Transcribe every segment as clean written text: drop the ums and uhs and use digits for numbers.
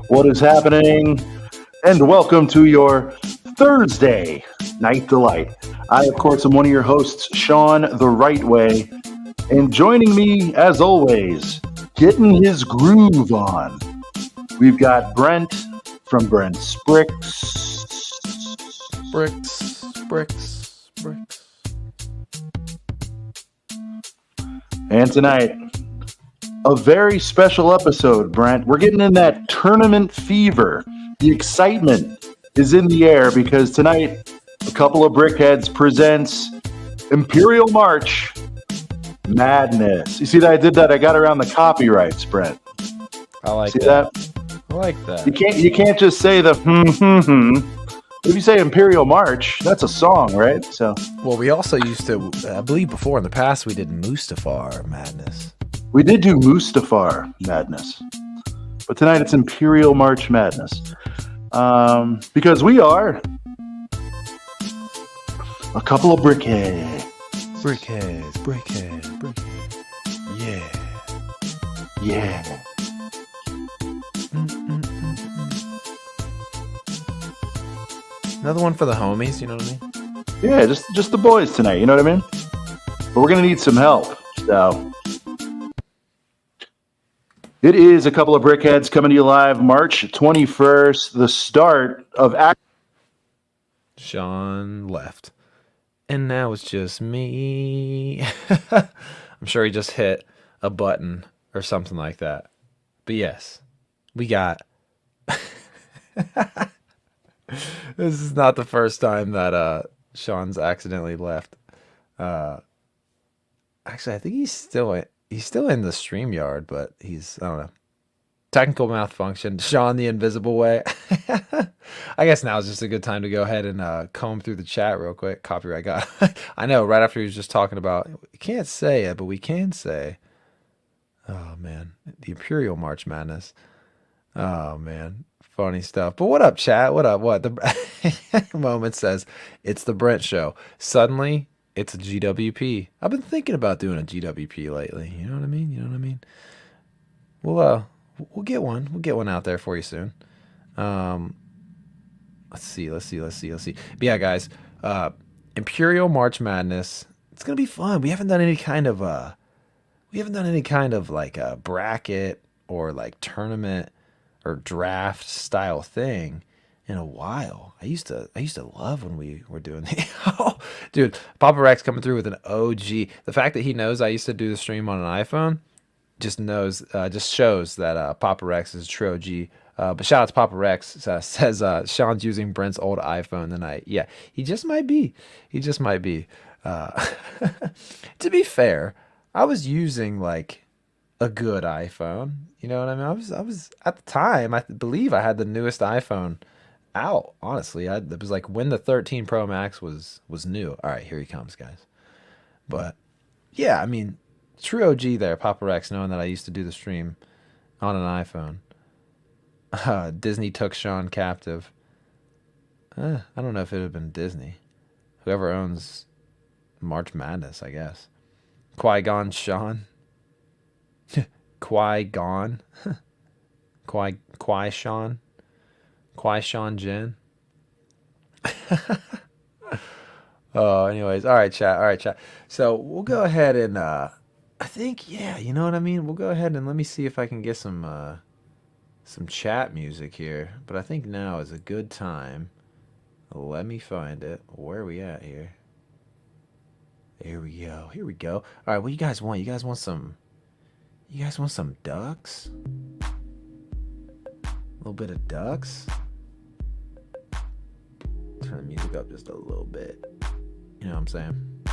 What is happening? And welcome to your Thursday Night Delight. I, of course, am one of your hosts, Sean the Right Way. And joining me, as always, getting his groove on, we've got Brent from Brent's Bricks. Bricks. And tonight, a very special episode, Brent. We're getting in that tournament fever. The excitement is in the air because tonight, a couple of Brickheads presents Imperial March Madness. You see that I did that? I got around the copyrights, Brent. I like see that. that? I like that. You can't just say the If you say Imperial March, that's a song, right? So well, we also used to, I believe before in the past, we did Mustafar Madness. We did do Mustafar Madness. But tonight it's Imperial March Madness. Because we are a couple of brickheads. Brickheads. Yeah. Another one for the homies, you know what I mean? Yeah, just the boys tonight, you know what I mean? But we're going to need some help, so... It is a couple of Brickheads coming to you live March 21st, the start of... Sean left. And now it's just me. I'm sure he just hit a button or something like that. But yes, we got... This is not the first time that Sean's accidentally left. Actually, I think he's still in the StreamYard, but he's, I don't know. Technical malfunction. Sean the Invisible Way. I guess now is just a good time to go ahead and comb through the chat real quick. Copyright got. I know, right after he was just talking about, we can't say it, but we can say, oh man, the Imperial March Madness. Oh man, funny stuff. But what up, chat? What up? What? The Moment says, it's the Brent Show. Suddenly, it's a GWP. I've been thinking about doing a GWP lately. You know what I mean? We'll get one. We'll get one out there for you soon. Let's see. But yeah, guys, Imperial March Madness. It's gonna be fun. We haven't done any kind of like a bracket or like tournament or draft style thing in a while. I used to love when we were doing the oh, dude, Papa Rex coming through with an OG. The fact that he knows I used to do the stream on an iPhone just shows that Papa Rex is a true OG. But shout out to Papa Rex, says Sean's using Brent's old iPhone tonight. Yeah, he just might be. To be fair, I was using like a good iPhone. You know what I mean? I was at the time, I believe I had the newest iPhone out. Honestly, it was like when the 13 Pro Max was new. All right, here he comes, guys. But yeah, I mean, true OG there, Papa Rex, knowing that I used to do the stream on an iPhone. Disney took Sean captive. I don't know if it would have been Disney. Whoever owns March Madness, I guess. Qui-Gon Sean. Qui-Gon. Qui-Sean. Qui-Sean Jin. Oh, anyways. All right, chat. So we'll go ahead and I think, yeah, you know what I mean? We'll go ahead and let me see if I can get some chat music here. But I think now is a good time. Let me find it. Where are we at here? Here we go. All right, what do you guys want? You guys want some ducks? A little bit of ducks? Turn the music up just a little bit. You know what I'm saying?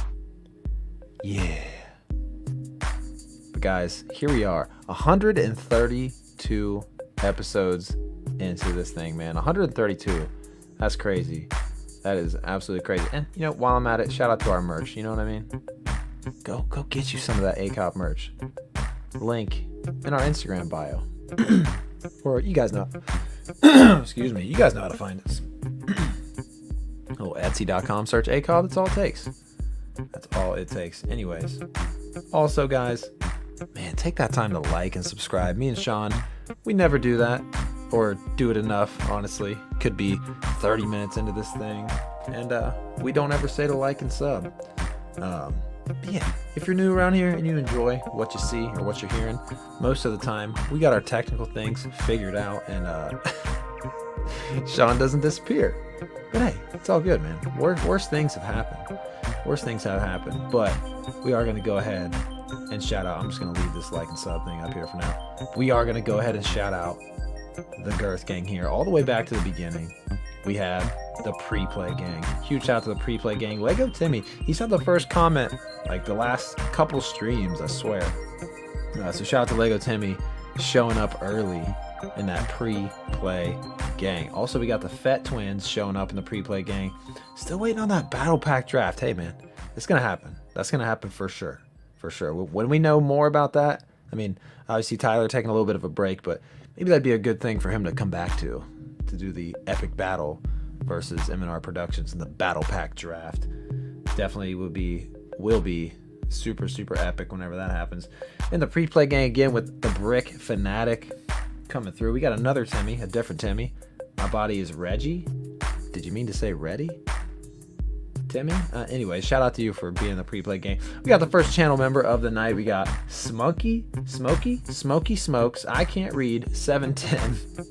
Yeah. But guys, here we are. 132 episodes into this thing, man. 132. That's crazy. That is absolutely crazy. And, you know, while I'm at it, shout out to our merch. You know what I mean? Go get you some of that ACOP merch. Link in our Instagram bio. Or you guys know. Excuse me. You guys know how to find us. Oh, Etsy.com, search ACOB. That's all it takes. That's all it takes. Anyways. Also, guys, man, take that time to like and subscribe. Me and Sean, we never do that. or do it enough, honestly. Could be 30 minutes into this thing. And we don't ever say to like and sub. Yeah, if you're new around here and you enjoy what you see or what you're hearing, most of the time we got our technical things figured out, and Sean doesn't disappear. But hey, it's all good, man. Worse things have happened. Worse things have happened. But we are going to go ahead and shout out. I'm just going to leave this like and sub thing up here for now. We are going to go ahead and shout out the Girth Gang here, all the way back to the beginning. We had the pre-play gang. Huge shout out to the pre-play gang. Lego Timmy, he sent the first comment like the last couple streams, I swear. So shout out to Lego Timmy showing up early in that pre-play gang. Also, we got the Fett twins showing up in the pre-play gang. Still waiting on that battle pack draft. Hey man, it's gonna happen. That's gonna happen for sure. For sure. When we know more about that, I mean, obviously Tyler taking a little bit of a break, but maybe that'd be a good thing for him to come back to do the epic battle versus M&R Productions in the battle pack draft. Definitely will be super epic whenever that happens. In the pre-play gang again with the Brick Fanatic coming through. We got another Timmy, a different Timmy. My body is Reggie. Did you mean to say ready, Timmy? Anyway, shout out to you for being in the pre-play game. We got the first channel member of the night. We got Smokey Smokes. I can't read 710.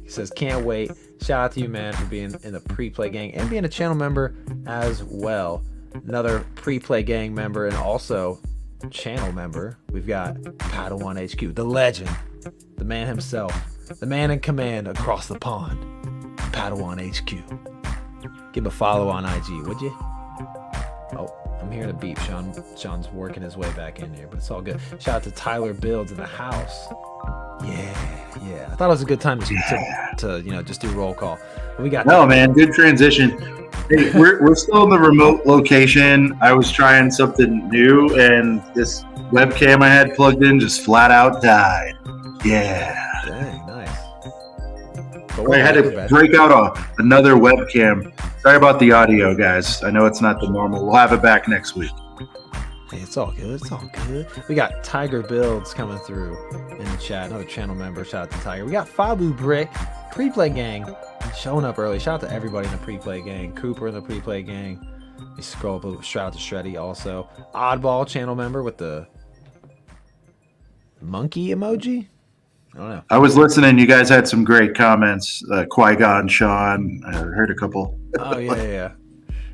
He says, can't wait. Shout out to you, man, for being in the pre-play gang and being a channel member as well. Another pre-play gang member and also channel member. We've got Padawan HQ, the legend, the man himself, the man in command across the pond, Padawan HQ. Give him a follow on IG, would you? Oh, I'm hearing a beep. Sean's working his way back in here, but it's all good. Shout out to Tyler Builds in the house. Yeah. I thought it was a good time to just do roll call. But we got man, good transition. Hey, we're still in the remote location. I was trying something new, and this webcam I had plugged in just flat out died. Yeah. Dang, nice. I had to break out another webcam. Sorry about the audio, guys. I know it's not the normal. We'll have it back next week. Hey, it's all good. We got Tiger Builds coming through in the chat. Another channel member. Shout out to Tiger. We got Fabu Brick, pre-play gang, showing up early. Shout out to everybody in the pre-play gang. Cooper in the pre-play gang. We scroll up. Shout out to Shreddy also. Oddball channel member with the monkey emoji. I don't know. I was listening. You guys had some great comments. Qui-Gon, Sean. I heard a couple. Oh yeah.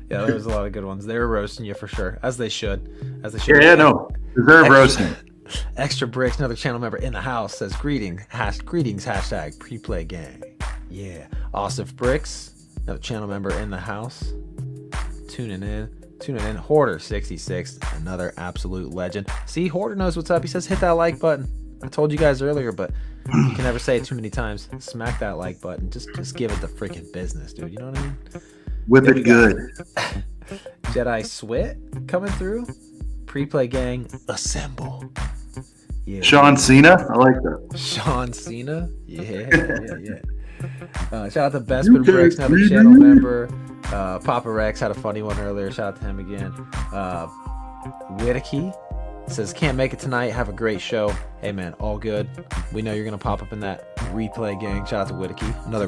Yeah, there was a lot of good ones. They were roasting you for sure, as they should. Yeah, no, deserve roasting. Extra Bricks, another channel member in the house, says greetings hashtag pre-play gang. Yeah, Osif Bricks, another channel member in the house, tuning in. Hoarder 66, another absolute legend. See, Hoarder knows what's up. He says hit that like button. I told you guys earlier, but you can never say it too many times. Smack that like button. Just give it the freaking business, dude. You know what I mean? Whip it good. Jedi Sweat coming through. Pre-play gang, assemble. Yeah. Sean Cena, I like that. Sean Cena, yeah. Shout out to Bespin Bricks, another channel member. Papa Rex had a funny one earlier. Shout out to him again. Whittaky says can't make it tonight. Have a great show. Hey man, all good. We know you're gonna pop up in that replay gang. Shout out to Whittaky, another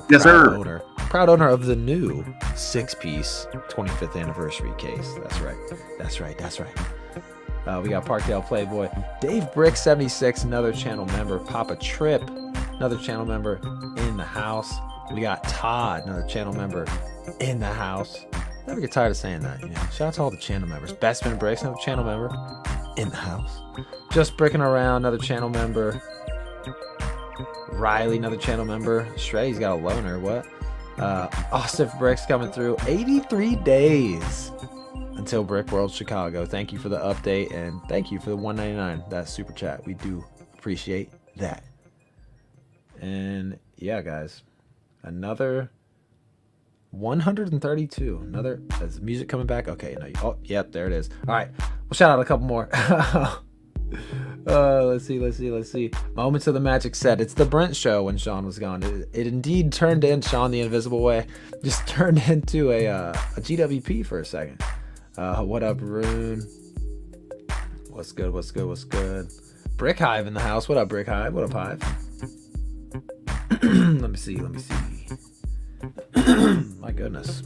proud owner of the new 6-piece 25th anniversary case. That's right. We got Parkdale Playboy, Dave Brick 76, another channel member. Papa Trip, another channel member in the house. We got Todd, another channel member in the house. Never get tired of saying that. Shout out to all the channel members. Bestman Bricks, another channel member in the house. Just Bricking Around, another channel member. Riley, another channel member. Shreddy's got a loner. What? Osif Bricks coming through. 83 days until Brick World Chicago. Thank you for the update and thank you for the $1.99. That super chat. We do appreciate that. And yeah, guys, another 132. Another. Is music coming back? Okay, no. Oh, yep, there it is. All right, we'll shout out a couple more. Let's see. Moments of the Magic set. It's the Brent show when Sean was gone. It indeed turned in Sean the Invisible Way. Just turned into a GWP for a second. What up, Rune? What's good? Brick Hive in the house. What up, Brick Hive? What up, Hive? Let me see. Let me see. My goodness.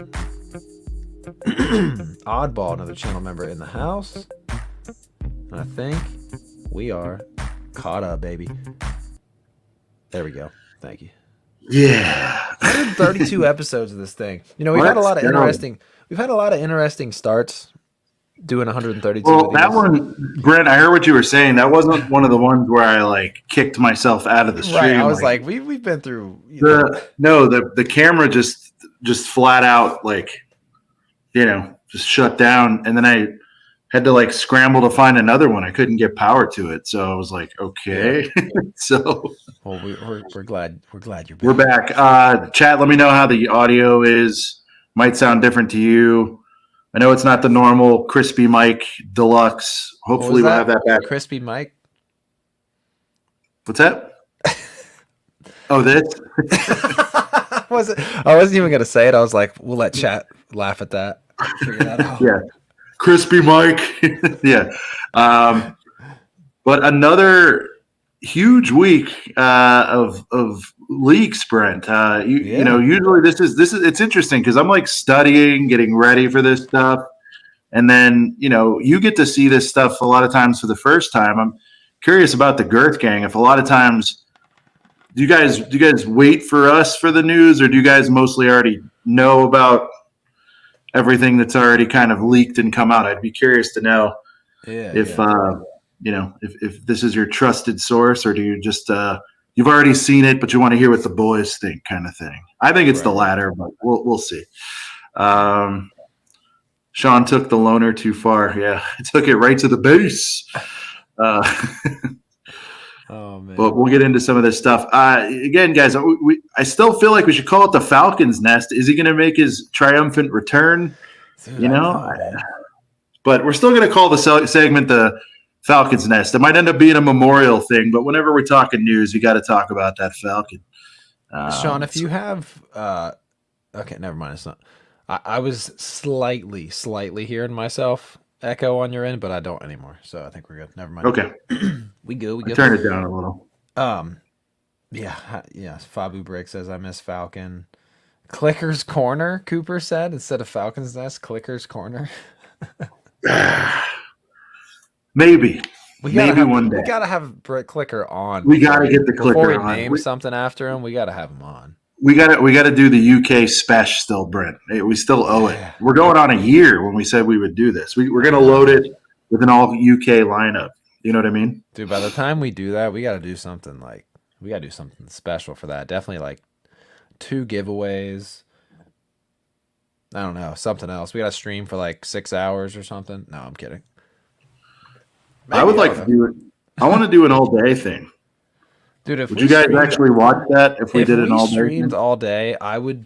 Oddball, another channel member in the house. And I think we are caught up, baby. There we go. Thank you. Yeah. 132 episodes of this thing. You know, we've had a lot of interesting starts doing 132 Well, of that these. one, Brent, I heard what you were saying. That wasn't one of the ones where I like kicked myself out of the stream. Right. I was like we've been through the camera just flat out just shut down, and then I had to like scramble to find another one. I couldn't get power to it, so I was like, okay. Yeah. So well, we're glad you're back. We're back. Chat, let me know how the audio is. Might sound different to you. I know it's not the normal crispy mic deluxe. Hopefully we'll have that back. Crispy mic. What's that? Oh, this? I wasn't even gonna say it. I was like, we'll let chat laugh at that. Figure that out. Yeah. Crispy mic. Yeah. But another huge week of leaks, Brent. You know, usually this is it's interesting because I'm like studying, getting ready for this stuff, and then you get to see this stuff a lot of times for the first time. I'm curious about the Girth Gang. If a lot of times, do you guys wait for us for the news, or do you guys mostly already know about everything that's already kind of leaked and come out? I'd be curious to know if this is your trusted source, or do you just you've already seen it, but you want to hear what the boys think, kind of thing. I think it's the latter, but we'll see. Sean took the loner too far. Yeah, he took it right to the base. Oh man! But we'll get into some of this stuff. Again, guys, I still feel like we should call it the Falcon's Nest. Is he going to make his triumphant return? Dude, but we're still going to call the segment the Falcon's Nest. It might end up being a memorial thing, but whenever we're talking news, you got to talk about that Falcon. Sean, if you have, okay, never mind. It's not. I was slightly hearing myself echo on your end, but I don't anymore. So I think we're good. Never mind. Okay, we go. Turn it down a little. Yeah. Fabu Brick says I miss Falcon. Clicker's Corner, Cooper said, instead of Falcon's Nest. Clicker's Corner. Maybe one day. We gotta have Brick Clicker on. We gotta get the Clicker before we on. name something after him. We gotta have him on. We gotta do the UK special still, Brent. We still owe it. We're going on a year when we said we would do this. We're gonna load it with an all UK lineup. You know what I mean? Dude, by the time we do that, we gotta do something special for that. Definitely like 2 giveaways. I don't know, something else. We gotta stream for like 6 hours or something. No, I'm kidding. I would like to do it. I want to do an all day thing. Dude, would you guys actually watch that if we did an all day? Streamed all day, I would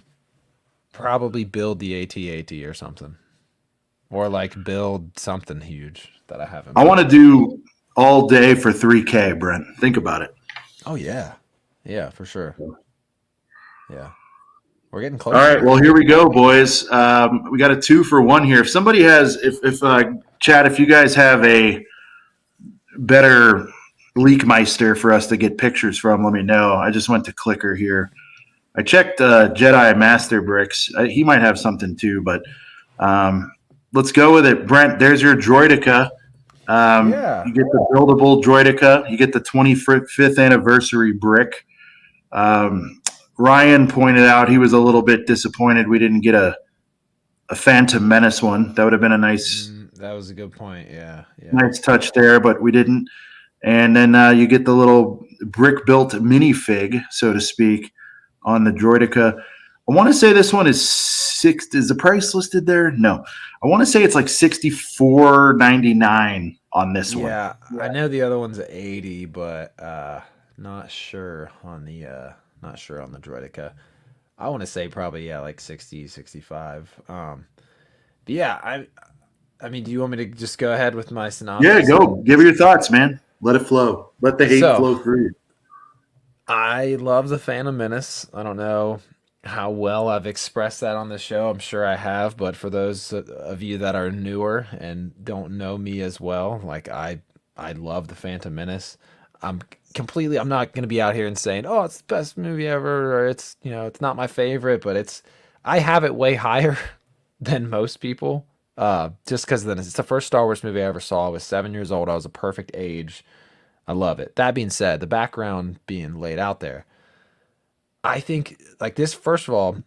probably build the AT-AT or something, or like build something huge that I haven't. I want to do all day for 3K, Brent. Think about it. Oh yeah, for sure. Yeah, we're getting close. All right, well here we go, boys. We got a 2-for-1 here. If somebody has, if Chad, if you guys have a better Leakmeister for us to get pictures from, let me know. I just went to Clicker here. I checked Jedi Master Bricks. He might have something too, but let's go with it. Brent, there's your Droideka. You get the buildable Droideka. You get the 25th anniversary brick. Ryan pointed out he was a little bit disappointed we didn't get a Phantom Menace one. That would have been a nice... that was a good point, yeah. Nice touch there, but we didn't. And then you get the little brick-built minifig, so to speak, on the Droideka. I want to say this one is is the price listed there? No. I want to say it's like $64.99 on this one. Yeah, I know the other one's $80, but not sure on the Droideka. I want to say probably like 60, 65. But yeah, I mean, do you want me to just go ahead with my synopsis? Yeah, go. Give your thoughts, man. Let it flow. Let the hate flow through you. I love the Phantom Menace. I don't know how well I've expressed that on the show. I'm sure I have, but for those of you that are newer and don't know me as well, like I love the Phantom Menace. I'm I'm not going to be out here and saying, "Oh, it's the best movie ever," or it's, it's not my favorite, but I have it way higher than most people. Just because then it's the first Star Wars movie I ever saw. I was 7 years old. I was a perfect age. I love it. That being said, the background being laid out there, I think like this. First of all,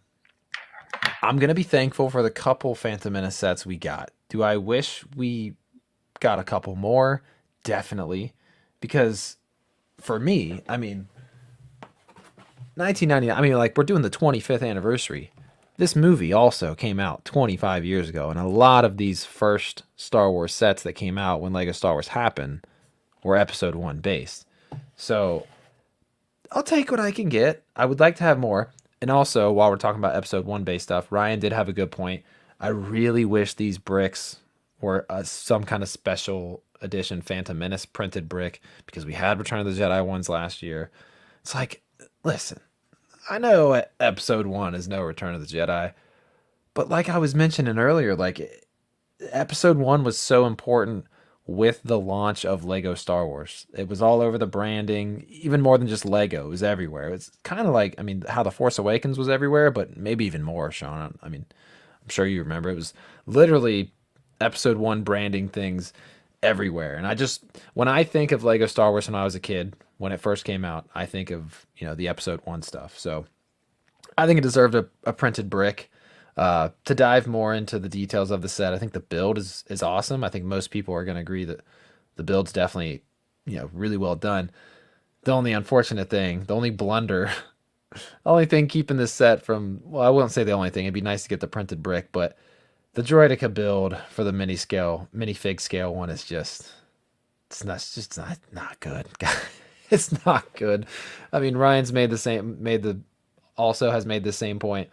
I'm gonna be thankful for the couple Phantom Menace sets we got. Do I wish we got a couple more? Definitely, because for me, I mean, 1999. I mean, like we're doing the 25th anniversary. This movie also came out 25 years ago, and a lot of these first Star Wars sets that came out when Lego Star Wars happened were Episode One based. So I'll take what I can get. I would like to have more. And also, while we're talking about Episode One based stuff, Ryan did have a good point. I really wish these bricks were some kind of special edition Phantom Menace printed brick because we had Return of the Jedi ones last year. It's like, listen, I know Episode One is no Return of the Jedi, but like I was mentioning earlier, like Episode One was so important with the launch of Lego Star Wars. It was all over the branding, even more than just Lego. It was everywhere. It's kind of like, I mean, how The Force Awakens was everywhere, but maybe even more, Sean. I mean, I'm sure you remember. It was literally Episode One branding things everywhere. And when I think of Lego Star Wars when I was a kid, when it first came out, I think of, the Episode One stuff. So I think it deserved a printed brick. To dive more into the details of the set, I think the build is awesome. I think most people are going to agree that the build's definitely, really well done. The only unfortunate thing, the only blunder, the only thing keeping this set from, well, I wouldn't say the only thing. It'd be nice to get the printed brick, but the Droideka build for the minifig scale one is it's just not good. It's not good. I mean, Ryan's also has made the same point,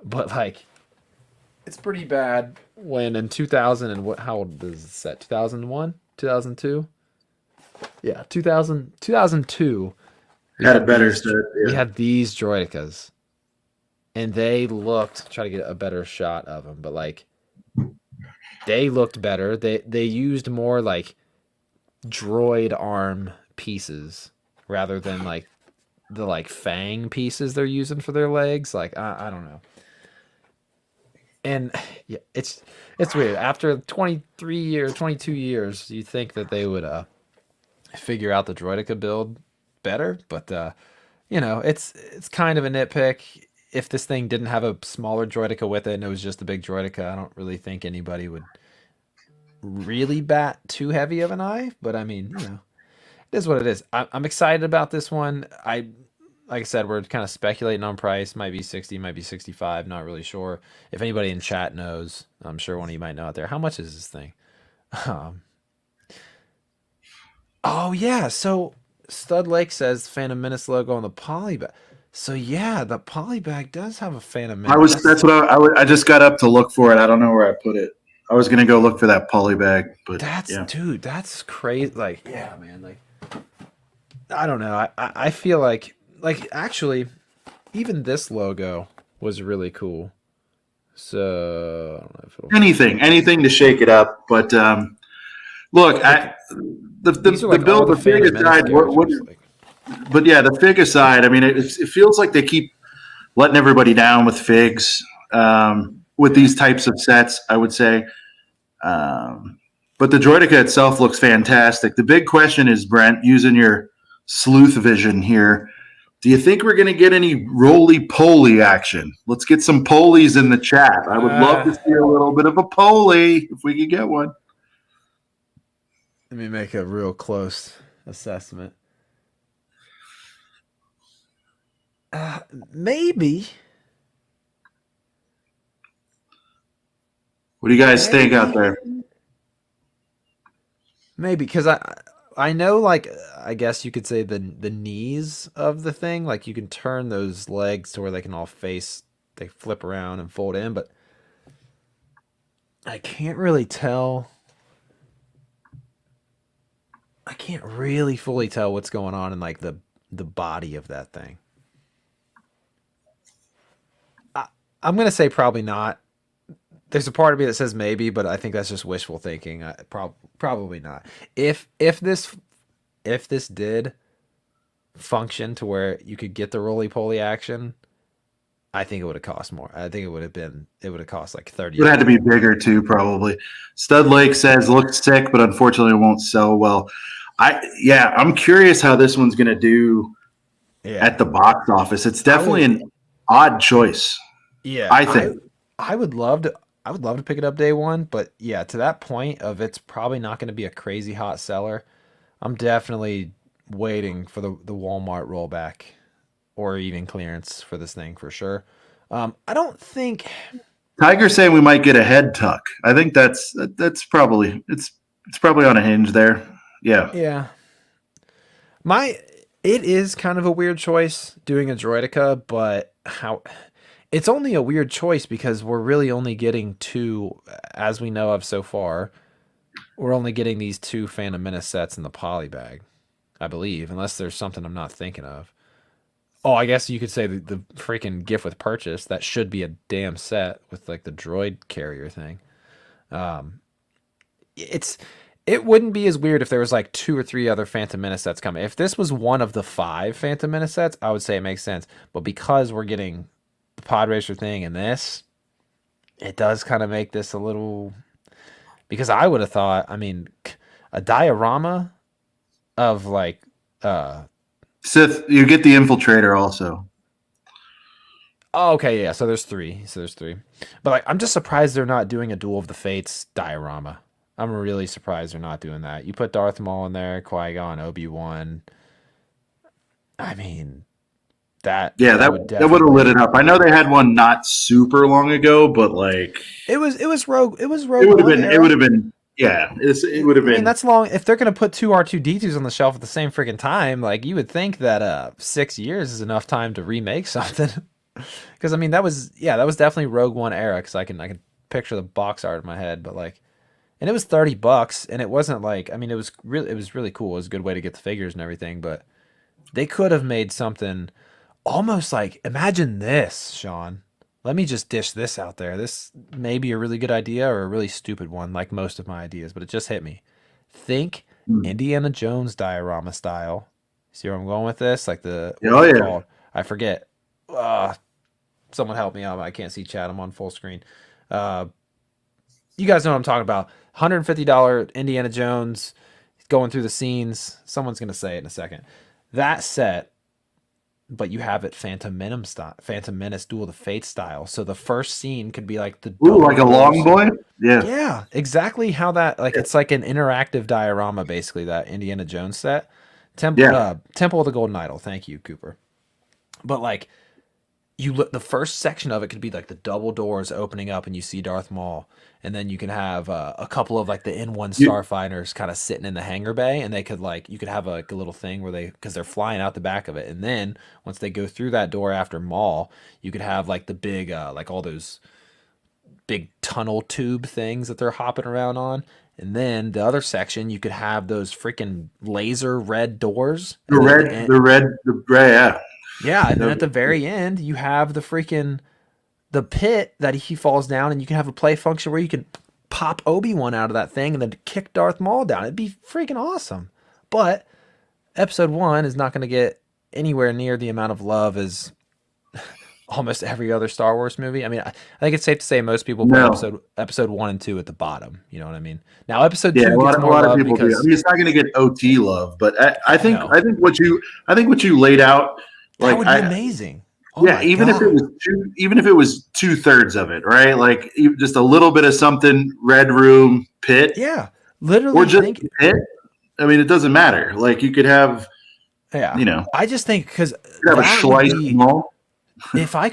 but like, it's pretty bad when in 2000 and how old is the set? 2001? 2002? Yeah, 2002. Had a better set. We Yeah. had these Droidekas, and they looked. Try to get a better shot of them, but like they looked better. They used more like droid arm pieces rather than like the like fang pieces they're using for their legs. Like I don't know. And yeah, it's weird. After 23 years, 22 years, you think that they would figure out the Droideka build better, but it's kind of a nitpick. If this thing didn't have a smaller Droideka with it and it was just a big Droideka, I don't really think anybody would really bat too heavy of an eye. But I mean, it is what it is. I'm excited about this one. Like I said, we're kind of speculating on price. Might be 60, might be 65. Not really sure. If anybody in chat knows, I'm sure one of you might know out there. How much is this thing? Um, oh yeah. So Stud Lake says Phantom Menace logo on the poly bag. So yeah, the poly bag does have a Phantom Menace. That's what I just got up to look for it. I don't know where I put it. I was gonna go look for that poly bag, but Dude, that's crazy. Like, yeah, man. Like, I don't know. I feel like actually, even this logo was really cool. So I don't know if it'll... anything to shake it up. But look, the build, the fig aside, but yeah, the fig aside. I mean, it feels like they keep letting everybody down with figs with these types of sets. I would say, but the Droideka itself looks fantastic. The big question is, Brent, using your sleuth vision here. Do you think we're going to get any roly-poly action? Let's get some polies in the chat. I would love to see a little bit of a poly if we could get one. Let me make a real close assessment. Maybe. What do you guys think out there? Maybe, because I know, like, I guess you could say the knees of the thing, like you can turn those legs to where they can all they flip around and fold in, but I can't really tell. I can't really fully tell what's going on in like the body of that thing. I'm gonna say probably not. There's a part of me that says maybe, but I think that's just wishful thinking. Probably not. If this if this did function to where you could get the roly poly action, I think it would have cost more. I think it would have cost like 30. It would have to be bigger too, probably. Stud Lake says looks sick, but unfortunately it won't sell well. I'm curious how this one's going to do at the box office. It's definitely an odd choice. Yeah, I think I would love to pick it up day one, but yeah, to that point of it's probably not going to be a crazy hot seller. I'm definitely waiting for the Walmart rollback or even clearance for this thing for sure. I don't think Tiger's saying we might get a head tuck. I think that's probably it's probably on a hinge there. Yeah. Yeah. It is kind of a weird choice doing a Droidica, but how it's only a weird choice because we're really only getting two, as we know of so far. We're only getting these two Phantom Menace sets in the poly bag, I believe, unless there's something I'm not thinking of. Oh, I guess you could say the freaking gift with purchase. That should be a damn set with like the droid carrier thing. Um, it's it wouldn't be as weird if there was like two or three other Phantom Menace sets coming. If this was one of the 5 Phantom Menace sets, I would say it makes sense. But because we're getting the Pod Racer thing and this, it does kind of make this a little. Because I would have thought, I mean, a diorama of like Sith, you get the Infiltrator also. Oh, okay, yeah. So there's 3. But like, I'm just surprised they're not doing a Duel of the Fates diorama. I'm really surprised they're not doing that. You put Darth Maul in there, Qui-Gon, Obi-Wan. I mean, that would have lit it up. I know they had one not super long ago, but like it was Rogue. It was Rogue. It would have been. Yeah, it would have been. I mean, that's long. If they're gonna put 2 R2-D2s on the shelf at the same freaking time, like you would think that 6 years is enough time to remake something. Because I mean, that was definitely Rogue One era. Because I can picture the box art in my head, but like. And it was $30, and it wasn't like, I mean, it was really cool. It was a good way to get the figures and everything, but they could have made something almost like, imagine this, Sean. Let me just dish this out there. This may be a really good idea or a really stupid one, like most of my ideas, but it just hit me. Think Indiana Jones diorama style. See where I'm going with this? Like called? I forget. Someone help me out. I can't see chat. I'm on full screen. You guys know what I'm talking about. $150 Indiana Jones going through the scenes. Someone's going to say it in a second. That set, but you have it Phantom Menace Duel of the Fates style. So the first scene could be like like a long boy? Yeah. Yeah, exactly how that, like, it's like an interactive diorama, basically, that Indiana Jones set. Temple of the Golden Idol. Thank you, Cooper. But like, you look, the first section of it could be like the double doors opening up and you see Darth Maul, and then you can have a couple of like the N1 starfighters kind of sitting in the hangar bay, and they could like, you could have a little thing where because they're flying out the back of it, and then once they go through that door after Maul, you could have like the big like all those big tunnel tube things that they're hopping around on. And then the other section, you could have those freaking laser red doors. The red, yeah. Yeah, and then at the very end, you have the pit that he falls down, and you can have a play function where you can pop Obi-Wan out of that thing and then kick Darth Maul down. It'd be freaking awesome. But Episode 1 is not going to get anywhere near the amount of love as almost every other Star Wars movie. I mean, I think it's safe to say most people put episode 1 and 2 at the bottom. You know what I mean? Now, Episode 2 gets more love because I mean, it's not going to get OT love, but I think what you laid out. That would be amazing. Oh yeah, even if it was 2/3 of it, right? Like just a little bit of something, red room, pit. Yeah, literally. Or just pit. I mean, it doesn't matter. Like you could have. Yeah. You know. I just think because have a slice mall. If I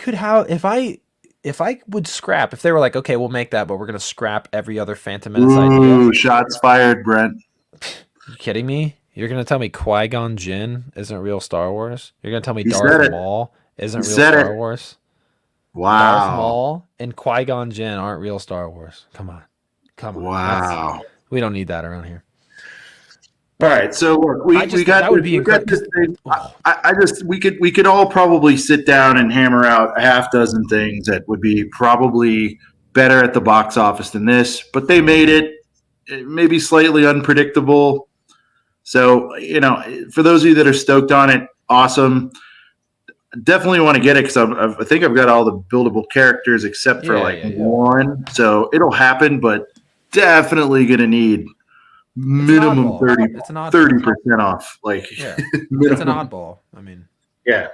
would scrap, if they were like, okay, we'll make that, but we're gonna scrap every other Phantom Menace idea. Shots fired, Brent. You kidding me? You're going to tell me Qui-Gon Jinn isn't real Star Wars? You're going to tell me Darth Maul isn't real Star Wars? Wow. Darth Maul and Qui-Gon Jinn aren't real Star Wars. Come on. Wow. We don't need that around here. All right, so look, we got that would be incredible. We could all probably sit down and hammer out a half dozen things that would be probably better at the box office than this, but they made it maybe slightly unpredictable. So, for those of you that are stoked on it, awesome. Definitely want to get it because I think I've got all the buildable characters except for one. So it'll happen, but definitely going to need minimum 30% off. Like, it's an oddball. I mean, yeah.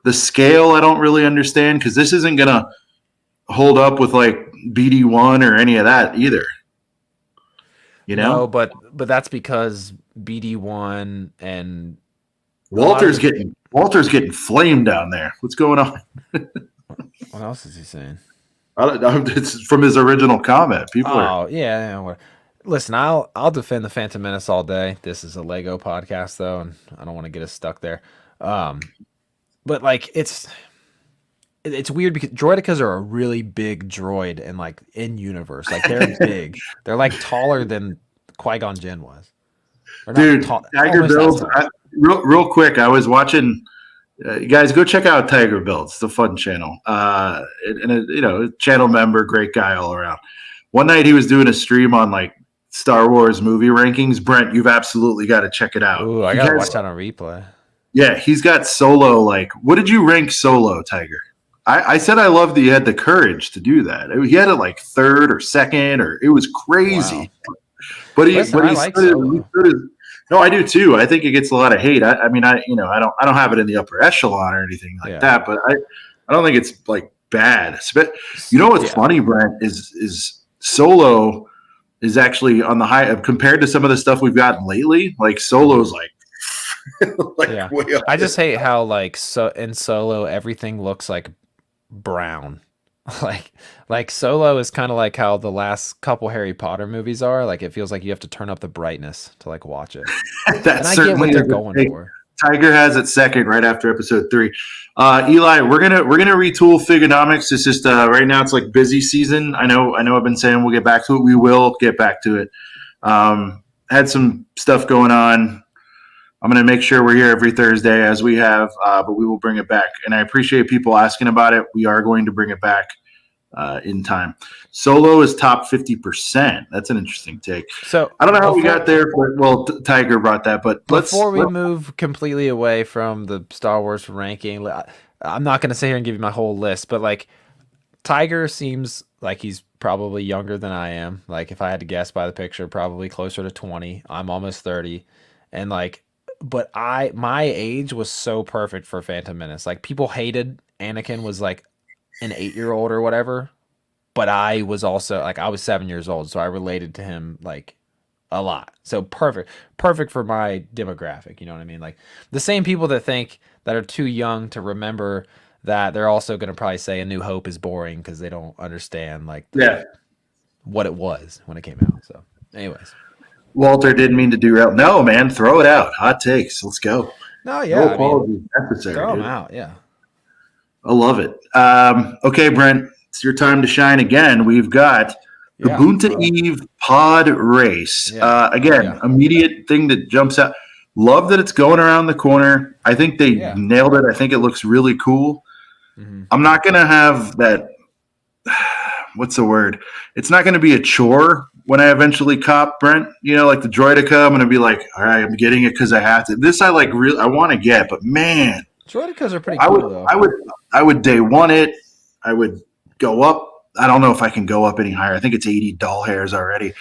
The scale I don't really understand because this isn't going to hold up with like BD1 or any of that either. No, but that's because BD1 and Walter's getting flamed down there. What's going on? What else is he saying? It's from his original comment. Yeah. Listen, I'll defend the Phantom Menace all day. This is a Lego podcast, though, and I don't want to get us stuck there. But like, it's weird because droidicas are a really big droid and like in universe, like they're big. They're like taller than Qui-Gon Jinn was. Dude, Tiger builds. Real quick, I was watching. You guys, go check out Tiger Builds. It's a fun channel. A channel member, great guy all around. One night he was doing a stream on like Star Wars movie rankings. Brent, you've absolutely got to check it out. Ooh, I gotta watch that on replay. Yeah, he's got Solo. Like, what did you rank Solo, Tiger? I said I love that you had the courage to do that. He had it like third or second, or it was crazy. Wow. But he no, I do too. I think it gets a lot of hate. I don't have it in the upper echelon or anything like that, but I don't think it's like bad. You know what's funny, Brent, is Solo is actually on the high compared to some of the stuff we've gotten lately. Like Solo's like way up I just hate how in Solo everything looks like brown. like Solo is kind of like how the last couple Harry Potter movies are. Like it feels like you have to turn up the brightness to like watch it. That's certainly what they're going for. Tiger has it second right after episode 3. Eli, we're gonna retool Figonomics. It's just right now it's like busy season. I know I've been saying we'll get back to it. We will get back to it. Had some stuff going on. I'm going to make sure we're here every Thursday as we have, but we will bring it back. And I appreciate people asking about it. We are going to bring it back in time. Solo is top 50%. That's an interesting take. So I don't know how we got there, but Tiger brought that. But before we move completely away from the Star Wars ranking, I'm not going to sit here and give you my whole list, but like Tiger seems like he's probably younger than I am. Like if I had to guess by the picture, probably closer to 20. I'm almost 30, and like. But my age was so perfect for Phantom Menace. Like people hated Anakin was like an 8-year-old or whatever, but I was also like I was 7 years old, so I related to him like a lot. So perfect for my demographic. You know what I mean? Like the same people that think that are too young to remember that, they're also going to probably say A New Hope is boring because they don't understand like what it was when it came out. So, anyways. Walter didn't mean to derail. No, man, throw it out. Hot takes. Let's go. No, yeah. No apologies necessary. Throw them out, yeah. I love it. Okay, Brent, it's your time to shine again. We've got the Bunta Eve pod race. Immediate thing that jumps out. Love that it's going around the corner. I think they nailed it. I think it looks really cool. Mm-hmm. I'm not going to have that. What's the word? It's not going to be a chore when I eventually cop, Brent. You know, like the Droidica, I'm going to be like, all right, I'm getting it because I have to. This I like really, I want to get, but man, Droidicas are pretty cool though. I would day one it. I would go up. I don't know if I can go up any higher. I think it's 80 doll hairs already,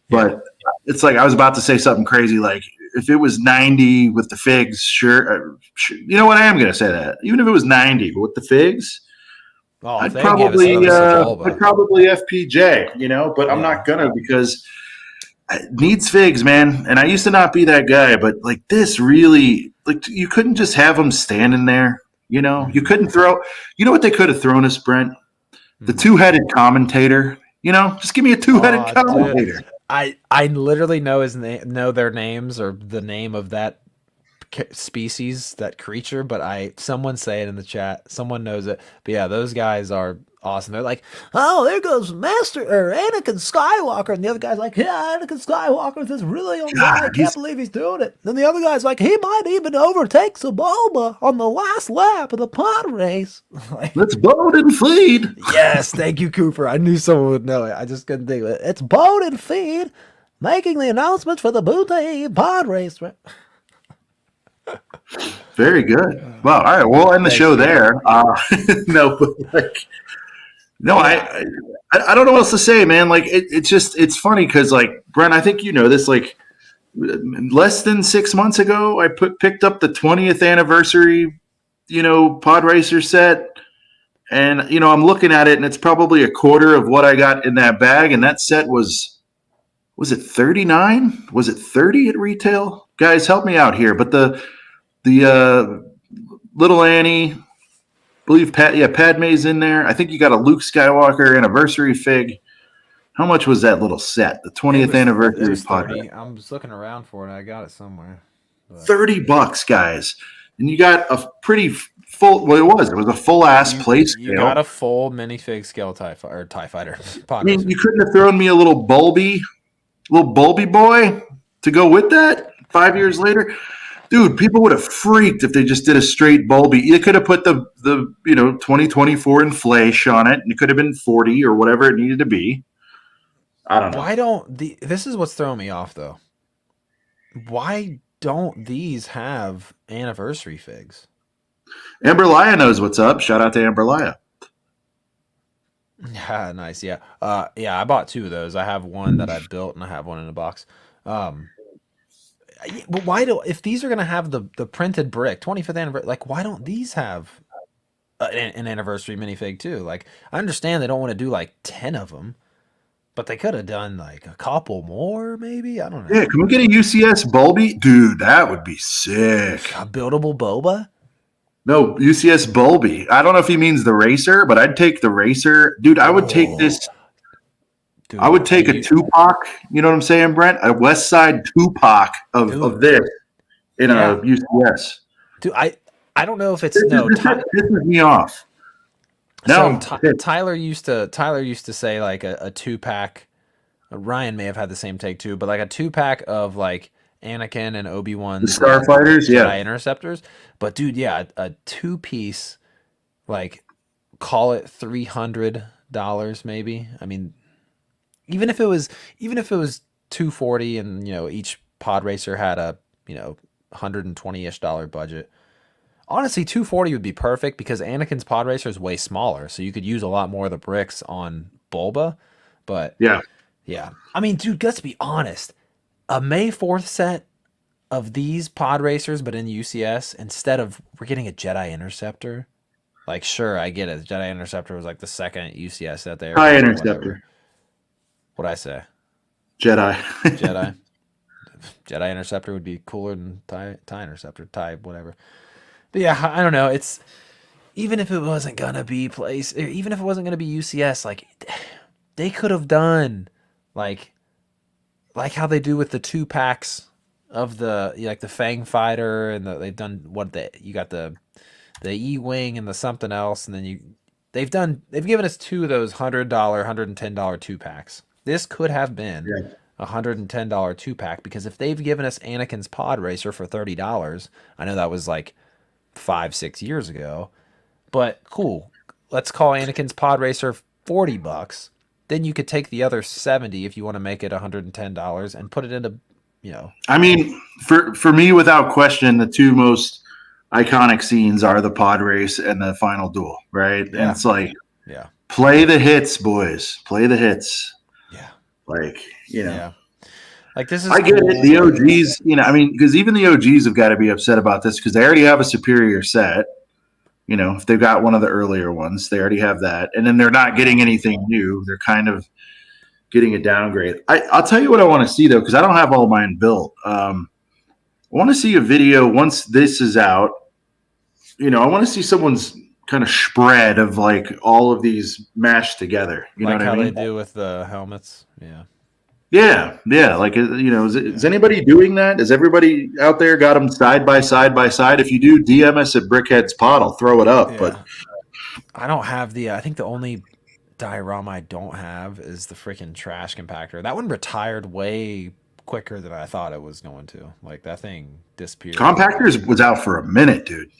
but it's like I was about to say something crazy. Like if it was 90 with the figs, sure. You know what? I am going to say that even if it was 90, but with the figs. I'd probably FPJ, you know, but I'm not gonna because it needs figs, man. And I used to not be that guy, but like this really, like you couldn't just have them standing there, you know. You couldn't throw. You know what they could have thrown us, Brent? The two-headed commentator. You know, just give me a two-headed commentator. Dude. I literally know know their names or the name of that species, that creature, but someone say it in the chat, someone knows it, but yeah, those guys are awesome. They're like, oh, there goes Master or Anakin Skywalker, and the other guy's like, yeah, Anakin Skywalker is this really young guy, I can't believe he's doing it. Then the other guy's like, he might even overtake Sebulba on the last lap of the pod race. Like, let's boat and feed. Yes, thank you, Cooper. I knew someone would know it. I just couldn't think of it. It's boat and feed. Making the announcement for the Booty Pod Race. Very good. Well, all right, we'll end the Thanks, show dude. there. No, but like, no, Yeah. I don't know what else to say, man. Like, it's funny because, like, Brent, I think you know this. Like, less than 6 months ago, I picked up the 20th anniversary, Pod Racer set, and I'm looking at it, and it's probably a quarter of what I got in that bag, and that set was it 39? Was it 30 at retail? Guys, help me out here. But the little Annie, I believe Padme's in there. I think you got a Luke Skywalker anniversary fig. How much was that little set? The 20th It anniversary was pod. 30. I'm just looking around for it. I got it somewhere. But $30, guys. And you got a pretty full, well, it was a full ass play you got scale. a full minifig scale TIE Fighter I pod mean, racer. you couldn't have thrown me a little bulby boy to go with that 5 years later. Dude, people would have freaked if they just did a straight bulby. You could have put the 2024 inflation on it, and it could have been 40 or whatever it needed to be. I don't know. Why don't this is what's throwing me off though. Why don't these have anniversary figs? Amber Laya knows what's up. Shout out to Amber Laya. Yeah, nice. Yeah. I bought two of those. I have one that I built and I have one in a box. But why do if these are gonna have the printed brick 25th anniversary? Like, why don't these have an anniversary minifig too? Like, I understand they don't want to do like 10 of them, but they could have done like a couple more, maybe. I don't know. Yeah, can we get a UCS Bulby? Dude, that would be sick. A buildable boba. No, UCS Bulby. I don't know if he means the racer, but I'd take the racer. Dude, I would take this. Dude, I would take a Tupac, you know what I'm saying, Brent? A West Side Tupac of this in a UCS. Dude, I don't know if it's no. This pisses me off. No, so Tyler used to say like a 2-pack. Ryan may have had the same take too, but like a 2-pack of like Anakin and Obi-Wan, the Starfighters, Jedi Interceptors. But dude, yeah, a 2-piece, like call it $300 maybe. I mean, even if it was $240 and each pod racer had a $120-ish budget. Honestly, $240 would be perfect because Anakin's pod racer is way smaller, so you could use a lot more of the bricks on Bulba. But yeah. I mean, dude, let's be honest. A May 4th set of these pod racers, but in UCS, instead of we're getting a Jedi Interceptor. Like, sure, I get it. The Jedi Interceptor was like the second UCS set there. TIE Interceptor. What'd I say? Jedi. Jedi Interceptor would be cooler than TIE Interceptor. TIE, whatever. But yeah, I don't know. It's even if it wasn't gonna be even if it wasn't gonna be UCS, like they could have done like how they do with the 2-packs of the like the Fang Fighter, and they've done you got the E-Wing and the something else, and then they've given us two of those $100, $110 2-packs. This could have been a $110 2-pack, because if they've given us Anakin's Pod Racer for $30, I know that was like 5-6 years ago, but cool. Let's call Anakin's Pod Racer $40. Then you could take the other 70 if you want to make it $110 and put it into, I mean, for me, without question, the two most iconic scenes are the pod race and the final duel, right? Yeah. And it's like, play the hits, boys. Play the hits. Yeah. Like, Yeah. Like, this is I get it. The OGs, I mean, because even the OGs have got to be upset about this because they already have a superior set. If they've got one of the earlier ones, they already have that. And then they're not getting anything new. They're kind of getting a downgrade. I'll tell you what I want to see, though, because I don't have all mine built. I want to see a video once this is out. I want to see someone's kind of spread of like all of these mashed together. You know what I mean? Like how they do with the helmets. Yeah. Yeah. Like, is anybody doing that? Has everybody out there got them side by side by side? If you do, DM us at Brickhead's Pod. I'll throw it up. Yeah. But I don't have I think the only diorama I don't have is the freaking trash compactor. That one retired way quicker than I thought it was going to. Like, that thing disappeared. Compactors was out for a minute, dude.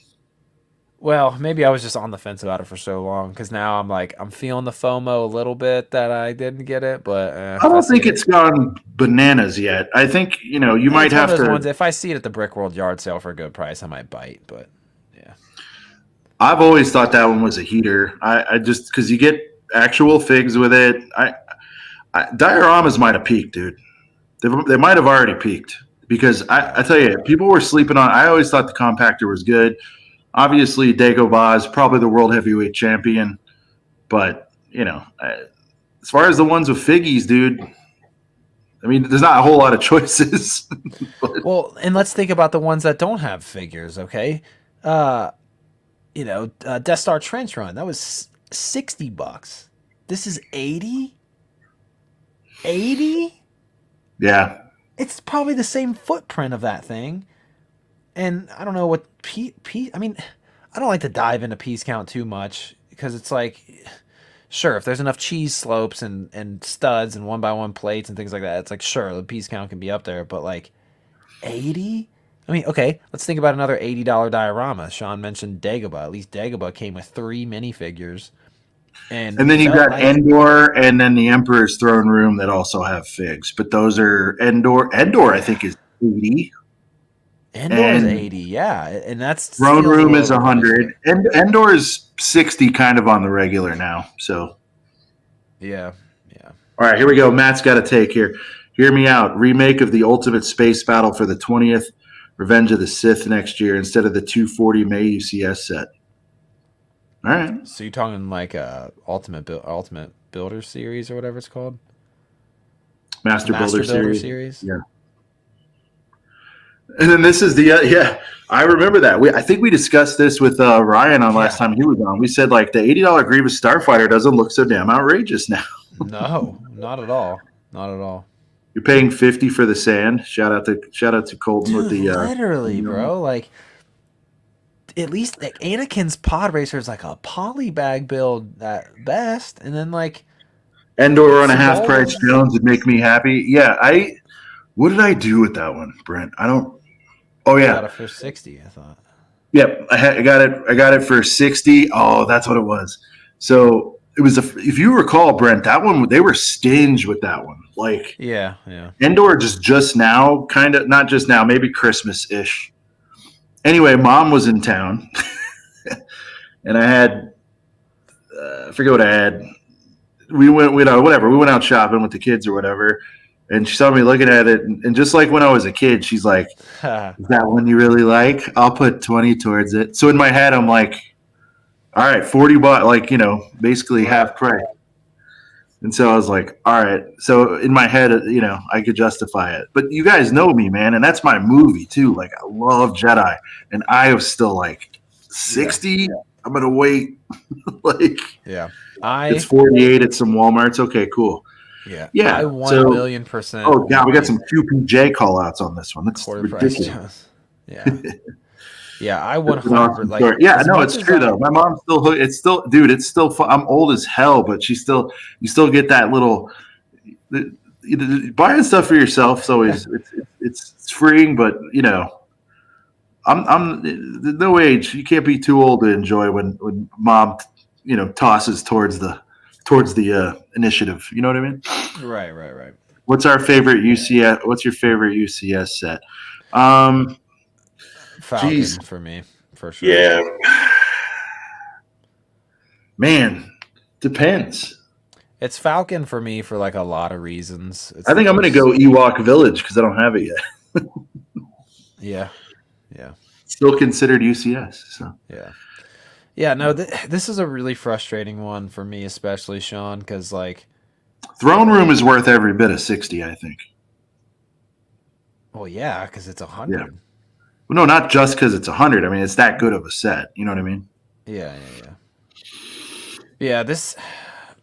Well, maybe I was just on the fence about it for so long because now I'm feeling the FOMO a little bit that I didn't get it, but I if I don't see think it, it's gone bananas yet. I think you might it's one of have those to. ones. If I see it at the Brick World yard sale for a good price, I might bite. But yeah, I've always thought that one was a heater. I just because you get actual figs with it. Dioramas might have peaked, dude. They might have already peaked because I yeah, tell you, people were sleeping on. I always thought the compactor was good. Obviously, Dagobah is probably the world heavyweight champion, but as far as the ones with figgies, dude, I mean, there's not a whole lot of choices. But well, and let's think about the ones that don't have figures. Okay, uh, Death Star Trench Run that was $60. This is 80. 80. yeah, It's probably the same footprint of that thing. And I don't know what I mean, I don't like to dive into piece count too much because it's like, sure, if there's enough cheese slopes and studs and one by one plates and things like that, it's like, sure, the piece count can be up there. But like 80? I mean, okay, let's think about another $80 diorama. Sean mentioned Dagobah. At least Dagobah came with 3 minifigures and and then you felt got like, Endor, and then the Emperor's Throne Room that also have figs, but those are Endor. Endor, I yeah, think, is 80, Endor is and 80, yeah, and that Throne feels a Room little is 100, overpriced. and Endor is 60, kind of on the regular now. So, Yeah, yeah. all right, here we go. Matt's got a take here. Hear me out. Remake of the Ultimate Space Battle for the 20th Revenge of the Sith next year instead of the 240 May UCS set. All right, So you're talking like Ultimate Builder series or whatever it's called, the Master Builder Master Builder series. series. Yeah. And then this is the yeah. I remember that. I think we discussed this with Ryan on last Yeah. time he was on. We said like the $80 Grievous Starfighter doesn't look so damn outrageous now. No, not at all. Not at all. You're paying 50 for the sand. Shout out to Colton with Dude, the literally, bro. Like at least like Anakin's pod racer is like a polybag build at best, and then like Endor on a half price Cibolas. Jones would make me happy. Yeah, I what did I do with that one, Brent? I don't. Oh You got yeah, it for 60, I thought. yep. I got it. I got it for 60. Oh, that's what it was. So it was. If you recall, Brent, that one they were stinged with that one. Like Yeah, yeah. Endor just now, kind of not just now, maybe Christmas ish. Anyway, Mom was in town, and I had I forget what I had. Whatever. We went out shopping with the kids or whatever, and she saw me looking at it, and just like when I was a kid, she's like, "Is that one you really like? I'll put 20 towards it." So in my head, I'm like, "All right, 40 baht, like basically Right. half price." And so I was like, all right. So in my head, I could justify it. But you guys know me, man. And that's my movie, too. Like, I love Jedi. And I was still like, Yeah. 60? I'm going to wait. Like, Yeah. it's I 48 at some Walmarts. Okay, cool. yeah. I Yeah. 1 So, million percent oh, yeah, would we got be some QPJ call outs on this one. That's quarter price ridiculous. Jones. Yeah. Yeah, I That's an 100 awesome like story. Yeah, as no, much it's as true I though. My mom's still it's still, dude. It's still. I'm old as hell, but you still get that little buying stuff for yourself. Is always it's freeing, but I'm no age. You can't be too old to enjoy when mom tosses towards the initiative. You know what I mean? right, right, right. What's our favorite UCS? What's your favorite UCS set? Um, geez, Falcon for me, for sure. yeah, man, depends. It's Falcon for me for like a lot of reasons. It's I the think I'm gonna first. go Ewok Village because I don't have it yet. Yeah, yeah, Still considered UCS. So yeah, yeah. No, this is a really frustrating one for me, especially Sean, because like, Throne Room is worth every bit of 60. I think. well, yeah, because it's a Yeah. 100. No, not just because it's 100. I mean, it's that good of a set. You know what I mean? Yeah, yeah, yeah. Yeah, this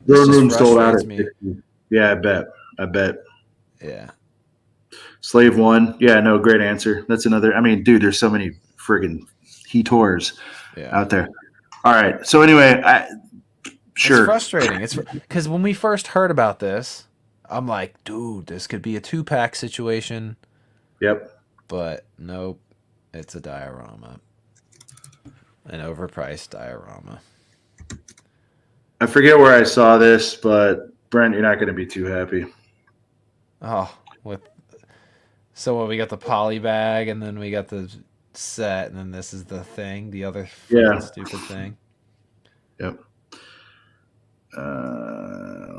Throne just Room sold out frustrates at me. 60. Yeah, I bet. I bet. Yeah, Slave One. Yeah, no, great answer. That's another. I mean, dude, there's so many friggin' heators yeah. out there. All right. So anyway, It's sure. frustrating. It's because when we first heard about this, I'm like, dude, this could be a 2-pack situation. Yep. But nope, it's a diorama. an overpriced diorama. I forget where I saw this, but Brent, you're not going to be too happy. Oh, so we got the poly bag, and then we got the set, and then this is the thing, the other freaking stupid thing. Yep.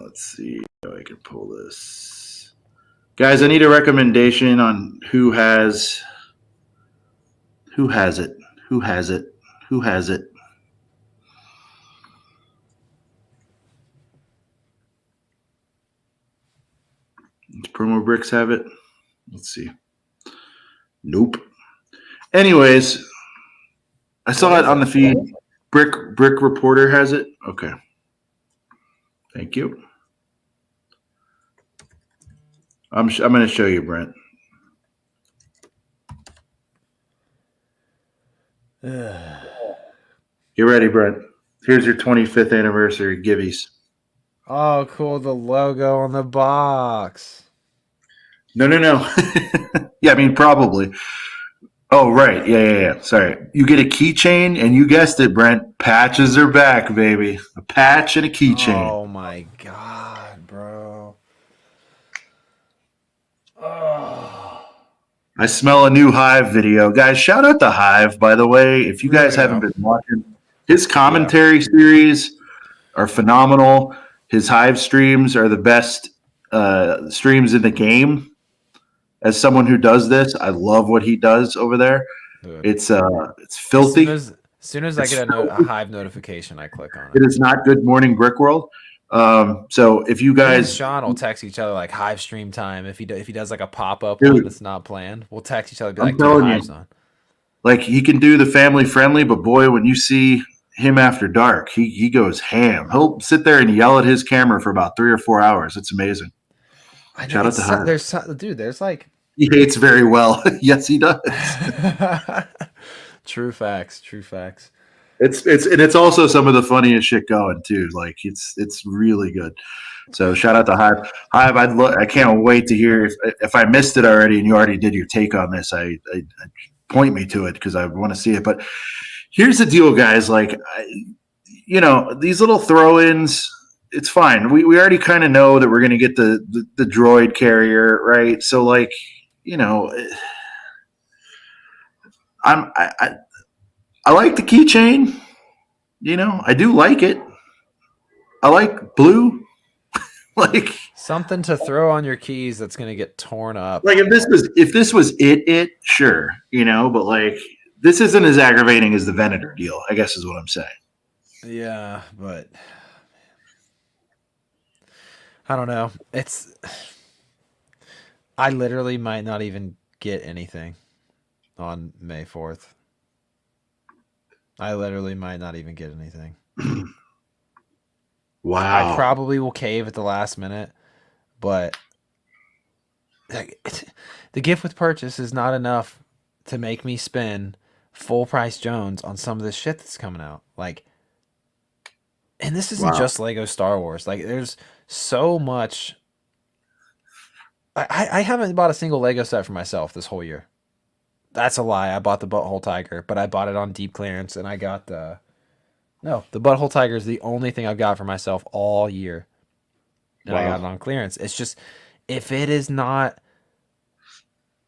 Let's see how I can pull this. Guys, I need a recommendation on who has it. Who has it? Who has it? Does Promo Bricks have it? Let's see. Nope. Anyways, I saw it on the feed. Brick Reporter has it. Okay. Thank you. I'm going to show you, Brent. You ready, Brent? Here's your 25th anniversary gibbies. Oh, cool. The logo on the box. No. Yeah, I mean, probably. Oh, right. Yeah. Sorry. You get a keychain, and you guessed it, Brent. Patches are back, baby. A patch and a keychain. Oh, my God, bro. Oh. I smell a new Hive video. Guys, shout out to Hive, by the way. If you guys haven't been watching, his commentary series are phenomenal. His Hive streams are the best streams in the game. As someone who does this, I love what he does over there. Dude. It's filthy. As soon as I get a Hive notification, I click on it. It is not Good Morning Brick World. So if you guys, me and Sean will text each other like Hive stream time. If he does like a pop up one that's not planned, we'll text each other. Be like, dude, Hive's on. Like he can do the family friendly, but boy, when you see him after dark, he goes ham. He'll sit there and yell at his camera for about 3 or 4 hours. It's amazing. Shout out to Hive. There's like he hates very well. Yes, he does. True facts. It's also some of the funniest shit going too. Like it's really good. So shout out to Hive. Hive, I can't wait to hear if I missed it already and you already did your take on this. I point me to it because I want to see it. But here's the deal, guys. Like, these little throw-ins. It's fine. We already kind of know that we're going to get the droid carrier, right? So like, I like the keychain. I do like it. I like blue. Like something to throw on your keys that's gonna get torn up. Like if this was it, sure, but like this isn't as aggravating as the Venator deal, I guess is what I'm saying. Yeah, but I don't know. I literally might not even get anything on May 4th. I literally might not even get anything. Wow. I probably will cave at the last minute, but the gift with purchase is not enough to make me spend full price Jones on some of this shit that's coming out. Like, and this isn't just Lego Star Wars. Like, there's so much. I haven't bought a single Lego set for myself this whole year. That's a lie. I bought the Butthole Tiger, but I bought it on deep clearance, and I got the Butthole Tiger is the only thing I've got for myself all year, and I got it on clearance. It's just, if it is not,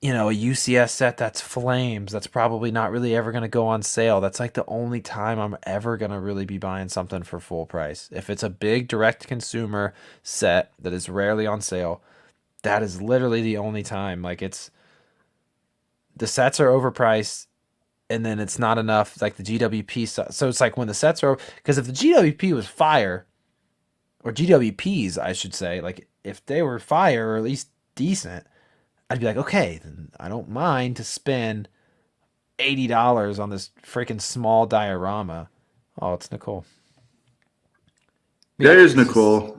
a UCS set that's flames, that's probably not really ever going to go on sale. That's like the only time I'm ever going to really be buying something for full price. If it's a big direct consumer set that is rarely on sale, that is literally the only time. Like, the sets are overpriced, and then it's not enough, like the GWP. So it's like when the sets are, because if the GWP was fire, or GWPs, I should say, like if they were fire or at least decent, I'd be like, okay, then I don't mind to spend $80 on this freaking small diorama. Oh, it's Nicole. That is Nicole.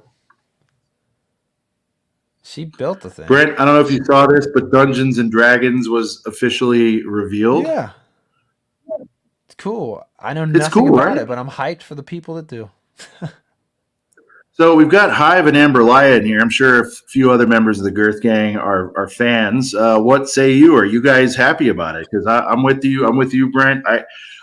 She built the thing. Brent, I don't know if you saw this, but Dungeons and Dragons was officially revealed. Yeah. It's cool. I know nothing about it, but I'm hyped for the people that do. So we've got Hive and Amberlia in here. I'm sure a few other members of the Girth Gang are fans. What say you? Are you guys happy about it? Because I'm with you. I'm with you, Brent.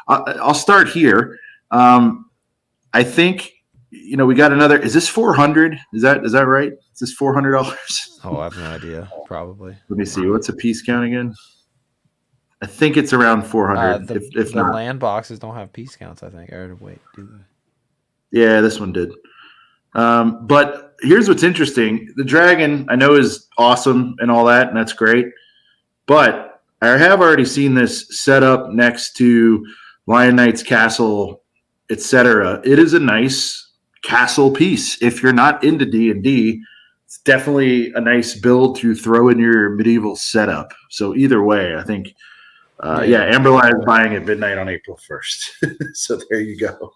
I'll start here. I think we got another. Is this 400? Is that right? Is this $400? Oh, I have no idea. Probably. Let me see. What's a piece count again? I think it's around 400. If The not, land boxes don't have piece counts, I think. Or wait, do they? yeah, this one did. But here's what's interesting. The dragon, I know, is awesome and all that, and that's great. But I have already seen this set up next to Lion Knight's castle, etc. It is a nice castle piece. If you're not into D&D, it's definitely a nice build to throw in your medieval setup. So either way, I think, Amberline is buying at midnight on April 1st. So there you go.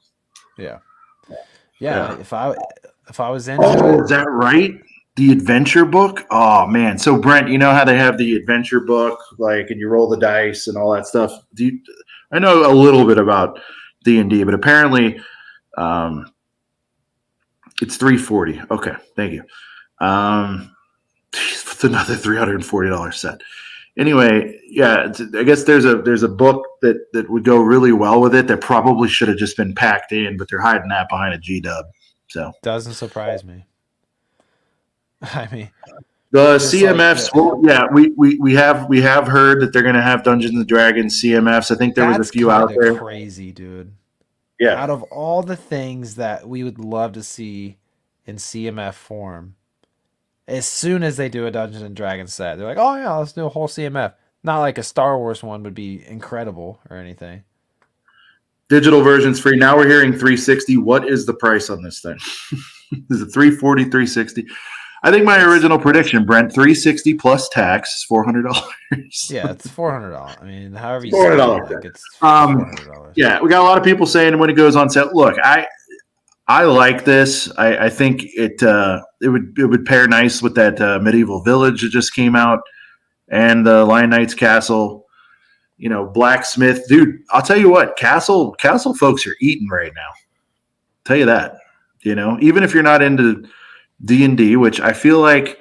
Yeah. Yeah. If I was into is that right? The adventure book? Oh man. So Brent, you know how they have the adventure book, like, and you roll the dice and all that stuff. I know a little bit about D&D, but apparently it's $340. Okay, thank you. It's another $340 set. Anyway, yeah, I guess there's a book that would go really well with it that probably should have just been packed in, but they're hiding that behind a G-dub. So doesn't surprise me. I mean, the CMFs, we have heard that they're going to have Dungeons and Dragons CMFs. I think there was a few out there. Crazy, dude. Yeah. Out of all the things that we would love to see in CMF form, as soon as they do a Dungeons and Dragons set, they're like, "Oh yeah, let's do a whole CMF." Not like a Star Wars one would be incredible or anything. Digital version's free. Now we're hearing 360. What is the price on this thing? Is it 340, 360? I think my original prediction, Brent, 360 plus tax, $400. Yeah, it's $400. I mean, however you $400. Say it, it's $400. Yeah, we got a lot of people saying when it goes on sale. Look, I like this. I think it would pair nice with that medieval village that just came out and the Lion Knight's castle. Blacksmith, dude. I'll tell you what, castle folks are eating right now. I'll tell you that. Even if you're not into D&D, which I feel like,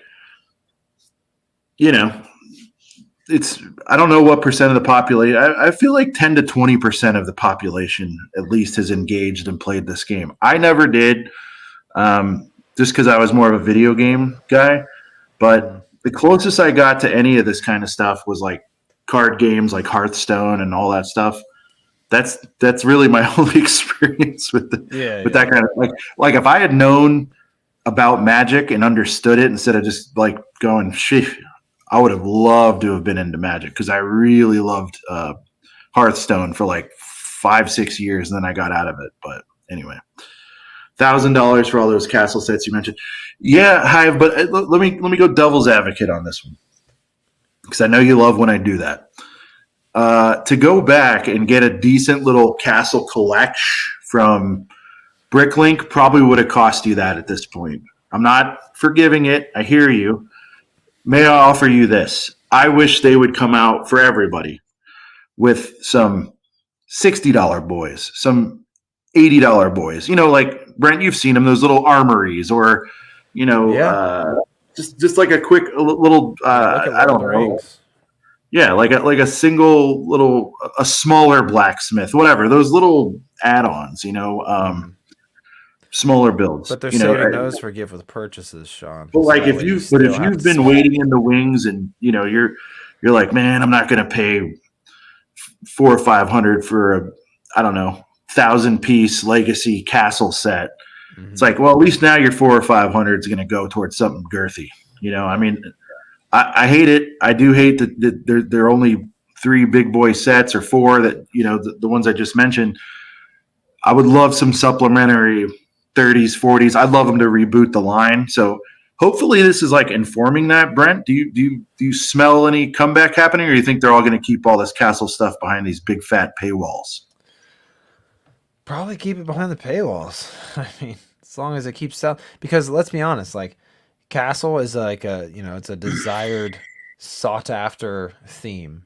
it's, I don't know what percent of the population. I feel like 10 to 20% of the population at least has engaged and played this game. I never did, just because I was more of a video game guy. But the closest I got to any of this kind of stuff was like card games like Hearthstone and all that stuff. That's really my only experience with that kind of like if I had known about Magic and understood it instead of just like going shit, I would have loved to have been into Magic because I really loved Hearthstone for like 5-6 years and then I got out of it. But anyway, $1,000 for all those castle sets you mentioned. Yeah, Hive, but let me go devil's advocate on this one because I know you love when I do that. To go back and get a decent little castle collection from Bricklink probably would have cost you that at this point. I'm not forgiving it. I hear you. May I offer you this? I wish they would come out for everybody with some $60 boys, some $80 boys. Like Brent, you've seen them, those little armories, or just like a quick little. I don't know. Rings. Yeah, like a single little, a smaller blacksmith, whatever. Those little add-ons, smaller builds. But they're saving those for gift with purchases, Sean. But like if you've been waiting in the wings and you're like, man, I'm not going to pay $400 or $500 for a, I don't know, 1,000-piece legacy castle set. Mm-hmm. It's like, well, at least now your $400 or $500 is going to go towards something girthy. I mean, I hate it. I do hate that there are only 3 big boy sets or 4 that the ones I just mentioned. I would love some supplementary 30s, 40s. I'd love them to reboot the line. So hopefully this is like informing that. Brent, do you smell any comeback happening, or do you think they're all going to keep all this castle stuff behind these big fat paywalls? Probably keep it behind the paywalls. I mean, as long as it keeps selling. Because let's be honest, like castle is like it's a desired, sought after theme.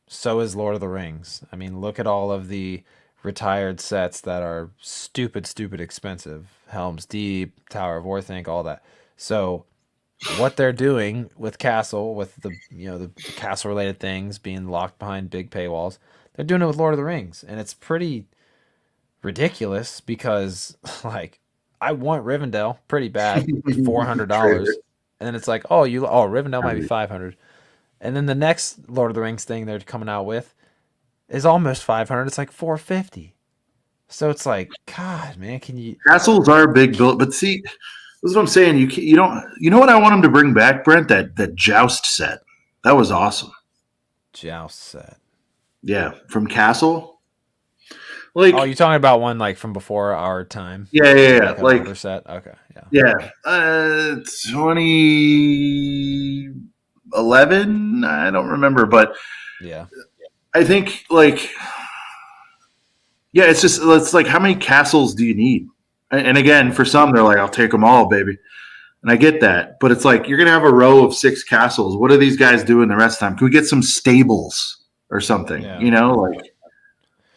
So is Lord of the Rings. I mean, look at all of the retired sets that are stupid expensive. Helm's Deep, Tower of Orthanc, all that. So what they're doing with Castle, with the castle related things being locked behind big paywalls, they're doing it with Lord of the Rings, and it's pretty ridiculous because like I want Rivendell pretty bad, $400, Traitor. and then it's like Rivendell might be 500, and then the next Lord of the Rings thing they're coming out with is almost 500. It's like 450. So it's like, God, man, can you Castles are big built, but see, this is what I'm saying. You don't. You know what I want them to bring back, Brent? That joust set. That was awesome. joust set? Yeah, from Castle. Like, Oh, you're talking about one like from before our time? yeah. Like an Like, older set? Okay, yeah. yeah. 2011. I don't remember, but Yeah. I think like, yeah. It's like how many castles do you need? And again, for some, they're like, I'll take them all, baby. And I get that, but it's like you're gonna have a row of 6 castles. What are these guys doing the rest of the time? Can we get some stables or something? Yeah. You know, like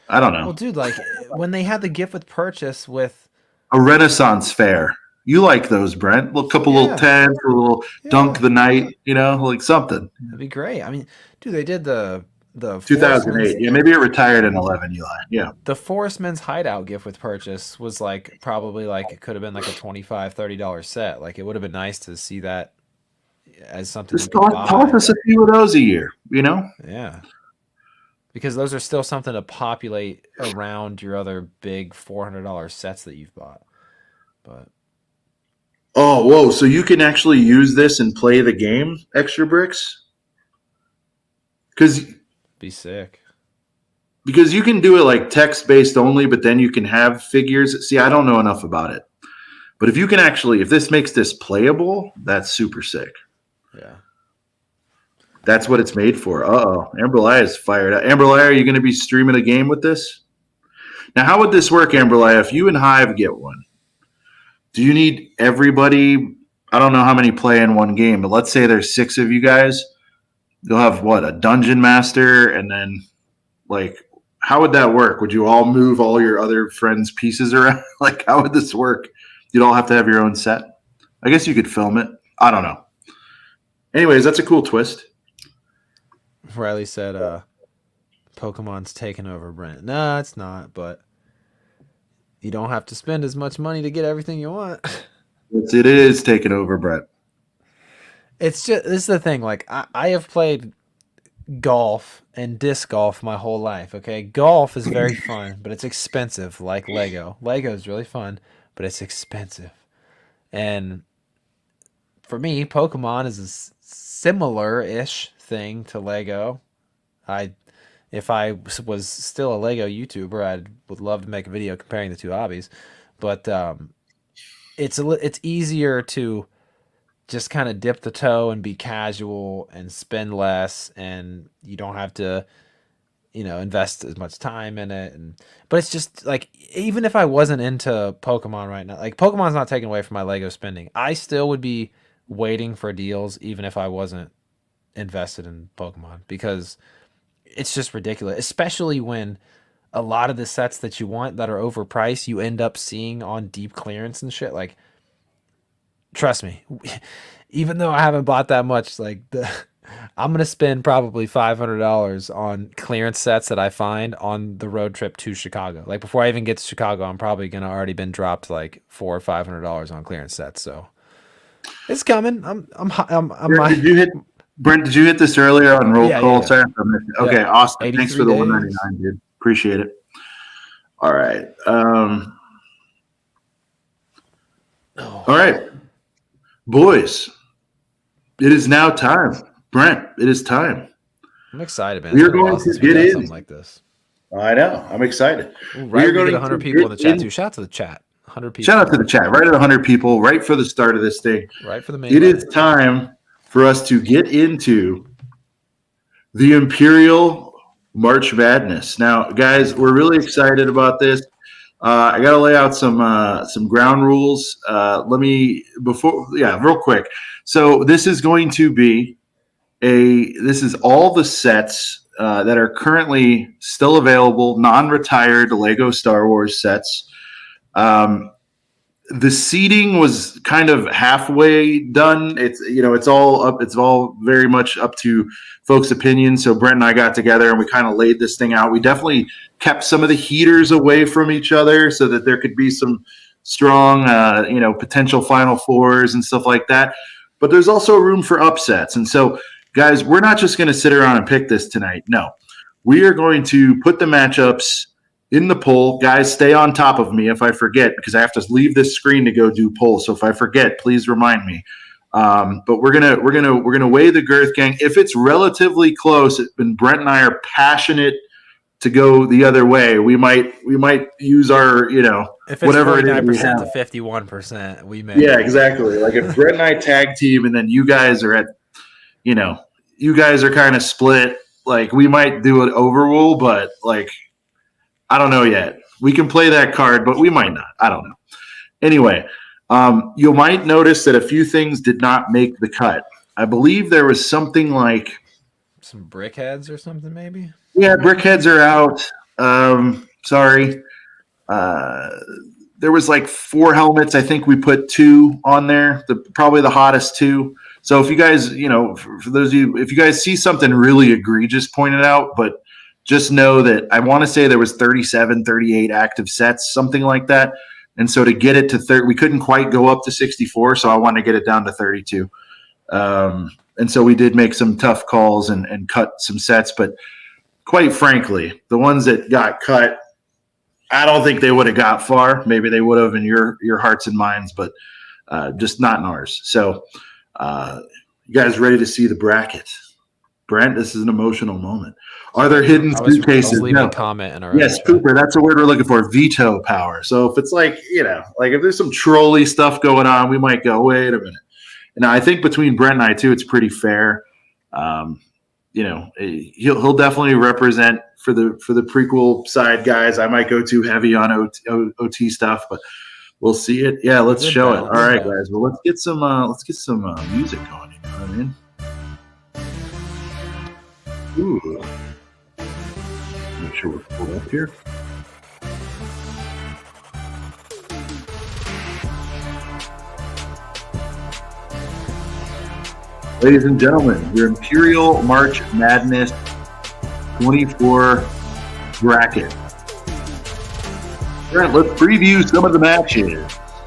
I don't know. Well, dude, like when they had the gift with purchase with A Renaissance fair. You like those, Brent? A couple little yeah, tents, a little dunk yeah, the night, you know, like something. that'd be great. I mean, dude, they did the 2008. Forestman's Yeah, maybe it retired in 11, Eli. Yeah. the Forestman's hideout gift with purchase was like probably like it could have been like a $25-$30 set. Like it would have been nice to see that as something you Just could toss buy. us a few of those a year, you know? Yeah. Because those are still something to populate around your other big $400 sets that you've bought. But Oh, whoa. So you can actually use this and play the game, Extra Bricks? Because be sick. because you can do it like text based only, but then you can have figures. See, I don't know enough about it. But if you can actually, if this makes this playable, that's super sick. Yeah. That's what it's made for. Uh-oh. Amberlaya is fired up. Amberlaya, are you going to be streaming a game with this? Now, how would this work, Amberlaya? If you and Hive get one, do you need everybody? I don't know how many play in one game, but let's say there's 6 of you guys. You'll have what, a dungeon master, and then like, how would that work? Would you all move all your other friends' pieces around? Like, how would this work? You'd all have to have your own set. I guess you could film it. I don't know. Anyways, that's a cool twist. Riley said Pokemon's taking over Brent. No, it's not, but you don't have to spend as much money to get everything you want. Yes, it is taking over, Brett. It's just this is the thing. Like I have played golf and disc golf my whole life. Okay, golf is very fun, but it's expensive. Like Lego. Lego is really fun, but it's expensive. And for me, Pokemon is a similar-ish thing to Lego. I, if I was still a Lego YouTuber, I would love to make a video comparing the two hobbies. But it's easier to just kind of dip the toe and be casual and spend less, and you don't have to invest as much time in it. And but it's just like even if I wasn't into Pokemon right now, like Pokemon's not taken away from my Lego spending, I still would be waiting for deals even if I wasn't invested in Pokemon, because it's just ridiculous, especially when a lot of the sets that you want that are overpriced you end up seeing on deep clearance and shit. Like, trust me, even though I haven't bought that much, like I'm gonna spend probably $500 on clearance sets that I find on the road trip to Chicago. Like before I even get to Chicago, I'm probably gonna already been dropped like $400 or $500 on clearance sets. So it's coming. Brent, Brent, did you hit this earlier on roll yeah, call? yeah. Sorry if I missed it. Okay, Yeah. awesome. Thanks for 83 the days. 199, dude. Appreciate it. All right. Oh, All right, boys. It is now time. Brent, it is time. I'm excited, man. We It's are been a while going to since we get got in. something like this. I know. I'm excited. Ooh, We right, are we get going 100 to people in the get chat in. too. Shout out to the chat. 100 people. Shout out to the chat. Right at 100 people, right for the start of this thing. Right for the main It line. is time for us to get into the Imperial March Madness. Now, guys, we're really excited about this. I got to lay out some ground rules. Real quick. So this is going to be this is all the sets that are currently still available, non-retired Lego Star Wars sets. The seating was kind of halfway done. It's all up. It's all very much up to folks' opinion. So Brent and I got together and we kind of laid this thing out. We definitely kept some of the heaters away from each other so that there could be some strong, potential Final Fours and stuff like that. But there's also room for upsets. And so, guys, we're not just going to sit around and pick this tonight. No, we are going to put the matchups in the poll. Guys, stay on top of me if I forget, because I have to leave this screen to go do polls. So if I forget, please remind me. But we're gonna weigh the girth, gang. If it's relatively close, and Brent and I are passionate to go the other way, we might use our if it's whatever it is 49% to 51%, we may. Yeah, exactly. Like if Brent and I tag team, and then you guys are at you guys are kind of split. Like we might do an overrule, but like I don't know yet. We can play that card, but we might not. I don't know. Anyway, you might notice that a few things did not make the cut. I believe there was something like some brickheads or something, maybe. Yeah, brickheads are out. Sorry. There was like 4 helmets. I think we put 2 on there. Probably the hottest 2. So if you guys, for those of you, if you guys see something really egregious pointed out, but just know that I want to say there was 37, 38 active sets, something like that. And so to get it to 30, we couldn't quite go up to 64. So I wanted to get it down to 32. And so we did make some tough calls and cut some sets. But quite frankly, the ones that got cut, I don't think they would have got far. Maybe they would have in your hearts and minds, but just not in ours. So you guys ready to see the bracket? Brent, this is an emotional moment. Are there hidden suitcases? No. Comment in our yes, Cooper, that's a word we're looking for, veto power. So if it's like, like if there's some trolly stuff going on, we might go, wait a minute. And I think between Brent and I, too, it's pretty fair. He'll definitely represent for the prequel side guys. I might go too heavy on OT stuff, but we'll see it. Yeah, let's show it. All right, guys. Well, let's get some music going. You know what I mean? Ooh. Make sure we're pulled up here. Ladies and gentlemen, your Imperial March Madness 24 bracket. All right, let's preview some of the matches.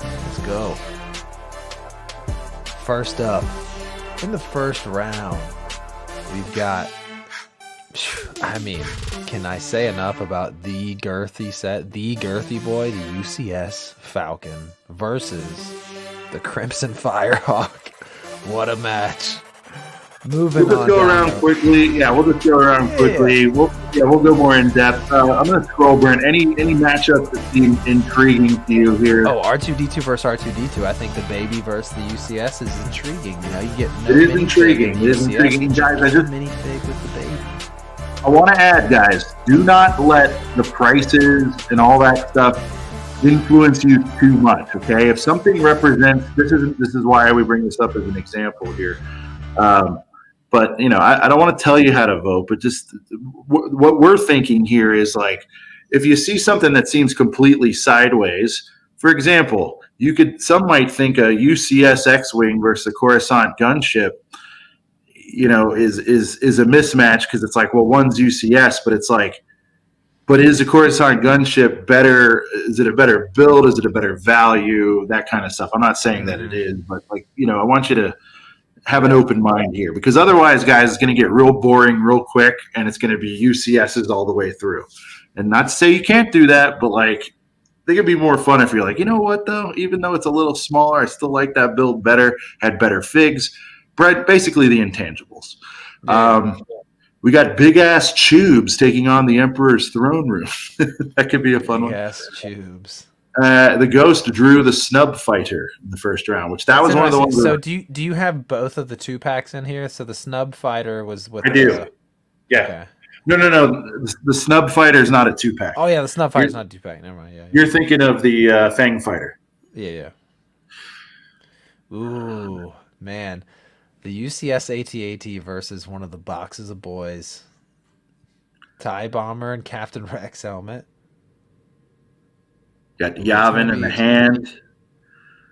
Let's go. First up, in the first round, we've got, can I say enough about the girthy set, the girthy boy, the UCS Falcon versus the Crimson Firehawk. What a match. Moving on. We'll just go around quickly. Yeah, we'll just go around quickly. Yeah. We'll go more in depth. I'm going to scroll, Brent. Any matchups that seem intriguing to you here? Oh, R2D2 versus R2D2. I think the baby versus the UCS is intriguing. You get it is intriguing. It is intriguing, guys. Minifig with the baby. I want to add, guys, do not let the prices and all that stuff influence you too much. Okay, if something represents this is why we bring this up as an example here. But I don't want to tell you how to vote, but just what we're thinking here is like, if you see something that seems completely sideways, for example, some might think a UCS X-wing versus a Coruscant gunship, is a mismatch because it's like, well, one's UCS, but it's like, but is a Coruscant gunship better? Is it a better build? Is it a better value? That kind of stuff. I'm not saying that it is, but I want you to have an open mind here, because otherwise, guys, it's going to get real boring real quick, and it's going to be UCSs all the way through. And not to say you can't do that, but they could be more fun if you're like, you know what, though? Even though it's a little smaller, I still like that build better, had better figs. Basically the intangibles. Yeah. We got big-ass tubes taking on the Emperor's throne room. That could be a fun one. Big-ass tubes. The Ghost drew the Snub Fighter in the first round, which that was one of the ones. So do you have both of the 2-packs in here? So the Snub Fighter was with. I do. Yeah. Okay. No. The Snub Fighter is not a 2-pack. Oh yeah, the Snub Fighter is not a 2-pack. Never mind. Yeah. You're thinking of the Fang Fighter. Yeah. Ooh, man, the UCS AT-AT versus one of the boxes of boys. TIE Bomber and Captain Rex helmet. Got Ooh, it's gonna Yavin in the be hand.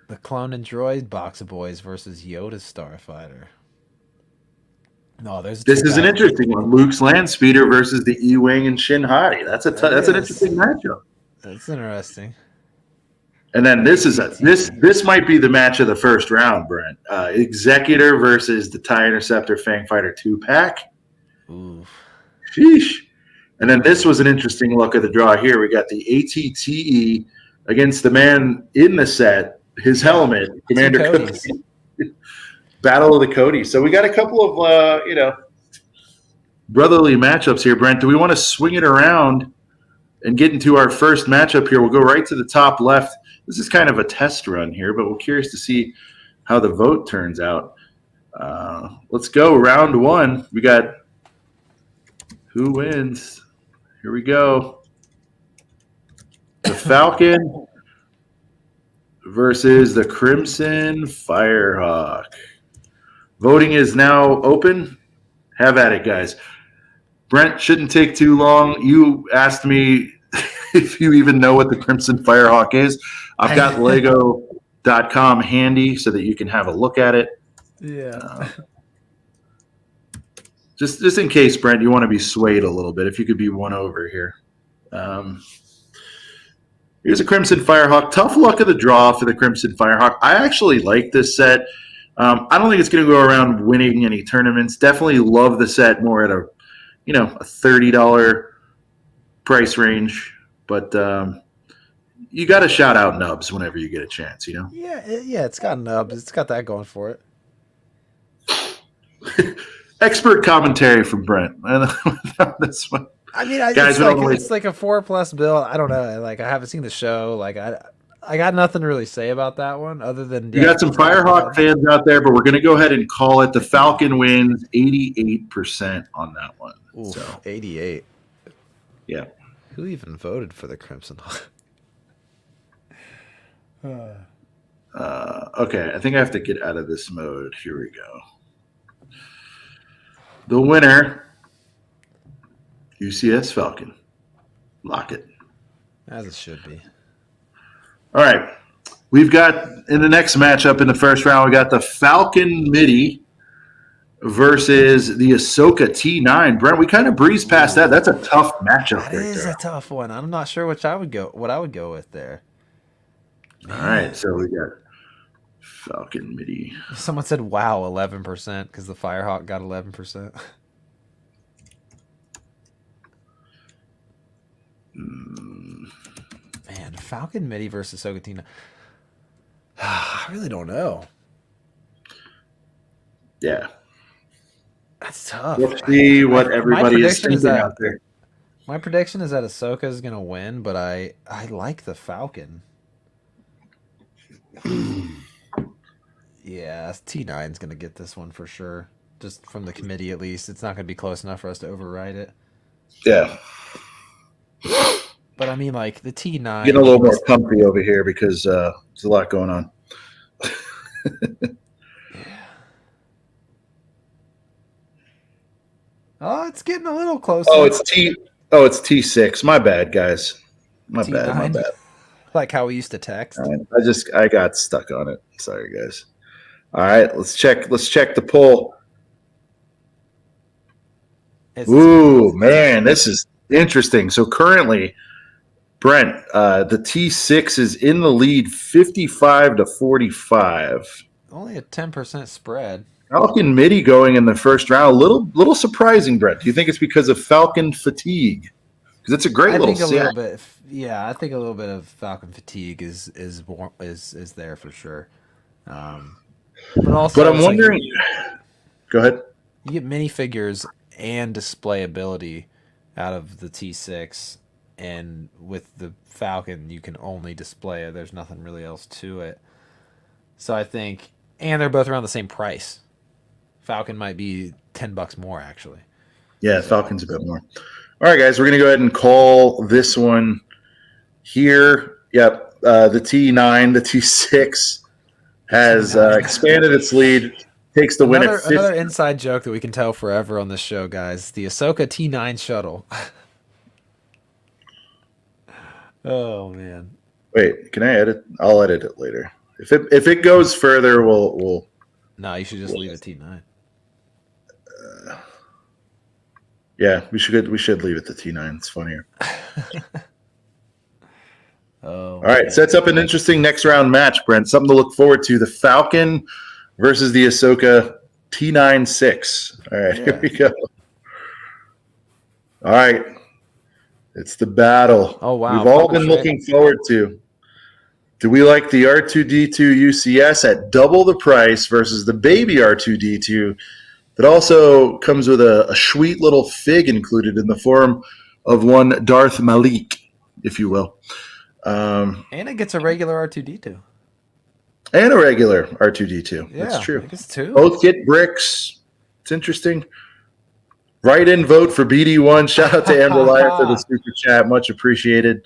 the Clone and Droid Box of Boys versus Yoda's Starfighter. No, there's a This trick is an out. interesting one. Luke's land speeder versus the E-wing and Shin Hati. That's That that's an is. interesting matchup. That's interesting. And then this is ATT. this might be the match of the first round, Brent. Executor versus the TIE Interceptor Fang Fighter 2-pack. Ooh. Sheesh. And then this was an interesting look at the draw here. We got the ATTE against the man in the set, his helmet, Commander Cody's. Cody. Battle of the Cody. So we got a couple of brotherly matchups here, Brent. Do we want to swing it around and get into our first matchup here? We'll go right to the top left. This is kind of a test run here, but we're curious to see how the vote turns out. Let's go. Round one. We got who wins. Here we go. The Falcon versus the Crimson Firehawk. Voting is now open. Have at it, guys. Brent, shouldn't take too long. You asked me if you even know what the Crimson Firehawk is. I've got Lego.com handy so that you can have a look at it. Yeah. Just in case, Brent, you want to be swayed a little bit, if you could be won over here. Here's a Crimson Firehawk. Tough luck of the draw for the Crimson Firehawk. I actually like this set. I don't think it's going to go around winning any tournaments. Definitely love the set more at a $30 price range. But you got to shout out Nubs whenever you get a chance, Yeah, it's got nubs. It's got that going for it. Expert commentary from Brent. This one. I mean, Guys, it's like a 4+ build. I don't know. Like, I haven't seen the show. Like, I got nothing to really say about that one other than you got some Firehawk fans out there, but we're going to go ahead and call it. The Falcon wins 88% on that one. Oof, so 88. Yeah. Who even voted for the Crimson? Okay, I think I have to get out of this mode. Here we go. The winner, UCS Falcon. Lock it. As it should be. All right. We've got, in the next matchup in the first round, we got the Falcon MIDI versus the Ahsoka T9. Brent, we kind of breezed past that. That's a tough matchup. That is a tough one. I'm not sure what I would go with there. All right, so we got Falcon MIDI. Someone said, wow, 11%, because the Firehawk got 11%. Man, Falcon MIDI versus Ahsoka T9. I really don't know. Yeah. That's tough. Let's see what everybody is thinking out there. My prediction is that Ahsoka is going to win, but I like the Falcon. Yeah, T9 is going to get this one for sure. Just from the committee, at least. It's not going to be close enough for us to override it. Yeah. But I mean, like, the T9... Getting a little more comfy over here because there's a lot going on. Yeah. Oh, it's getting a little closer. Oh, it's T6. My bad, guys. My bad. Like how we used to text. Right. I got stuck on it. Sorry, guys. All right, let's check the poll. Ooh, man, this is interesting. So currently, Brent, the T6 is in the lead 55-45. Only a 10% spread. Falcon MIDI going in the first round. A little surprising, Brent. Do you think it's because of Falcon fatigue? Because it's a great little set. Little bit. Yeah, I think a little bit of Falcon fatigue is there for sure. But I'm wondering. Go ahead. You get minifigures and display ability out of the T6, and with the Falcon, you can only display it. There's nothing really else to it. So I think, and they're both around the same price. Falcon might be $10 more, actually. Yeah, Falcon's a bit more. All right, guys, we're going to go ahead and call this one here. Yep, the T9, the T6 has expanded its lead takes the win at 50. Another inside joke that we can tell forever on this show, guys. The Ahsoka T9 shuttle. Oh man. Wait, can I edit? I'll edit it later. If it goes further, we'll. No, you should just leave it T9. Yeah, we should leave it to T9. It's funnier. Oh. All right, sets up an interesting next round match, Brent. Something to look forward to: the Falcon versus the Ahsoka T96. All right, Here we go. All right, it's the battle. Oh wow, we've all been looking forward to. Do we like the R2D2 UCS at double the price versus the baby R2D2 that also comes with a sweet little fig included in the form of one Darth Malik, if you will. And it gets a regular R2D2. And a regular R2D2. Yeah, that's true. I guess two. Both get bricks. It's interesting. Write-in vote for BD1. Shout out to Amberlire for the super chat. Much appreciated.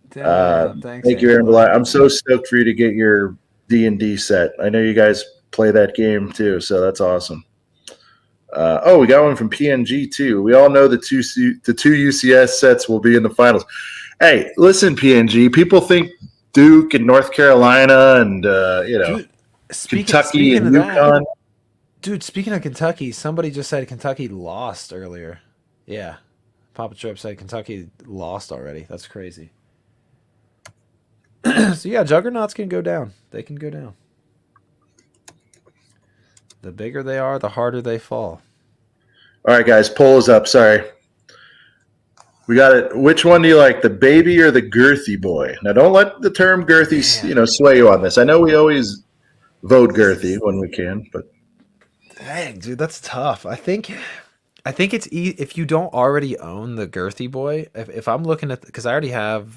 Thanks, thank you, Amberlire. I'm so stoked for you to get your D&D set. I know you guys play that game too, so that's awesome. We got one from PNG too. We all know the two UCS sets will be in the finals. Hey, listen, PNG. People think Duke and North Carolina and Dude, Kentucky and UConn. Dude, speaking of Kentucky, somebody just said Kentucky lost earlier. Yeah, Papa Trip said Kentucky lost already. That's crazy. So yeah, juggernauts can go down. They can go down. The bigger they are, the harder they fall. All right, guys, poll is up. Sorry. We got it. Which one do you like, the baby or the girthy boy? Now, don't let the term girthy, sway you on this. I know we always vote girthy when we can, but dang, dude, that's tough. I think it's if you don't already own the girthy boy. If I'm looking at, because I already have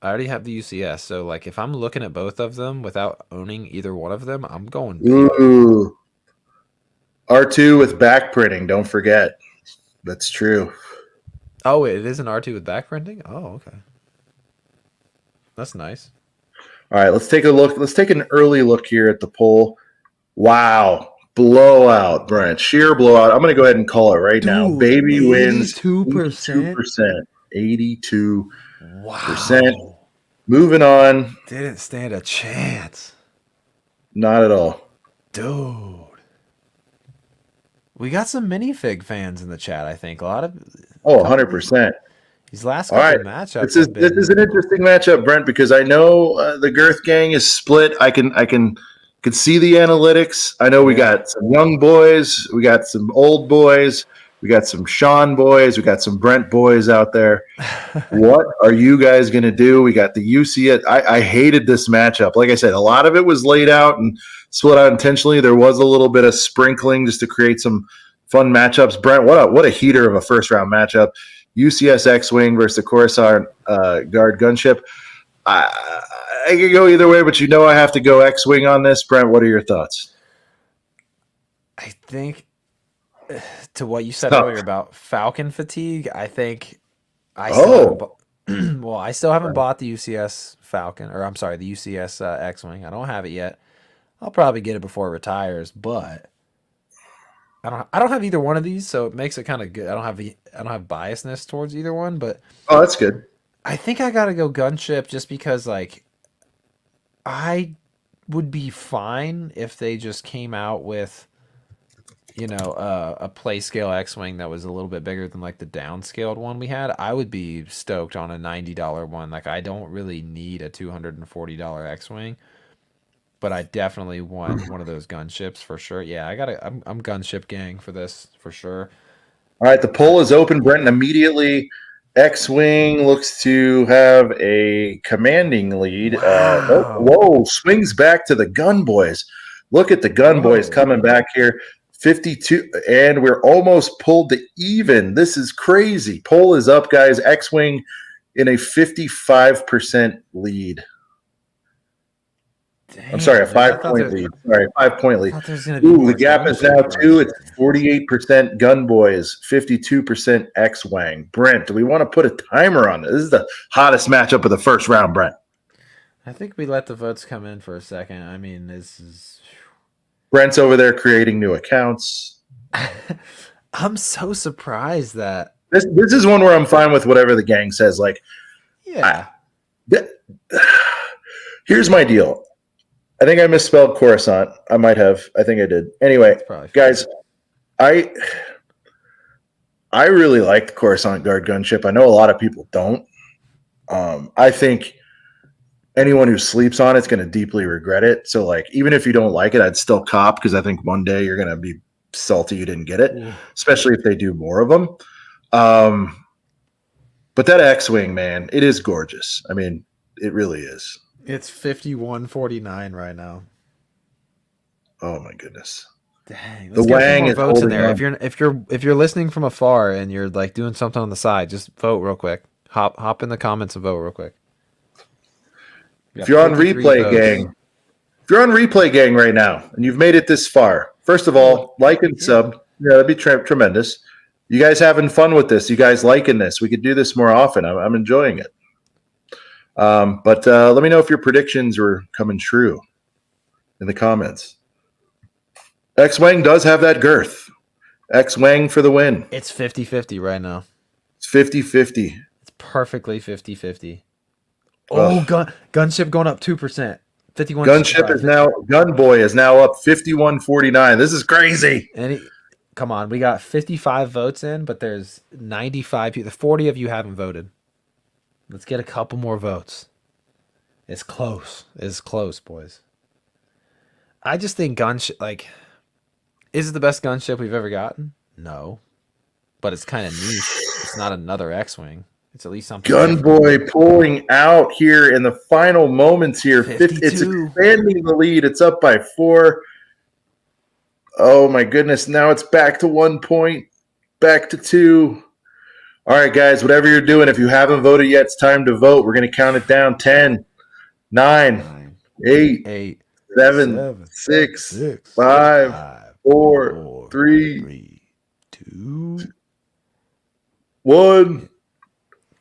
the UCS, so like if I'm looking at both of them without owning either one of them, I'm going. Ooh. R2 with back printing, don't forget. That's true. Oh, it is an R2 with back printing? Oh, okay. That's nice. All right, let's take a look. Let's take an early look here at the poll. Wow. Blowout, Brent. Sheer blowout. I'm going to go ahead and call it right now. Baby 82%. Wins 82%. 82%. Wow. Moving on. Didn't stand a chance. Not at all. Dude. We got some minifig fans in the chat, I think. A lot of 100%. These last couple of matchups. This is an interesting matchup, Brent, because I know the Girth Gang is split. I can see the analytics. I know we got some young boys, we got some old boys, we got some Sean boys, we got some Brent boys out there. What are you guys going to do? We got the UC. I hated this matchup. Like I said, a lot of it was laid out and split out intentionally. There was a little bit of sprinkling just to create some fun matchups. Brent, what a heater of a first round matchup. UCS X-Wing versus the Coruscant Guard gunship. I could go either way, but I have to go X-Wing on this. Brent, what are your thoughts? I think to what you said earlier about Falcon fatigue, I think I still haven't bought the UCS Falcon, or I'm sorry, the UCS X-Wing. I don't have it yet. I'll probably get it before it retires, but I don't have either one of these, so it makes it kind of good. I don't have biasness towards either one, but that's good. I think I gotta go gunship just because like I would be fine if they just came out with a play scale X-Wing that was a little bit bigger than like the downscaled one we had. I would be stoked on a $90 one. Like I don't really need a $240 X-Wing. But I definitely want one of those gunships for sure. Yeah, I'm gunship gang for this for sure. All right, the poll is open, Brent, and immediately X-Wing looks to have a commanding lead. Wow. Swings back to the gun boys. Look at the gun boys coming back here. 52, and we're almost pulled to even. This is crazy. Poll is up, guys. X-Wing in a 55% lead. Damn, I'm sorry, a 5-point lead. Sorry, 5-point lead. The gap is now 2. It's 48% Gun Boys, 52% X-Wing. Brent, do we want to put a timer on this? This is the hottest matchup of the first round, Brent. I think we let the votes come in for a second. I mean, this is... Brent's over there creating new accounts. I'm so surprised that This is one where I'm fine with whatever the gang says. Like, yeah. Here's my deal. I think I misspelled Coruscant. I might have. I think I did. Anyway, guys, I really like the Coruscant Guard gunship. I know a lot of people don't. I think anyone who sleeps on it's going to deeply regret it. So, like, even if you don't like it, I'd still cop because I think one day you're going to be salty you didn't get it, especially if they do more of them. But that X-Wing, man, it is gorgeous. I mean, it really is. It's 51-49 right now. Oh my goodness. Dang, let's get some more votes in there. If you're listening from afar and you're like doing something on the side, just vote real quick. Hop in the comments and vote real quick. If you're on replay, gang, if you're on replay, gang, right now, and you've made it this far, first of all, like and sub. Yeah, that'd be tremendous. You guys having fun with this? You guys liking this? We could do this more often. I'm enjoying it. But let me know if your predictions were coming true in the comments. X-Wing does have that girth. X-Wing for the win. It's 50-50 right now. It's 50-50. It's perfectly 50-50. Oh, gunship going up 2%. 51. Gunship is now Gunboy is now up 51-49. This is crazy. Come on, we got 55 votes in, but there's 95 people. 40 of you haven't voted. Let's get a couple more votes. It's close. It's close, boys. I just think gunship, like, is it the best gunship we've ever gotten? No. But it's kind of niche. It's not another X-Wing. It's at least something. Gunboy pulling out here in the final moments here. 52. It's expanding the lead. It's up by 4. Oh, my goodness. Now it's back to 1 point. Back to 2. All right, guys, whatever you're doing, if you haven't voted yet, it's time to vote. We're going to count it down. 10, 9, 8, 7, 6, 5, 4, 3, 2, 1.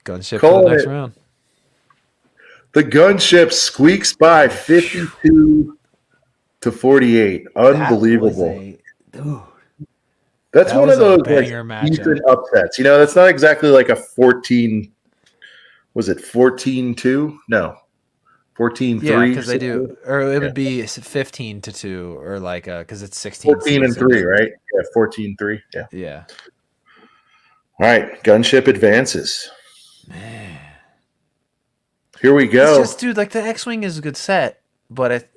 Gunship for the next round. The gunship squeaks by 52-48. Unbelievable. That's one of those like, decent upsets. You know, that's not exactly like a 14. Was it 14-2? No. 14-3. Yeah, because they do. Or it would be 15-2 or like because it's 16. 14-3, right? Yeah, 14-3. Yeah. Yeah. All right. Gunship advances. Man. Here we go. It's just, dude, like the X-Wing is a good set, but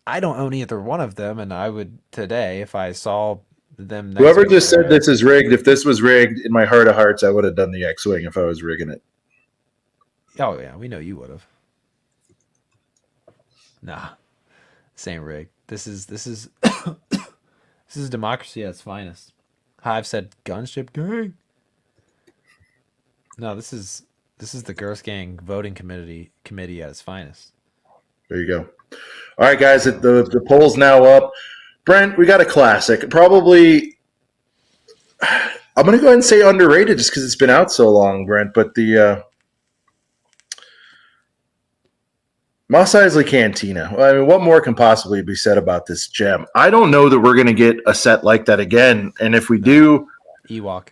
I don't own either one of them, and I would today if I saw them. Whoever just said this is rigged, if this was rigged, in my heart of hearts, I would have done the X-Wing if I was rigging it. Oh, yeah, we know you would have. Nah, same rig. This is this is democracy at its finest. Hive said gunship gang. No, this is the Girth Gang voting committee at its finest. There you go. All right, guys, the poll's now up. Brent, we got a classic. Probably, I'm going to go ahead and say underrated just because it's been out so long, Brent. But the Mos Eisley Cantina. Well, I mean, what more can possibly be said about this gem? I don't know that we're going to get a set like that again. And if we do, Ewok.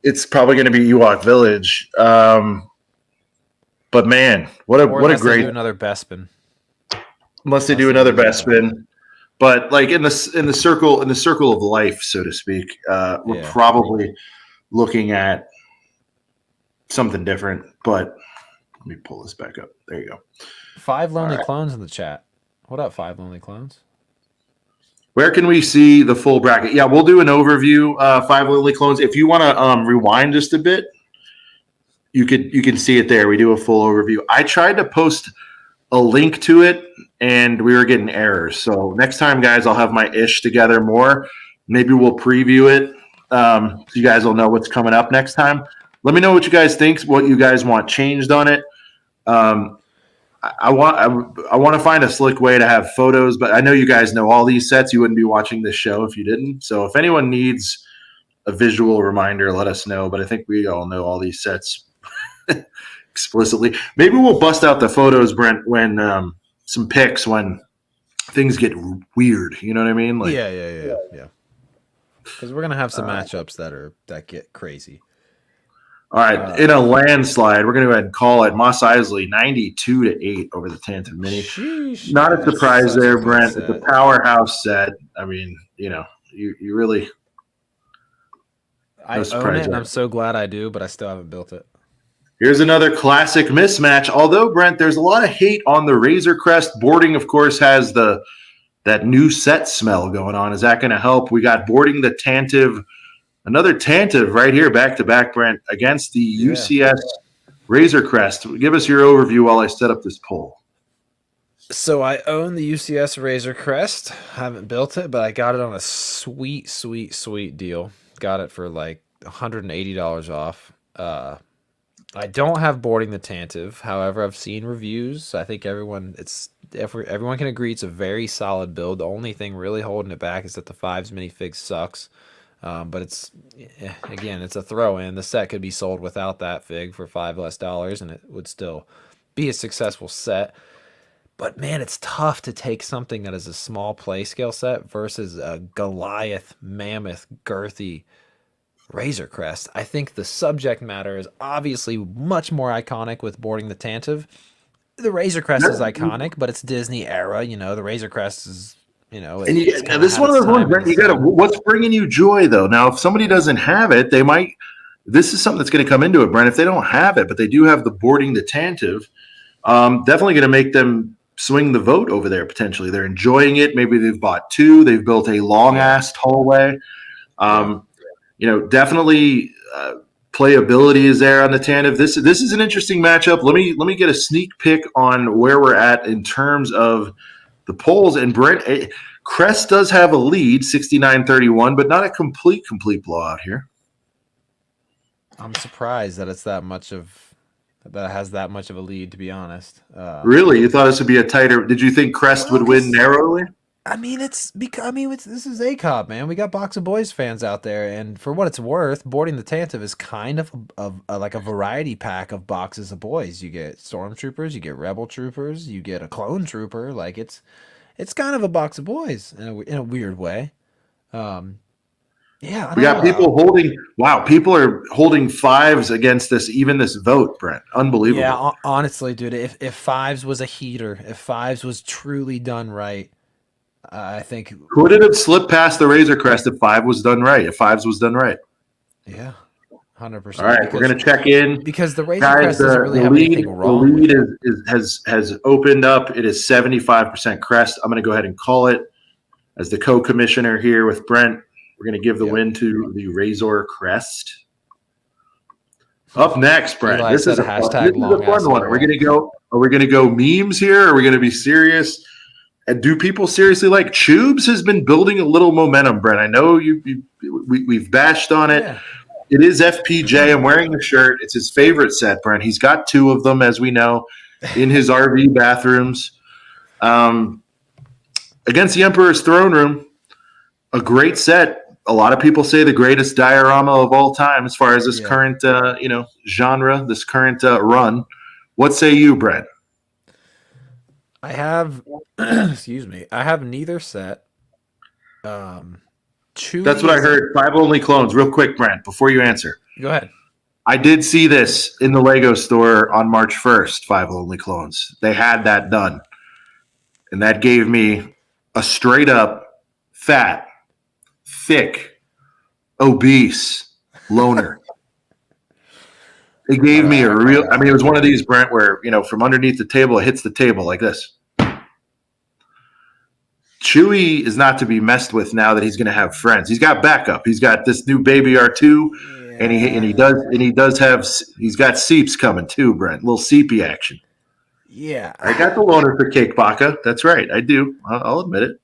It's probably going to be Ewok Village. But man, what a great another Bespin. Unless they do another Bespin. But like in the circle of life, so to speak, we're probably looking at something different. But let me pull this back up. There you go. 5 lonely clones in the chat. What up, 5 lonely clones? Where can we see the full bracket? Yeah, we'll do an overview. 5 lonely clones. If you want to rewind just a bit, you can see it there. We do a full overview. I tried to post a link to it, and we were getting errors. So next time, guys, I'll have my ish together more. Maybe we'll preview it so you guys will know what's coming up next time. Let me know what you guys think, what you guys want changed on it. I want to find a slick way to have photos, but I know you guys know all these sets. You wouldn't be watching this show if you didn't. So if anyone needs a visual reminder, let us know. But I think we all know all these sets explicitly. Maybe we'll bust out the photos, Brent, when some pics when things get weird. You know what I mean? Like, Yeah. Because we're gonna have some matchups that get crazy. all right, in a landslide, we're going to go ahead and call it Moss Isley 92-8 over the Tantive Mini. Sheesh, Not a man, that's surprise such a there, good Brent. It's a set. powerhouse set. I mean, you really I no own surprise it, and there. I'm so glad I do, but I still haven't built it. Here's another classic mismatch. Although, Brent, there's a lot of hate on the Razor Crest. Boarding, of course, has that new set smell going on. Is that going to help? We got Boarding the Tantive, another Tantive right here, back to back, Brent, against the UCS Razor Crest. Give us your overview while I set up this poll. So I own the UCS Razor Crest. Haven't built it, but I got it on a sweet deal. Got it for like $180 off. I don't have Boarding the Tantive. However, I've seen reviews. I think everyone can agree it's a very solid build. The only thing really holding it back is that the Fives minifig sucks. But it's a throw-in. The set could be sold without that fig for $5 less, and it would still be a successful set. But man, it's tough to take something that is a small play scale set versus a Goliath, mammoth, girthy Razor Crest. I think the subject matter is obviously much more iconic with Boarding the Tantive. The Razor Crest is iconic, but it's Disney era. The Razor Crest is, and this is one of those ones, Brent, you got to, what's bringing you joy, though? Now, if somebody doesn't have it, they might, this is something that's going to come into it, Brent. If they don't have it, but they do have the Boarding the Tantive, definitely going to make them swing the vote over there potentially. They're enjoying it. Maybe they've bought two. They've built a long-assed hallway. Definitely playability is there on the Tantive. This is an interesting matchup. Let me get a sneak peek on where we're at in terms of the polls. And Brent, Crest does have a lead, 69-31, but not a complete blowout here. I'm surprised that it's that it has that much of a lead, to be honest. Really? You thought this would be a tighter? Did you think Crest would win narrowly? I mean, this is ACOB, man. We got Box of Boys fans out there, and for what it's worth, Boarding the Tantive is kind of like a variety pack of Boxes of Boys. You get Stormtroopers, you get Rebel Troopers, you get a Clone Trooper. Like it's kind of a Box of Boys in a weird way. Yeah, we got people holding. Wow, people are holding fives against this vote, Brent. Unbelievable. Yeah, honestly, dude. If Fives was a heater, if Fives was truly done right, I think could it have slipped past the Razor Crest if Fives was done right? Yeah, 100%. All right, we're gonna check in because the Razor Crest doesn't really have anything wrong. The lead has opened up. It is 75% Crest. I'm gonna go ahead and call it as the co-commissioner here with Brent. We're gonna give the win to the Razor Crest. Up next, Brent. This is a fun one. Are we gonna go memes here? Are we gonna be serious? And do people seriously like Tubes has been building a little momentum, Brent? I know we've bashed on it. Yeah. It is FPJ. I'm wearing the shirt. It's his favorite set, Brent. He's got two of them, as we know, in his RV bathrooms. Against the Emperor's Throne Room, a great set. A lot of people say the greatest diorama of all time as far as this current genre, this current run. What say you, Brent? I have, excuse me. I have neither set. That's what I heard. 5 only clones. Real quick, Brent, before you answer. Go ahead. I did see this in the Lego store on March 1st, 5 only clones. They had that done. And that gave me a straight up fat, thick, obese loner. It gave me a real, it was one of these, Brent, where, from underneath the table, it hits the table like this. Chewie is not to be messed with now that he's going to have friends. He's got backup. He's got this new baby R2, and he's got seeps coming too, Brent. A little seepy action. Yeah. I got the loaner for Cake Baka. That's right. I do. I'll admit it.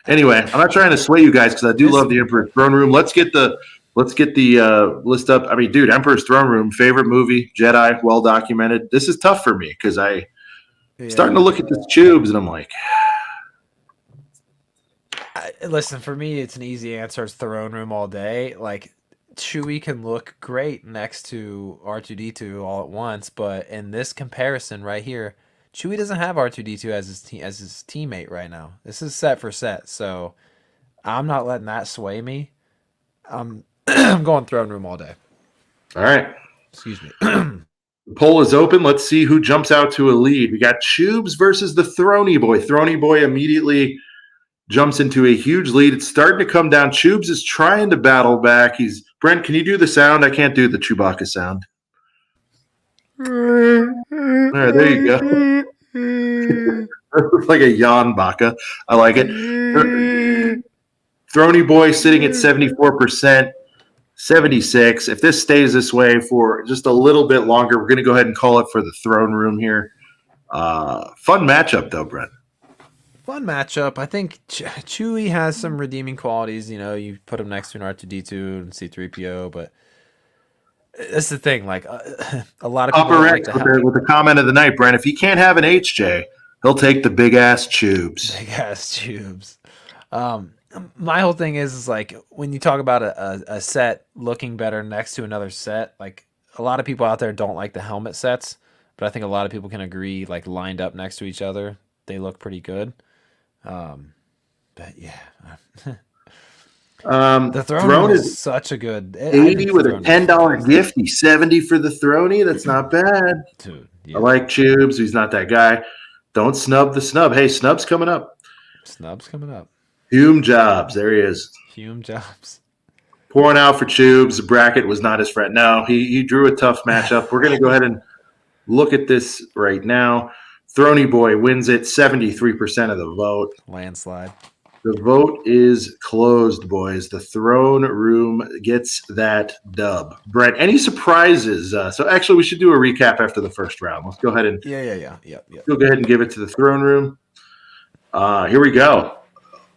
Anyway, I'm not trying to sway you guys because I do love the Emperor's Throne Room. Let's get the list up. Dude, Emperor's Throne Room, favorite movie, Jedi, well documented. This is tough for me because I'm starting to look at the Tubes and I'm like, listen, for me, it's an easy answer. It's Throne Room all day. Like, Chewie can look great next to R2-D2 all at once, but in this comparison right here, Chewie doesn't have R2D2 as as his teammate right now. This is set for set, so I'm not letting that sway me. I'm going throne room all day. All right. Excuse me. The poll is open. Let's see who jumps out to a lead. We got Tubes versus the Throny Boy. Throny Boy immediately jumps into a huge lead. It's starting to come down. Tubes is trying to battle back. Brent, can you do the sound? I can't do the Chewbacca sound. All right, there you go. It's like a yawn baka. I like it. Throny Boy sitting at 74%, 76. If this stays this way for just a little bit longer, we're going to go ahead and call it for the throne room here. Fun matchup, though, Brent. Fun matchup. I think Chewie has some redeeming qualities. You know, you put him next to an R2D2 and C3PO, but that's the thing. Like a lot of people like to have with the comment of the night, Brent. If he can't have an HJ, he'll take the big ass Tubes. Big ass Tubes. My whole thing is like when you talk about a set looking better next to another set, like a lot of people out there don't like the helmet sets, but I think a lot of people can agree, like lined up next to each other, they look pretty good. But yeah, the throne is such a good 80 with a $10 gift. He's 70 for the Throny. That's not bad. Dude, yeah. I like Tubes. He's not that guy. Don't snub the snub. Hey, snub's coming up. Snub's coming up. Hume Jobs. There he is. Hume Jobs. Pouring out for Tubes. The bracket was not his friend. No, he drew a tough matchup. We're going to go ahead and look at this right now. Throny Boy wins it, 73% of the vote. Landslide. The vote is closed, boys. The throne room gets that dub. Brent, any surprises? So actually, we should do a recap after the first round. Let's go ahead and Yeah. We'll go ahead and give it to the throne room. Here we go.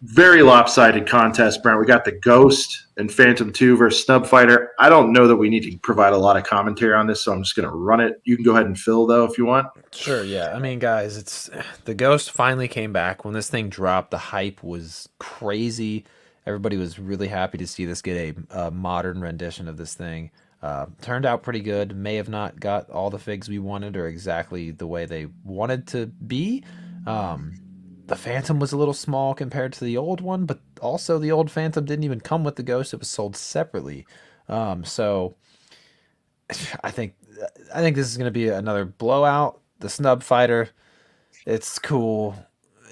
Very lopsided contest, Brent. We got the Ghost and Phantom 2 versus Snub Fighter. I don't know that we need to provide a lot of commentary on this, so I'm just going to run it. You can go ahead and fill, though, if you want. Sure, yeah. I mean, guys, it's the Ghost finally came back. When this thing dropped, the hype was crazy. Everybody was really happy to see this get a modern rendition of this thing. Turned out pretty good. May have not got all the figs we wanted or exactly the way they wanted to be. The Phantom was a little small compared to the old one, but also the old Phantom didn't even come with the Ghost. It was sold separately. So I think this is going to be another blowout. The Snub Fighter, it's cool.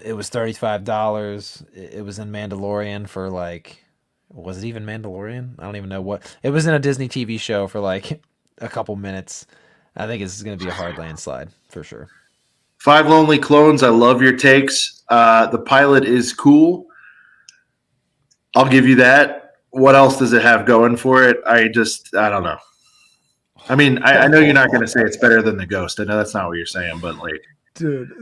It was $35. It was in Mandalorian for like, was it even Mandalorian? I don't even know what. It was in a Disney TV show for like a couple minutes. I think this is going to be a hard landslide for sure. 5 Lonely Clones, I love your takes. The pilot is cool. I'll give you that. What else does it have going for it? I don't know. I mean, I know you're not going to say it's better than the Ghost. I know that's not what you're saying, but like, dude,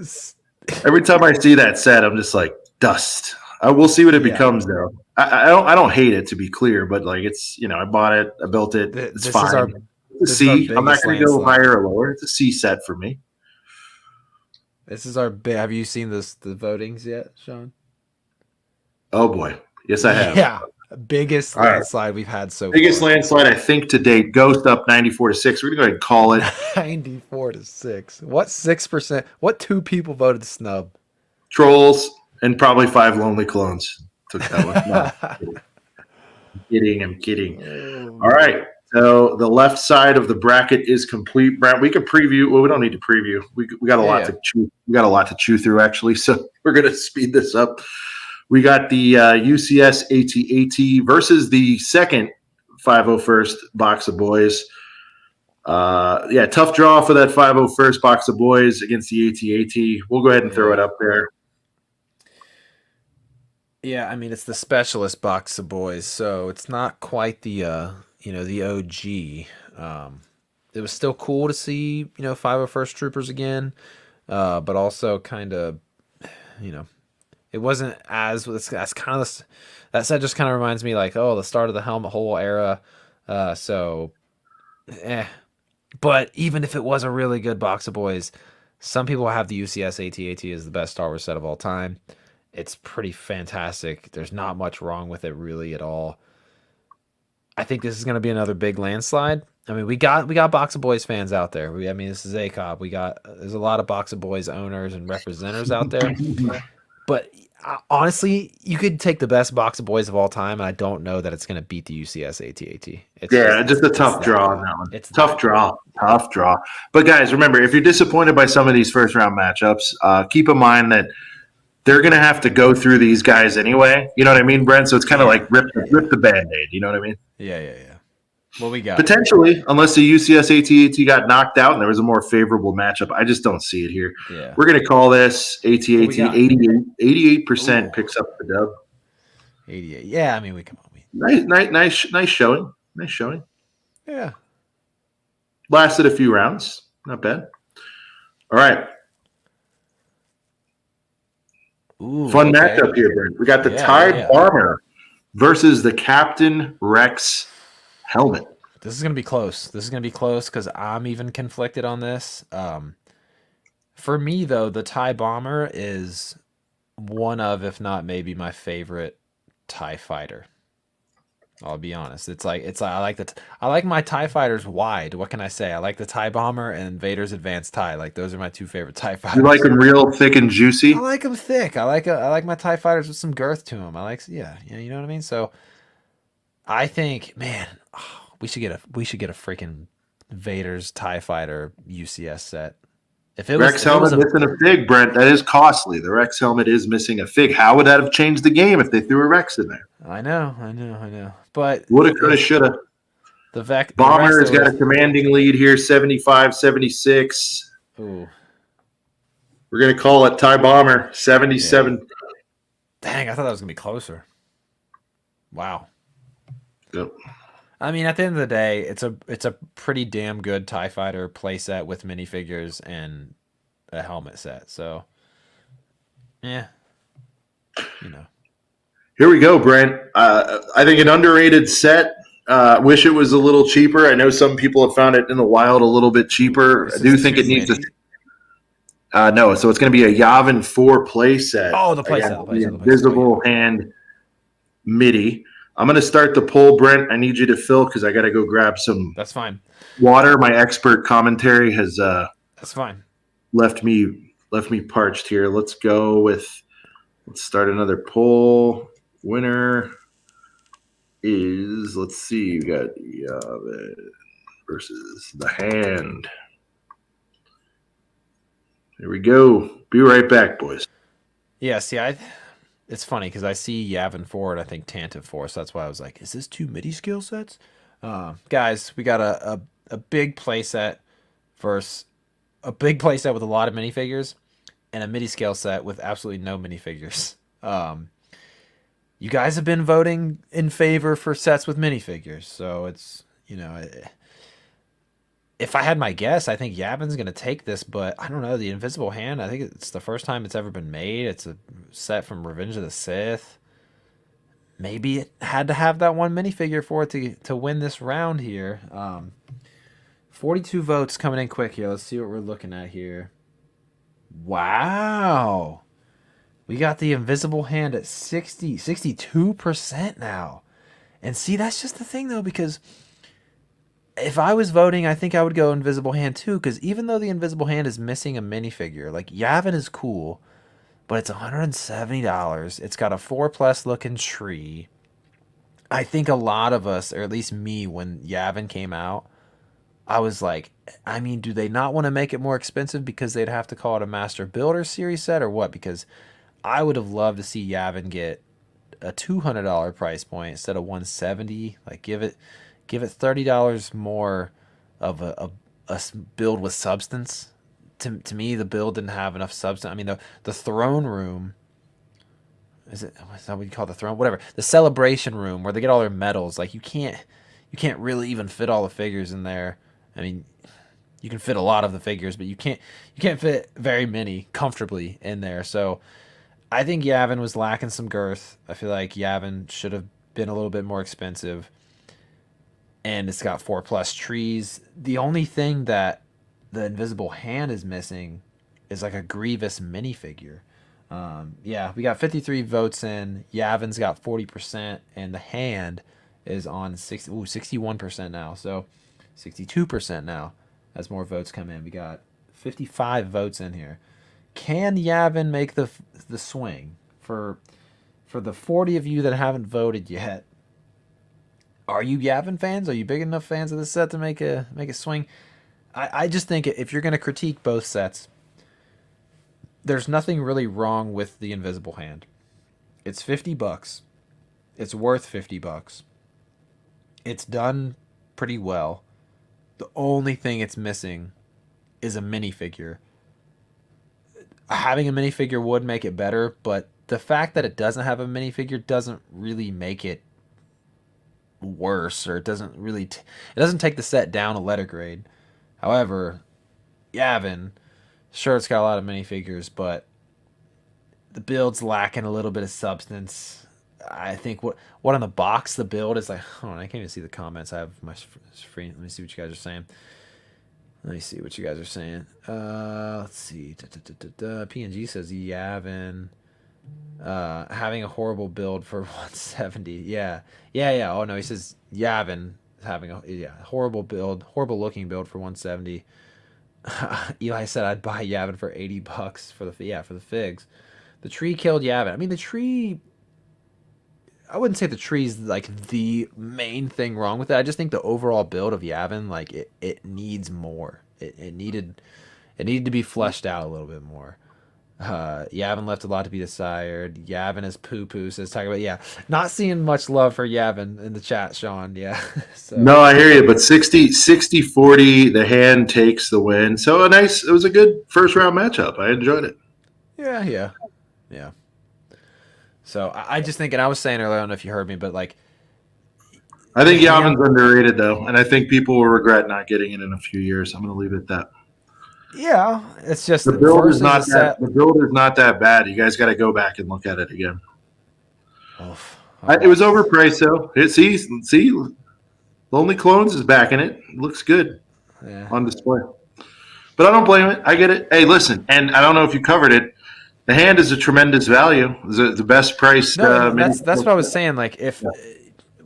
every time I see that set, I'm just like, dust. We'll see what it becomes, though. I don't hate it, to be clear, but like, it's, I bought it, I built it. It's fine. It's a C. I'm not going to go higher or lower. It's a C set for me. This is our big. Have you seen the votings yet, Sean? Oh boy, yes I have. Yeah, biggest landslide we've had so far. Biggest landslide I think to date. Ghost up 94-6. We're gonna go ahead and call it 94-6. What 6%? What 2 people voted snub? Trolls and probably 5 Lonely Clones took that one. No, I'm kidding. Oh, all right. So the left side of the bracket is complete. Brent, we can preview. Well, we don't need to preview. We got a lot to chew. We got a lot to chew through, actually. So we're gonna speed this up. We got the UCS AT-AT versus the second 501st box of boys. Tough draw for that 501st box of boys against the AT-AT. We'll go ahead and throw it up there. Yeah, I mean it's the specialist box of boys, so it's not quite the the OG. It was still cool to see 501st Troopers again, but also kind of it wasn't that's kind of that set just kind of reminds me like the start of the helmet hole era. But even if it was a really good box of boys, some people have the UCS AT-AT as the best Star Wars set of all time. It's pretty fantastic. There's not much wrong with it really at all. I think this is going to be another big landslide. I mean, we got Box of Boys fans out there. I mean, this is ACOB. There's a lot of Box of Boys owners and representatives out there. But honestly, you could take the best Box of Boys of all time, and I don't know that it's going to beat the UCS AT-AT. Yeah, just a tough draw on that one. Tough draw. But guys, remember, if you're disappointed by some of these first round matchups, keep in mind that they're going to have to go through these guys anyway. You know what I mean, Brent? So it's kind of like rip the Band-Aid. You know what I mean? Yeah. What we got? Potentially, unless the UCS AT-AT got knocked out and there was a more favorable matchup. I just don't see it here. Yeah. We're going to call this AT-AT 88% picks up the dub. 88. Yeah, I mean, we come on. Nice showing. Nice showing. Yeah. Lasted a few rounds. Not bad. All right. Ooh, fun matchup here, Brent. We got the Tide Bomber versus the Captain Rex helmet. This is going to be close. Because I'm even conflicted on this. For me, though, the TIE Bomber is one of, if not maybe, my favorite TIE fighter. I'll be honest. I like my TIE fighters wide. What can I say? I like the TIE Bomber and Vader's Advanced TIE. Like, those are my two favorite TIE fighters. You like them real thick and juicy? I like them thick. I like my TIE fighters with some girth to them. You know what I mean? So I think, man, we should get a freaking Vader's TIE Fighter UCS set. If it was Rex helmet missing a fig, Brent, that is costly. The Rex helmet is missing a fig. How would that have changed the game if they threw a Rex in there? I know. But woulda, coulda, shoulda. The Bomber has got a commanding lead here, 75-76. Ooh. We're gonna call it TIE Bomber 77. Yeah. Dang, I thought that was gonna be closer. Wow. Yep. I mean, at the end of the day, it's a pretty damn good TIE Fighter playset with minifigures and a helmet set. So, yeah, Here we go, Brent. I think an underrated set. Wish it was a little cheaper. I know some people have found it in the wild a little bit cheaper. I do think it needs to. No, so it's going to be a Yavin 4 play set. Oh, the play set. The Invisible Hand MIDI. I'm going to start the poll, Brent. I need you to fill because I got to go grab some. That's fine. Water. My expert commentary has. That's fine. Left me parched here. Let's start another poll. Winner is, let's see, we got Yavin versus the Hand. Here we go. Be right back, boys. Yeah, see, it's funny because I see Yavin 4 and I think Tantive 4, so that's why I was like, is this 2 MIDI skill sets? Guys, we got a big playset versus a big playset with a lot of minifigures and a MIDI scale set with absolutely no minifigures. You guys have been voting in favor for sets with minifigures, so it's, if I had my guess, I think Yavin's going to take this, but I don't know. The Invisible Hand, I think it's the first time it's ever been made. It's a set from Revenge of the Sith. Maybe it had to have that one minifigure for it to win this round here. 42 votes coming in quick here. Let's see what we're looking at here. Wow. We got the Invisible Hand at 62% now. And see, that's just the thing, though, because if I was voting, I think I would go Invisible Hand, too, because even though the Invisible Hand is missing a minifigure, like, Yavin is cool, but it's $170. It's got a 4+ looking tree. I think a lot of us, or at least me, when Yavin came out, I was like, I mean, do they not want to make it more expensive because they'd have to call it a Master Builder series set or what? Because I would have loved to see Yavin get a $200 price point instead of $170. Like, give it $30 more of a build with substance. To me, the build didn't have enough substance. I mean, the throne room, is that what you call the throne? Whatever. The celebration room where they get all their medals. Like, you can't really even fit all the figures in there. I mean, you can fit a lot of the figures, but you can't fit very many comfortably in there. So I think Yavin was lacking some girth. I feel like Yavin should have been a little bit more expensive. And it's got 4+ trees. The only thing that the Invisible Hand is missing is like a Grievous minifigure. Yeah, we got 53 votes in. Yavin's got 40%, and the Hand is on 61% now. So 62% now. As more votes come in, we got 55 votes in here. Can Yavin make the swing? For the 40 of you that haven't voted yet, are you Yavin fans? Are you big enough fans of this set to make a swing? I just think if you're going to critique both sets, there's nothing really wrong with the invisible hand. It's $50. It's worth $50. It's done pretty well. The only thing it's missing is a minifigure. Having a minifigure would make it better, but the fact that it doesn't have a minifigure doesn't really make it worse, or it doesn't really it doesn't take the set down a letter grade. However, Yavin, sure, it's got a lot of minifigures, but the build's lacking a little bit of substance. I think what on the box the build is like. Hold on, I can't even see the comments. I have my screen. Let me see what you guys are saying. Let's see. PNG says Yavin having a horrible build for 170. Yeah. Oh no, he says Yavin having a horrible build, horrible looking build for 170. Eli said I'd buy Yavin for $80 for the figs. The tree killed Yavin. I mean, the tree. I wouldn't say the tree's like the main thing wrong with it. I just think the overall build of Yavin, like it needs more. It needed to be fleshed out a little bit more. Yavin left a lot to be desired. Yavin is poo says talking about not seeing much love for Yavin in the chat, Sean. Yeah. So. No, I hear you, but 60-40, the hand takes the win. So it was a good first round matchup. I enjoyed it. Yeah. So I just think, and I was saying earlier, I don't know if you heard me, but like, I think Yavin's underrated though, and I think people will regret not getting it in a few years. I'm going to leave it at that. Yeah, it's just the build is not that bad. You guys got to go back and look at it again. It was overpriced though. See, Lonely Clones is backing it. It looks good on display. But I don't blame it. I get it. Hey, listen, and I don't know if you covered it. The hand is a tremendous value. It's the best priced. No, that's what I was saying. Like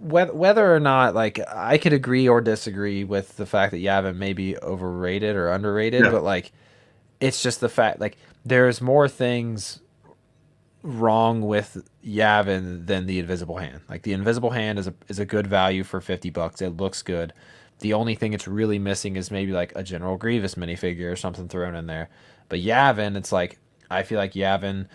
whether or not, like, I could agree or disagree with the fact that Yavin may be overrated or underrated, but like it's just the fact, like, there's more things wrong with Yavin than the invisible hand. Like, the invisible hand is a good value for $50. It looks good. The only thing it's really missing is maybe like a General Grievous minifigure or something thrown in there. But Yavin, it's like, I feel like Yavin,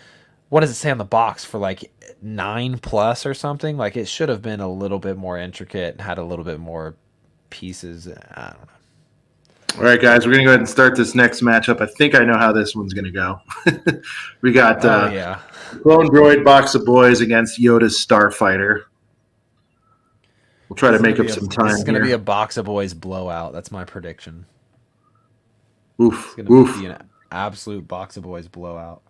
what does it say on the box, for like 9+ or something? Like, it should have been a little bit more intricate and had a little bit more pieces. I don't know. All right, guys, we're going to go ahead and start this next matchup. I think I know how this one's going to go. We got Clone Droid Box of Boys against Yoda's Starfighter. We'll try to make up some time. It's going to be a Box of Boys blowout. That's my prediction. It's going to be an absolute Box of Boys blowout.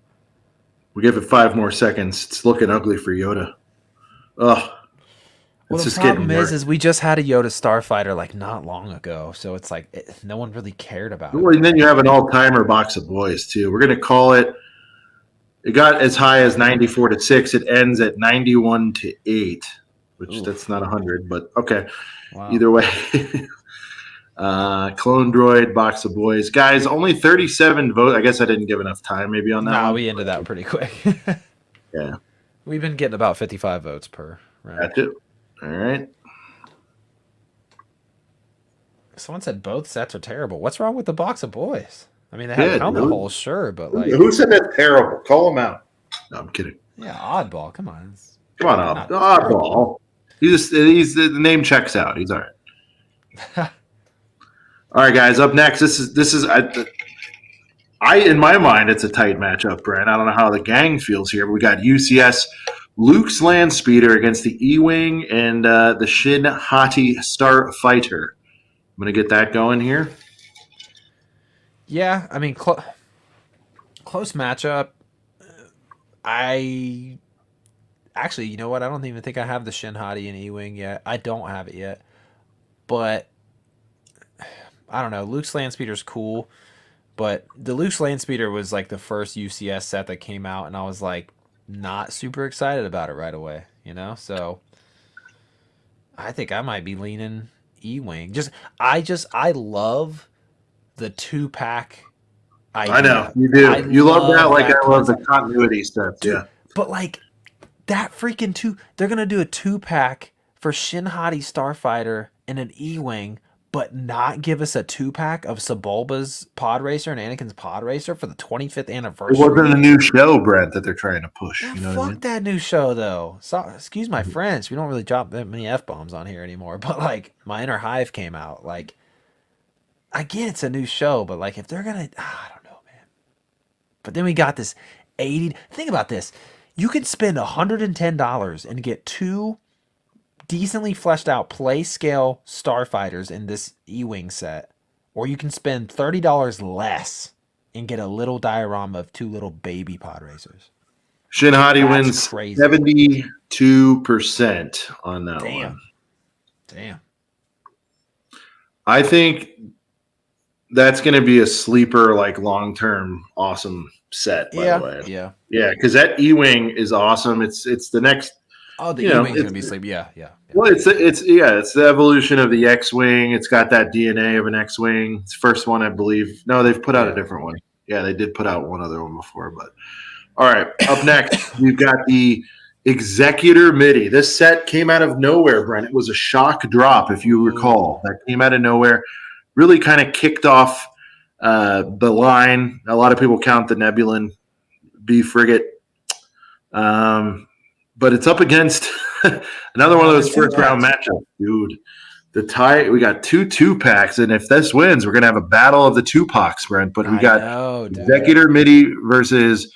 We'll give it 5 more seconds. It's looking ugly for Yoda. Ugh. Well, the problem is we just had a Yoda Starfighter like not long ago, so it's like no one really cared about it. Well, and then you have an all-timer Box of Boys too. We're going to call it. It got as high as 94-6. It ends at 91-8, which that's not 100, but okay. Wow. Either way. Clone Droid Box of Boys, guys. Only 37 votes. I guess I didn't give enough time maybe on that. No, we ended that pretty quick. Yeah, we've been getting about 55 votes per round. That's it. All right. Someone said both sets are terrible. What's wrong with the Box of Boys? I mean, they have helmet holes, sure, but like, who said that's terrible? Call them out. No, I'm kidding. Yeah, Oddball. Come on, Oddball. He's the name checks out. He's all right. All right, guys. Up next, this is in my mind, it's a tight matchup, Brent. I don't know how the gang feels here, but we got UCS Luke's Land Speeder against the E-Wing and the Shin Hati Starfighter. I'm going to get that going here. Yeah, I mean, close matchup. I actually, you know what? I don't even think I have the Shin Hati and E-Wing yet. I don't have it yet. But I don't know. Luke's Land Speeder's cool. But the Luke's Land Speeder was like the first UCS set that came out, and I was like not super excited about it right away, you know? So I think I might be leaning E-wing. I love the 2-pack I know idea. you do. I You love that, love like that I love the concept. continuity stuff. Dude, Yeah. but like that freaking they're gonna do a 2-pack for Shin Hati Starfighter and an E-Wing, but not give us a 2-pack of Sebulba's Pod Racer and Anakin's Pod Racer for the 25th It wasn't a anniversary. new show, Brent, that they're trying to push. Yeah, You know what I fuck mean? that new show though. So, excuse my French. We don't really drop that many f-bombs on here anymore. But like, my Inner Hive came out. Like, I get it's a new show, but like, if they're gonna, I don't know, man. But then we got this 80. Think about this. You could spend $110 and get 2 decently fleshed out play scale starfighters in this E-wing set, or you can spend $30 less and get a little diorama of 2 little baby pod racers. Shin Hati That's wins crazy. 72% on that one. Damn. I think that's going to be a sleeper, like long-term, awesome set. By the way, Yeah. because that E-wing is awesome. It's the next. Oh, the You know, E-wing's gonna be sleep. Yeah. Well, it's the evolution of the X-wing. It's got that DNA of an X-wing. It's the first one, I believe. No, they've put out a different one. Yeah, they did put out one other one before. But all right, up next we've got the Executor MIDI. This set came out of nowhere, Brent. It was a shock drop, if you recall. That came out of nowhere. Really kind of kicked off the line. A lot of people count the Nebulon B frigate. But it's up against another one of those first round matchups, dude. We got 2 packs, and if this wins, we're gonna have a battle of the Tupacs, Brent. But we got Executor MIDI versus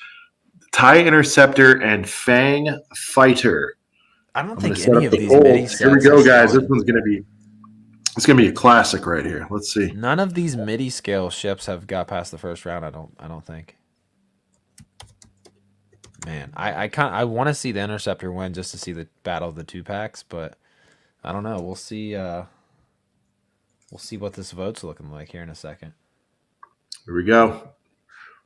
TIE Interceptor and Fang Fighter. I don't think any of these MIDI sets. Here we go, guys. This one's gonna be a classic right here. Let's see. None of these MIDI scale ships have got past the first round. I don't think. Man, I want to see the Interceptor win just to see the battle of the 2 packs, but I don't know. We'll see. We'll see what this vote's looking like here in a second. Here we go.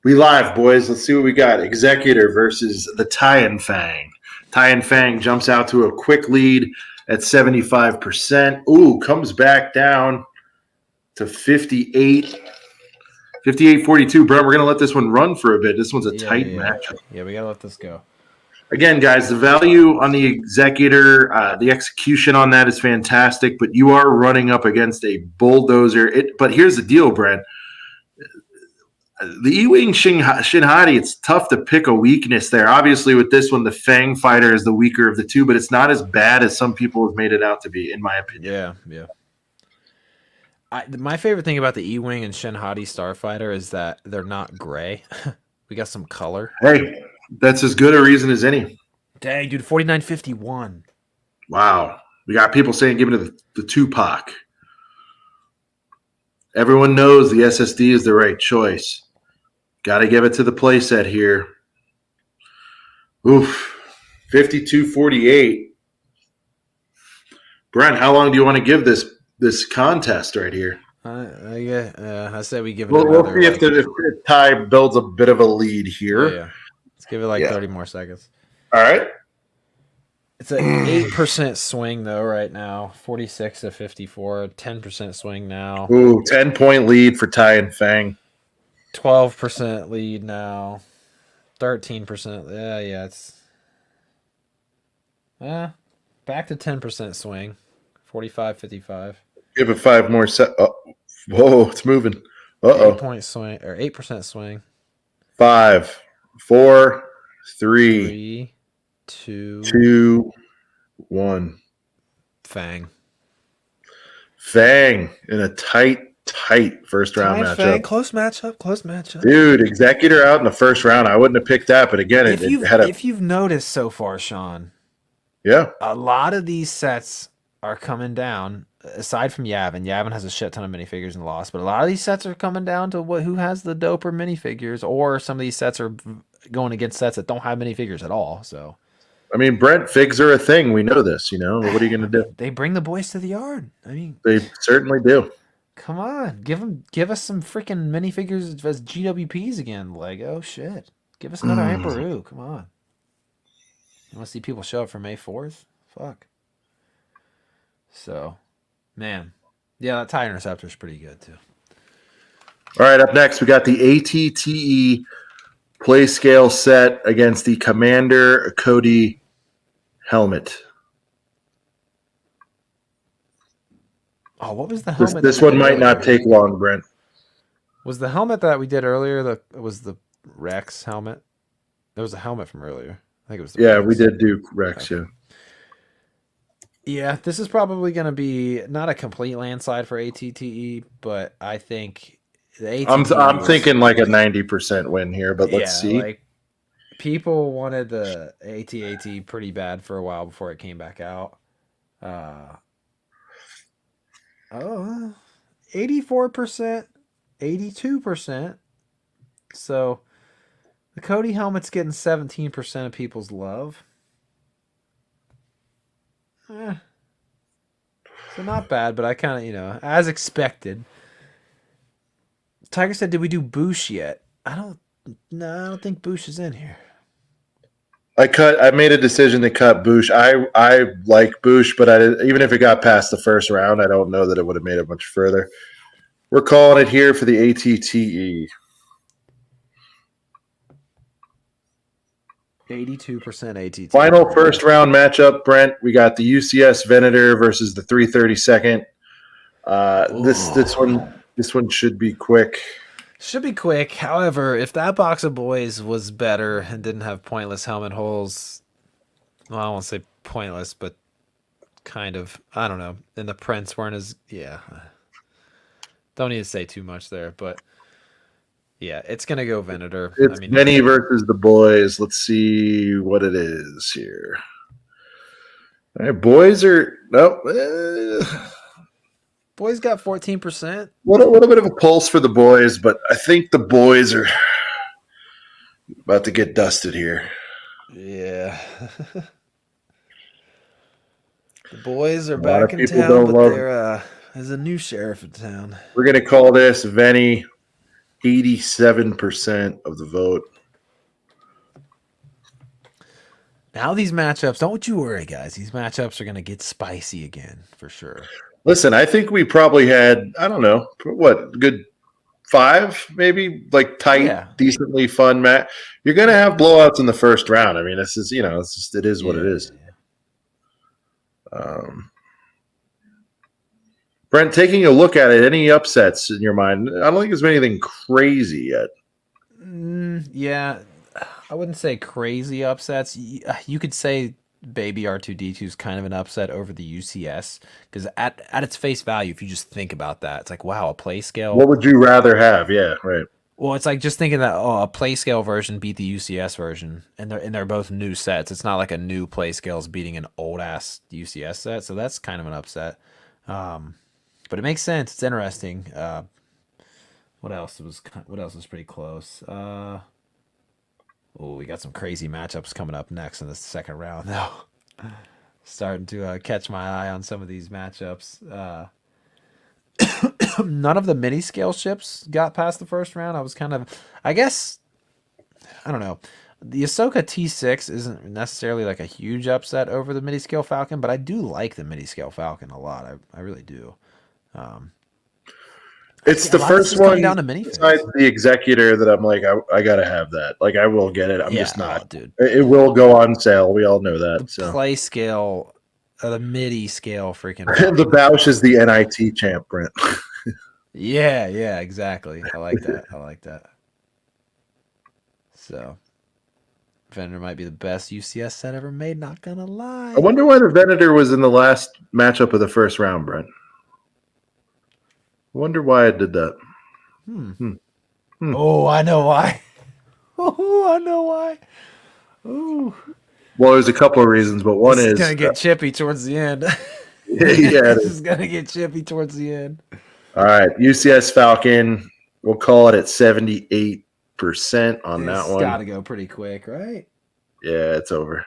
We live, boys. Let's see what we got. Executor versus the Tien Fang. Tien Fang jumps out to a quick lead at 75%. Ooh, comes back down to 58. 58-42. Brent, we're going to let this one run for a bit. This one's a tight matchup. Yeah, we got to let this go. Again, guys, the value on the Executor, the execution on that is fantastic, but you are running up against a bulldozer. But here's the deal, Brent. The E-Wing Shin Hati, it's tough to pick a weakness there. Obviously, with this one, the Fang Fighter is the weaker of the 2, but it's not as bad as some people have made it out to be, in my opinion. Yeah. My favorite thing about the E-Wing and Shin Hati Starfighter is that they're not gray. We got some color. Hey, that's as good a reason as any. Dang, dude, 49.51. Wow. We got people saying give it to the Tupac. Everyone knows the SSD is the right choice. Got to give it to the playset here. Oof. 52-48. Brent, how long do you want to give this contest right here? I say we give it we'll see if the tie builds a bit of a lead here. Yeah. Let's give it 30 more seconds. All right. It's an 8% swing, though, right now. 46-54. 10% swing now. Ooh, 10-point lead for Tien Fang. 12% lead now. 13%. Yeah, it's... back to 10% swing. 45-55. Give it 5 more whoa, it's moving. 8-point swing, or 8% swing. 5, 4, 3, 2, 1. Fang in a tight first round matchup. Fang, close matchup. Dude, Executor out in the first round. I wouldn't have picked that, but again, if you've noticed so far, Sean, a lot of these sets are coming down. Aside from Yavin has a shit ton of minifigures and lost, but a lot of these sets are coming down to who has the doper minifigures, or some of these sets are going against sets that don't have minifigures at all. So, I mean, Brent, figs are a thing. We know this. What are you going to do? They bring the boys to the yard. I mean, they certainly do. Come on, give us some freaking minifigures as GWPs again. Like, oh shit, give us another Emperor. Come on. You want to see people show up for May 4th? Fuck. So, man, Yeah, that tie interceptor is pretty good too. All right, up next we got the ATTE play scale set against the Commander Cody helmet. Oh, what was the helmet? This that we one did might earlier? not take long, Brent. Was the helmet that we did earlier was the Rex helmet? There was a helmet from earlier. I think it was the Yeah, we Rex. did do Rex, Okay. yeah. Yeah, this is probably going to be not a complete landslide for ATTE, but I think the ATTE I'm was, thinking like a 90% win here, but let's yeah, see. like people wanted the ATAT pretty bad for a while before it came back out. Uh, oh, 84%, 82%. So the Cody helmet's getting 17% of people's love. Eh, so not bad, but I kind of, as expected. Tiger said, "Did we do Boosh yet?" No, I don't think Boosh is in here. I made a decision to cut Bush. I like Bush, but even if it got past the first round, I don't know that it would have made it much further. We're calling it here for the ATTE. 82% ATT. Final first round matchup, Brent. We got the UCS Venator versus the 332nd. This one should be quick. Should be quick. However, if that box of boys was better and didn't have pointless helmet holes, well, I won't say pointless, but kind of, I don't know. And the prints weren't as, yeah. Don't need to say too much there, but yeah, it's going to go Venator. It's Benny versus the boys. Let's see what it is here. All right, boys are boys got 14%. What a little bit of a pulse for the boys, but I think the boys are about to get dusted here. Yeah. The boys are back in town, but there's a new sheriff in town. We're going to call this Venny 87% of the vote. Now these matchups, don't you worry, guys. These matchups are going to get spicy again, for sure. Listen, I think we probably had, I don't know, what, good 5, maybe, like tight, decently fun match. You're going to have blowouts in the first round. I mean, this is, it is what it is. Brent, taking a look at it, any upsets in your mind? I don't think there's been anything crazy yet. Yeah, I wouldn't say crazy upsets. You could say Baby R2D2 is kind of an upset over the UCS because at its face value, if you just think about that, it's like, wow, a play scale. What would you rather have? Yeah, right. Well, it's like just thinking that a play scale version beat the UCS version, and they're both new sets. It's not like a new play scale is beating an old ass UCS set, so that's kind of an upset. But it makes sense. It's interesting. What else was pretty close? We got some crazy matchups coming up next in the second round, though. Starting to catch my eye on some of these matchups. None of the mini scale ships got past the first round. I was I don't know. The Ahsoka T6 isn't necessarily like a huge upset over the mini scale Falcon, but I do like the mini scale Falcon a lot. I really do. It's the first one besides the Executor that I'm like, I gotta have that. Like, I will get it. I'm just not, dude. It will go on sale. We all know that. The play scale, the MIDI scale, freaking. The Bausch is the NIT champ, Brent. Yeah, exactly. I like that. So, Venator might be the best UCS set ever made. Not gonna lie. I wonder why the Venator was in the last matchup of the first round, Brent. I wonder why it did that. Oh, I know why. Oh, I know why. Ooh. Well, there's a couple of reasons, but one is gonna get chippy towards the end. Yeah, this is gonna get chippy towards the end. All right, UCS Falcon. We'll call it at 78% on that one. It's got to go pretty quick, right? Yeah, it's over.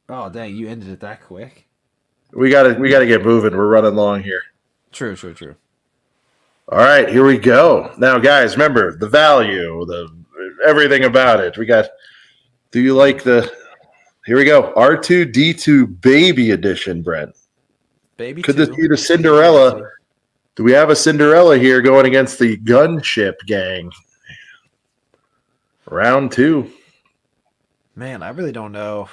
Oh dang, you ended it that quick. We gotta get moving. We're running long here. True. All right, here we go. Now, guys, remember the value, everything about it. We got. Do you like the? Here we go. R2D2 Baby Edition, Brent. Baby. Could this be the Cinderella Do we have a Cinderella here going against the Gunship Gang? Round 2. Man, I really don't know.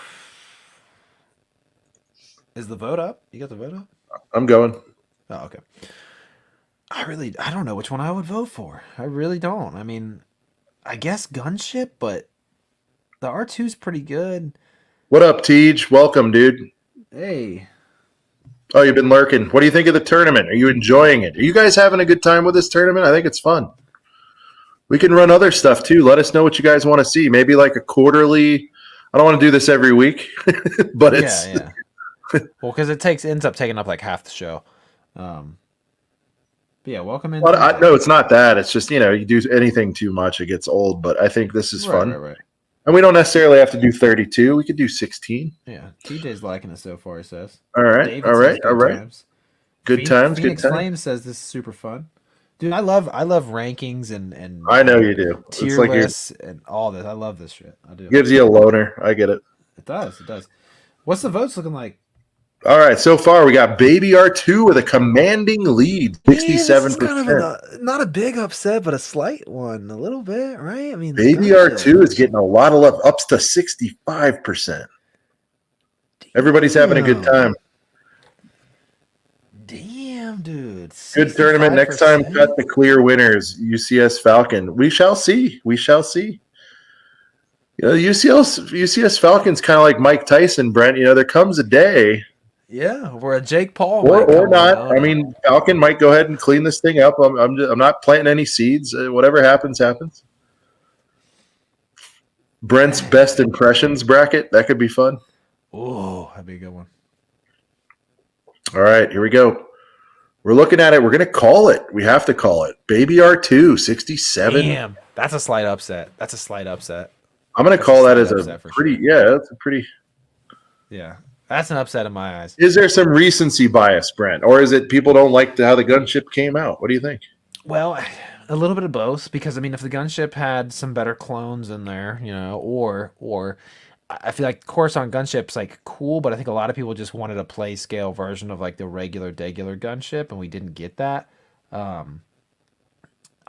Is the vote up? You got the vote up? I'm going. Oh, okay. I don't know which one I would vote for. I really don't. I mean, I guess Gunship, but the R2 is pretty good. What up, Tej? Welcome, dude. Hey. Oh, you've been lurking. What do you think of the tournament? Are you enjoying it? Are you guys having a good time with this tournament? I think it's fun. We can run other stuff too. Let us know what you guys want to see. Maybe like a quarterly. I don't want to do this every week, but it's yeah. Well, because it ends up taking up like half the show. But yeah, welcome in. No, it's not that. It's just you do anything too much, it gets old. But I think this is fun. Right. And we don't necessarily have to do 32. We could do 16. Yeah, TJ's liking it so far. He says. All right. David says good times. Good times. Phoenix Flames says this is super fun. Dude, I love rankings and I know you do. Tier lists and all this. I love this shit. I do. Gives you a loner. I get it. It does. What's the votes looking like? All right, so far we got Baby R2 with a commanding lead, 67%. Kind of not a big upset, but a slight one, a little bit, right? I mean, Baby R2 is getting a lot of love, up to 65%. Everybody's having a good time. Damn, dude. Good tournament. Next time, cut the clear winners, UCS Falcon. We shall see. UCS Falcon's kind of like Mike Tyson, Brent. There comes a day. Yeah, where a Jake Paul or not. I mean, Falcon might go ahead and clean this thing up. I'm not planting any seeds. Whatever happens, happens. Brent's best impressions bracket. That could be fun. Oh, that'd be a good one. All right, here we go. We're looking at it. We're going to call it. We have to call it. Baby R2, 67. Damn, that's a slight upset. I'm going to call that as a pretty, that's a pretty. Yeah, that's an upset in my eyes. Is there some recency bias, Brent? Or is it people don't like how the Gunship came out? What do you think? Well, a little bit of both, because, I mean, if the Gunship had some better clones in there, or I feel like Coruscant Gunship's like cool, but I think a lot of people just wanted a play scale version of like the regular Gunship, and we didn't get that. I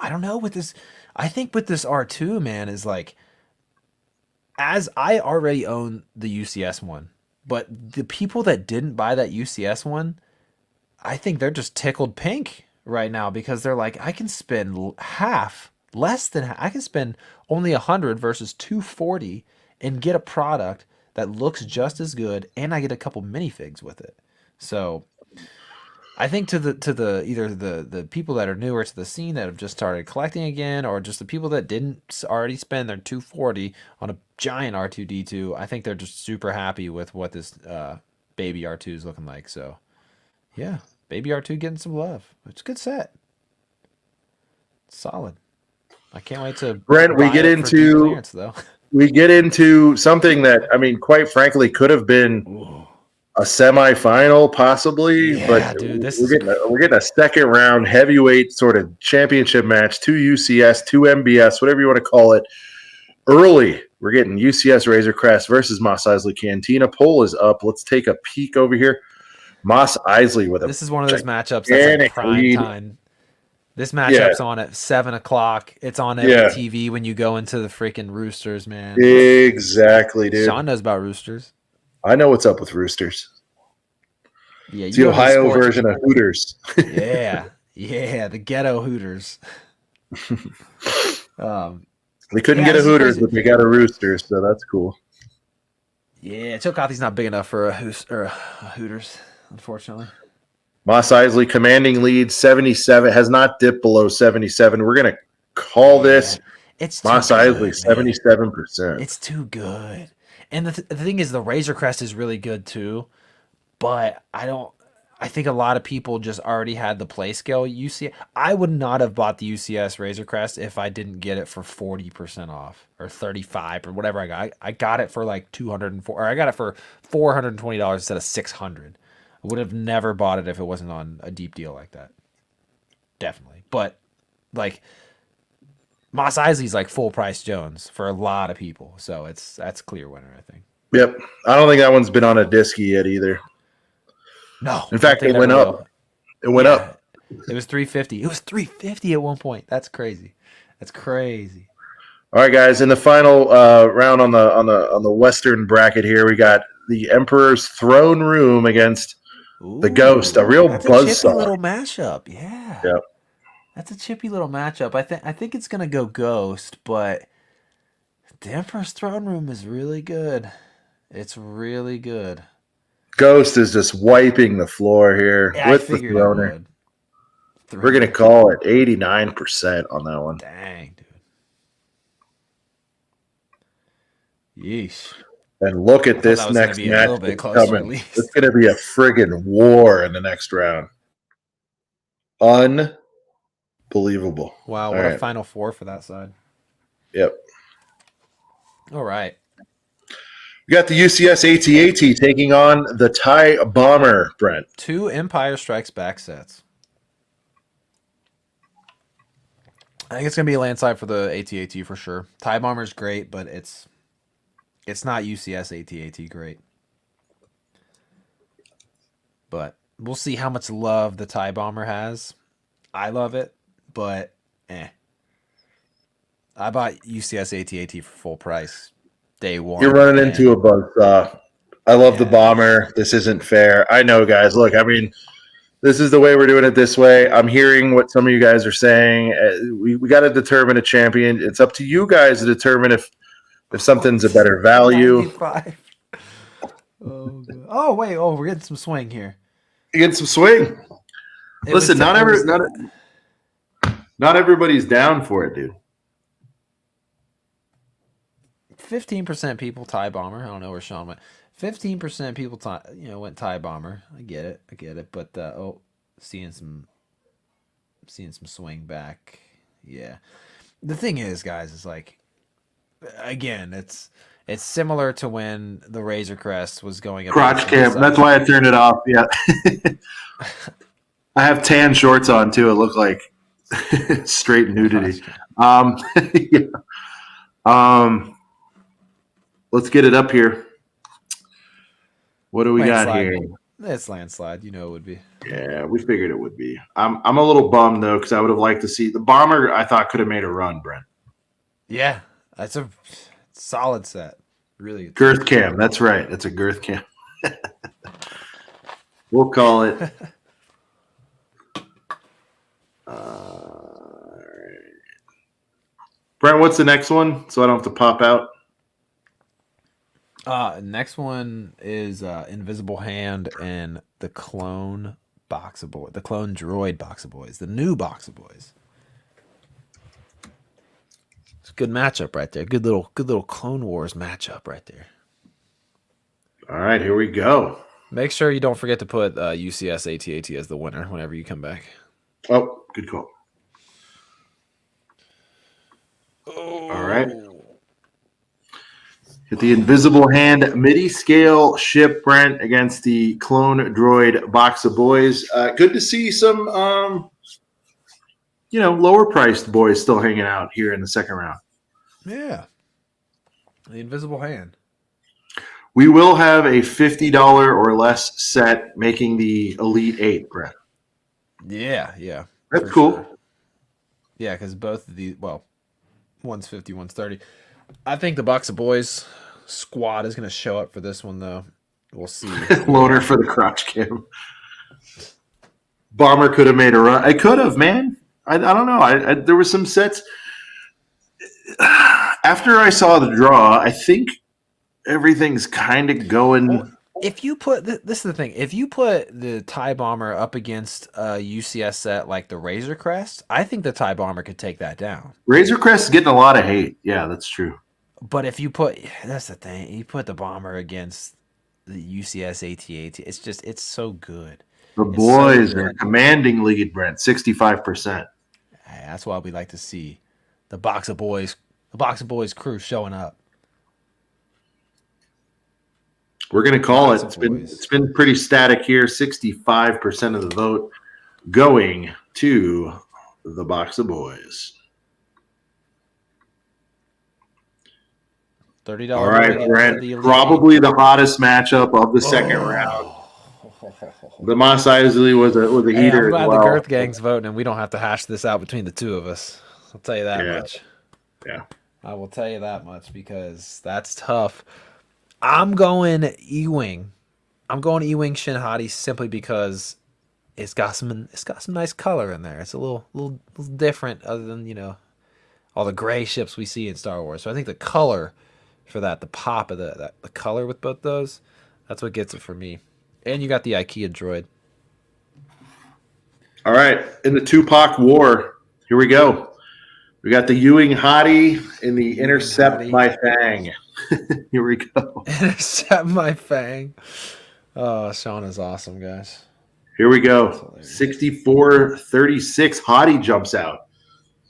don't know with this. I think with this R2, man, is like, as I already own the UCS one, but the people that didn't buy that UCS one, I think they're just tickled pink right now, because they're like, I can spend I can spend only 100 versus 240 and get a product that looks just as good, and I get a couple minifigs with it. So I think to the either the people that are newer to the scene that have just started collecting again, or just the people that didn't already spend their 240 on a giant R2D2, I think they're just super happy with what this Baby R2 is looking like. So yeah, Baby R2 getting some love. It's a good set. Solid. I can't wait to Brent, we get into something that, I mean, quite frankly, could have been a semifinal possibly, but dude, we're getting a second round heavyweight sort of championship match, 2 UCS, 2 MBS, whatever you want to call it. Early, we're getting UCS Razor Crest versus Mos Eisley Cantina. Poll is up. Let's take a peek over here. Mos Eisley with this is one of those matchups that's like prime time. This matchup's on at 7:00. It's on every TV when you go into the freaking Roosters, man. Exactly, dude. Sean knows about Roosters. I know what's up with Roosters. Yeah, it's the Ohio version of Hooters. yeah, the ghetto Hooters. They couldn't get a Hooters, but they got a Roosters, so that's cool. Yeah, Chillicothe's not big enough for a Hooters, unfortunately. Mos Eisley commanding lead, 77, has not dipped below 77. We're going to call this Mos Eisley, 77%. It's too good. And the thing is, the Razor Crest is really good too, but I think a lot of people just already had the play scale UCS. I would not have bought the UCS Razor Crest if I didn't get it for 40% off or 35 or whatever I got. I got it for like $204, or I got it for $420 instead of $600. I would have never bought it if it wasn't on a deep deal like that. Definitely. But like Mos Eisley's like full price Jones for a lot of people. So that's a clear winner, I think. Yep. I don't think that one's been on a disky yet either. No. In fact, it went up. It went up. It was 350. It was 350 at one point. That's crazy. That's crazy. All right, guys. In the final round on the Western bracket here, we got the Emperor's Throne Room against the Ghost, a Ooh, real that's a chippy buzzsaw. little matchup. Yeah, Yeah. that's a chippy little matchup. I think it's gonna go Ghost, but the Emperor's Throne Room is really good. It's really good. Ghost is just wiping the floor here Yeah, I with the figured it Throner. would. We're going to 300. call it 89% on that one. Dang, dude. Yeesh. And look I at thought that this was gonna next be a match little bit that's closer at coming. It's least. going to be a friggin' war in the next round. Unbelievable. Wow, All what a right. final four for that side. Yep. All right. We got the UCS AT-AT taking on the TIE Bomber, Brent. 2 Empire Strikes Back sets. I think it's gonna be a landslide for the AT-AT for sure. TIE Bomber's great, but it's not UCS AT-AT great. But we'll see how much love the TIE Bomber has. I love it, but I bought UCS AT-AT for full price day one. You're running into a buzzsaw. I love the Bomber. This isn't fair. I know, guys. Look, I mean, this is the way we're doing it this way. I'm hearing what some of you guys are saying. We got to determine a champion. It's up to you guys to determine if something's a better value. 95. Oh, wait. Oh, we're getting some swing here. You get some swing. Listen, not everybody's down for it, dude. 15% people TIE Bomber. I don't know where Sean went. 15% people went TIE Bomber. I get it. But seeing some swing back. Yeah. The thing is, guys, is like, again, it's similar to when the Razor Crest was going up. Crotch cam. That's why I turned it off. Yeah. I have tan shorts on too. It looked like straight nudity. Yeah. Let's get it up here. What do we got here? It's landslide. You know it would be. Yeah, we figured it would be. I'm a little bummed though because I would have liked to see the Bomber. I thought could have made a run, Brent. Yeah, that's a solid set. Really good girth cam. That's right. That's a girth cam. We'll call it. All right. Brent, what's the next one? So I don't have to pop out. Next one is Invisible Hand and the Clone Box of Boys, the Clone Droid Box of Boys, the new Box of Boys. It's a good matchup right there. Good little Clone Wars matchup right there. All right, here we go. Make sure you don't forget to put UCS AT-AT as the winner whenever you come back. Oh, good call. Oh. All right. Hit the Invisible Hand MIDI scale ship, Brent, against the Clone Droid Box of Boys. Good to see some, lower priced boys still hanging out here in the second round. Yeah. The Invisible Hand. We will have a $50 or less set making the Elite 8, Brent. Yeah. That's cool. Sure. Yeah, because both of these, one's 50, one's 30. I think the Box of Boys squad is going to show up for this one, though. We'll see. Loader for the crotch cam. Bomber could have made a run. I could have, man. I don't know. There were some sets. After I saw the draw, I think everything's kind of going. Well, if you put this is the thing. If you put the TIE Bomber up against a UCS set like the Razor Crest, I think the TIE Bomber could take that down. Razor Crest is getting a lot of hate. Yeah, that's true. But if that's the thing. You put the Bomber against the UCS AT-AT, it's so good. The boys are commanding lead, Brent, 65%. That's why we like to see the Box of Boys crew showing up. We're going to call it. It's been pretty static here. 65% of the vote going to the Box of Boys. $30. All right, Brent. Probably the hottest matchup of the second round. The Mos Eisley was a Hey, I'm heater as glad the well. Girth Gang's voting, and we don't have to hash this out between the two of us. I'll tell you that Yeah, much. yeah. I will tell you that much because that's tough. I'm going Ewing. I'm going Ewing Shin Hati simply because it's got some nice color in there. It's a little different other than all the gray ships we see in Star Wars. So I think the color for that, the pop of the color with both those, that's what gets it for me. And you got the IKEA droid. All right, in the Tupac War, here we go. We got the Ewing Hottie in the Ewing Intercept Hottie. My Fang. Here we go. Intercept my fang. Oh, Sean is awesome, guys. Here we That's go. hilarious. 64-36. Hottie jumps out.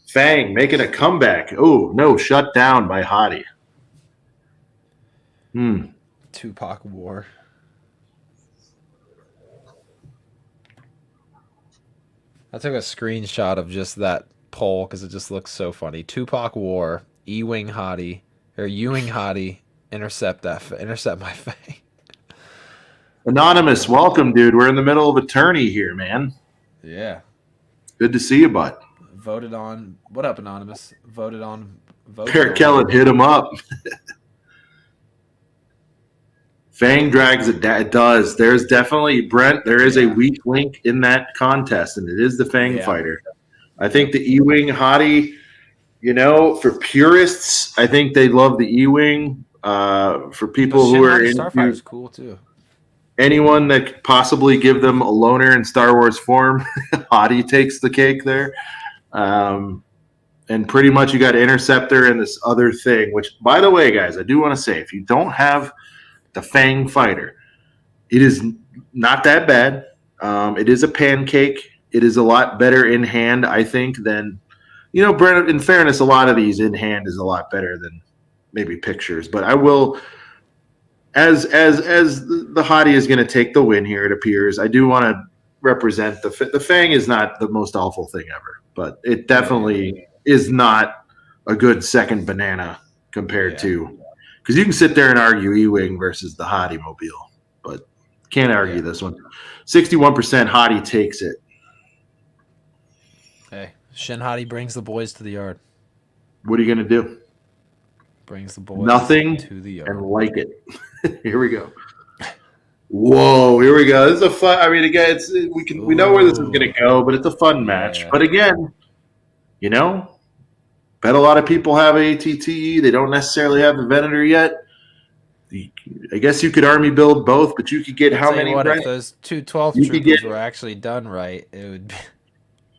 Fang making a comeback. Oh, no, shut down by Hottie. Tupac War. I took a screenshot of just that poll because it just looks so funny. Tupac War, Ewing Hottie, or Ewing Hottie, intercept my fang. Anonymous, welcome, dude. We're in the middle of a tourney here, man. Yeah. Good to see you, bud. Voted on. What up, Anonymous? Voted on. Eric Kellen, hit him up. Fang drags it. It does. There's definitely, Brent, there is a weak link in that contest, and it is the Fang fighter. I think the E-Wing Hottie, for purists, I think they love the E-Wing. For people who are into Starfighter's cool, too. anyone that could possibly give them a loner in Star Wars form, Hottie takes the cake there. And pretty much you got Interceptor and this other thing, which, by the way, guys, I do want to say, if you don't have the Fang fighter, it is not that bad. It is a pancake. It is a lot better in hand, I think, than, Brent, in fairness, a lot of these in hand is a lot better than maybe pictures. But I will, as the Hottie is going to take the win here, it appears, I do want to represent the Fang is not the most awful thing ever, but it definitely is not a good second banana compared to, because you can sit there and argue E-Wing versus the Hottie mobile, but can't argue this one. 61% Hottie takes it. Hey, Shin Hottie brings the boys to the yard. What are you going to do? Brings the boys nothing to the yard. And like it. Here we go. Whoa, here we go. This is a fun. I mean, again, we know where this is going to go, but it's a fun match. But again, bet a lot of people have ATTE. They don't necessarily have the Venator yet. I guess you could army build both, but you could get how many? If those 212 troopers were actually done right, it would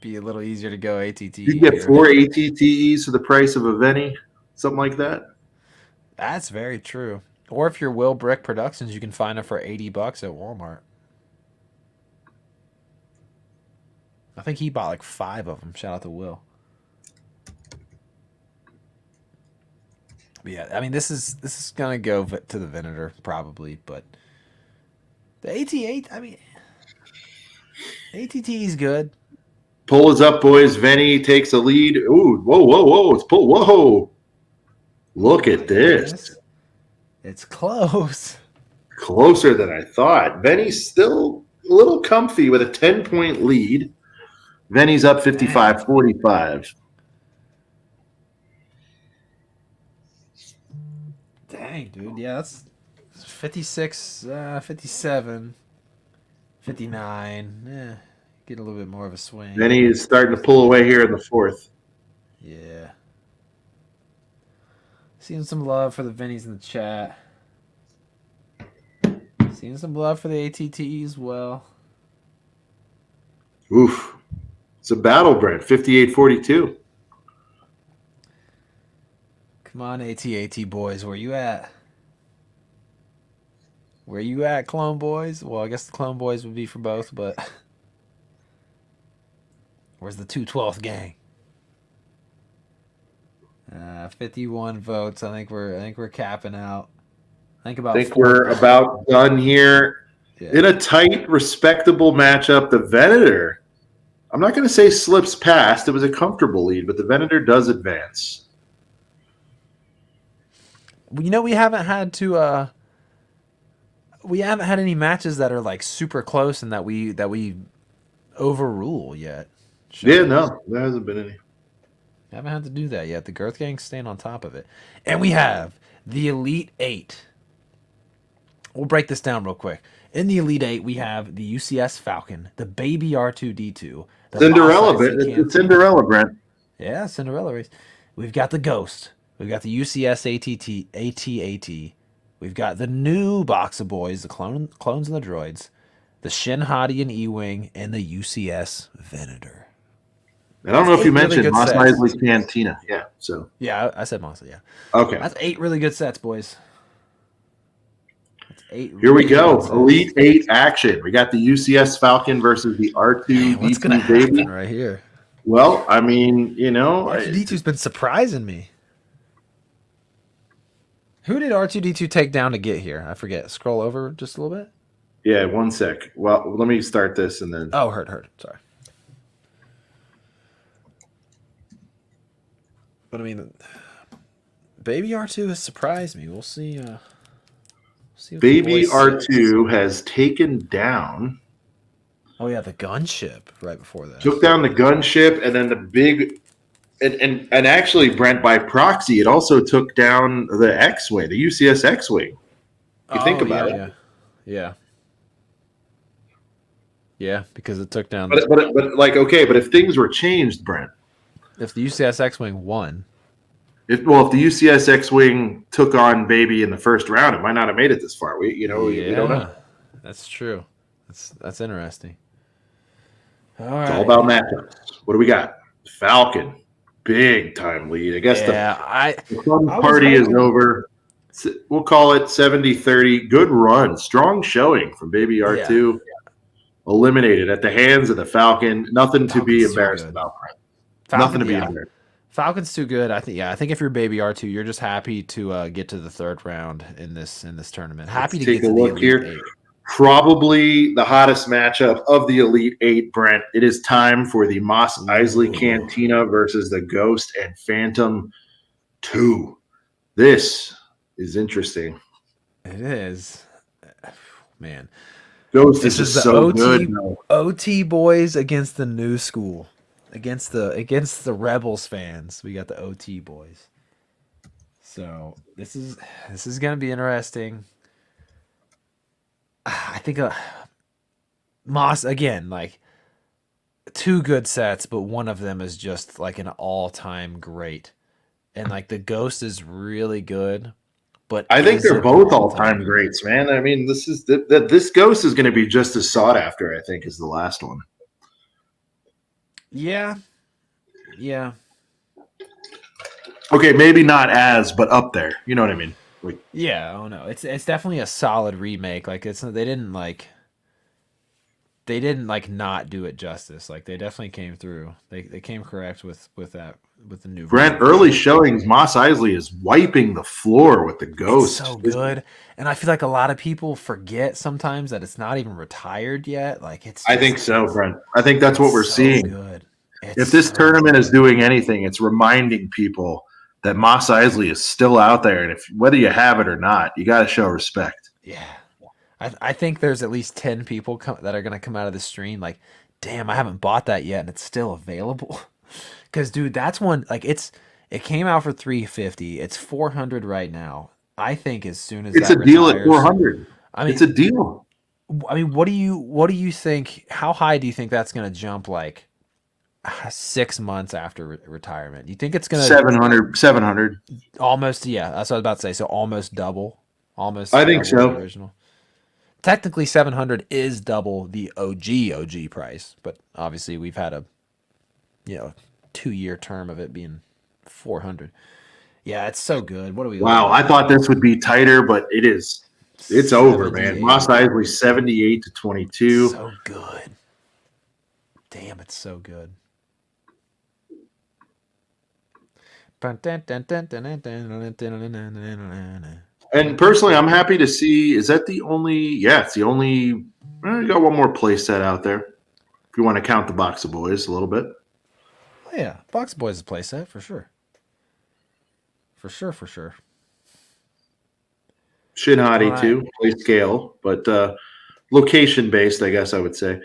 be a little easier to go ATTE. You could get 4 ATTEs for the price of a Venny, something like that. That's very true. Or if you're Will Brick Productions, you can find them for $80 at Walmart. I think he bought like 5 of them. Shout out to Will. But yeah, I mean, this is gonna go to the Venator probably, but the AT8, I mean, ATT is good. Pull is up, boys. Venny takes a lead. Ooh, whoa! It's pull. Whoa! Look at this. It's close. Closer than I thought. Venny's still a little comfy with a 10-point lead. Venny's up 55-45. Dang, dude. Yeah, that's 56, 57, 59. Yeah, get a little bit more of a swing. Venny is starting to pull away here in the 4th. Yeah. Seeing some love for the Vennies in the chat. Seeing some love for the ATTE as well. Oof. It's a battle, Brent. 58-42. Come on, AT boys. Where you at? Where you at, Clone Boys? Well, I guess the Clone Boys would be for both, but where's the 212th gang? 51 votes. I think we're capping out. I think we're about done here. Yeah. In a tight, respectable matchup, the Venator, I'm not going to say slips past. It was a comfortable lead, but the Venator does advance. We haven't had to we haven't had any matches that are like super close and that we overrule yet. Yeah, Sean. no, there hasn't been any. Haven't had to do that yet. The Girth Gang's staying on top of it. And we have the Elite Eight. We'll break this down real quick. In the Elite Eight, we have the UCS Falcon, the Baby R2D2, the Cinderella, Mos Eisley it's Cantina. Cinderella, Brent. Yeah, Cinderella race. We've got the Ghost. We've got the UCS AT-AT. We've got the new box of boys, the clones and the droids, the Shin Hati and E-Wing, and the UCS Venator. I don't know if you mentioned good Mos sets. Eisley Cantina. Yeah, so. Yeah, I said Mos, yeah. Okay. That's 8 really good sets, boys. That's 8 Here we really go. good sets. Elite Eight action. We got the UCS Falcon versus the R2D2 What's going to baby. happen right here? Well, I mean, you know. R2D2's been surprising me. Who did R2D2 take down to get here? I forget. Scroll over just a little bit. Yeah, one sec. Well, let me start this and then. Oh, heard. Sorry. But I mean, Baby R2 has surprised me. We'll see. See what the Baby boys R2 has taken down. Oh yeah, the gunship right before that. Took down the gunship and then the big. And actually, Brent, by proxy, it also took down the X-Wing, the UCS X-Wing. You think about it. Yeah, because it took down. But if things were changed, Brent. If the UCS X-Wing won. If the UCS X-Wing took on Baby in the first round, it might not have made it this far. We don't know. That's true. That's interesting. It's all about matchups. What do we got? Falcon, big time lead. I guess the fun party is over. We'll call it 70-30. Good run. Strong showing from Baby R2. Yeah. Eliminated at the hands of the Falcon. Nothing to be embarrassed about. Nothing to be embarrassed. Falcon's too good. I think if you're Baby R2, you're just happy to get to the third round in this tournament. Happy to get to the Elite Eight. Probably the hottest matchup of the Elite Eight, Brent. It is time for the Mos Eisley Cantina versus the Ghost and Phantom 2. This is interesting. It is. Man. Ghost is just so good. OT boys against the new school. Against the Rebels fans. We got the OT boys. So this is gonna be interesting. I think Moss again, like 2 good sets, but one of them is just like an all-time great, and like the Ghost is really good. But I think they're both all-time greats, man. I mean, this Ghost is going to be just as sought after, I think, as the last one. Yeah. Okay, maybe not as, but up there. You know what I mean? Yeah, oh no, it's definitely a solid remake. Like they didn't not do it justice. Like they definitely came through. They came correct with the new. Brent, early showings, Mos Eisley is wiping the floor with the Ghost. It's so good, and I feel like a lot of people forget sometimes that it's not even retired yet. Like it's. I think so, Brent. I think that's what we're seeing. Good. If this tournament is doing anything, it's reminding people that Mos Eisley is still out there, and whether you have it or not, you got to show respect. Yeah, I think there's at least 10 people that are gonna come out of the stream like, damn, I haven't bought that yet, and it's still available. Because dude, that's one like it came out for $350. It's $400 right now. I think as soon as it's a deal at $400. I mean, it's a deal. I mean, what do you think? How high do you think that's gonna jump? Like 6 months after retirement, you think it's gonna 700 almost? Yeah, that's what I was about to say. So almost double. I think so. Original. Technically, 700 is double the OG price, but obviously we've had a 2-year term of it being 400. Yeah, it's so good. What do we? Wow, I thought this would be tighter, but it is. It's over, man. Mos Eisley 78-22. So good. Damn, it's so good. And personally, I'm happy to see. Is that the only? Yeah, it's the only. We got one more play set out there. If you want to count the Box of Boys a little bit. Oh, yeah, Box of Boys is a play set for sure. For sure. Shin All Hati right. too, play scale, but location based, I guess I would say.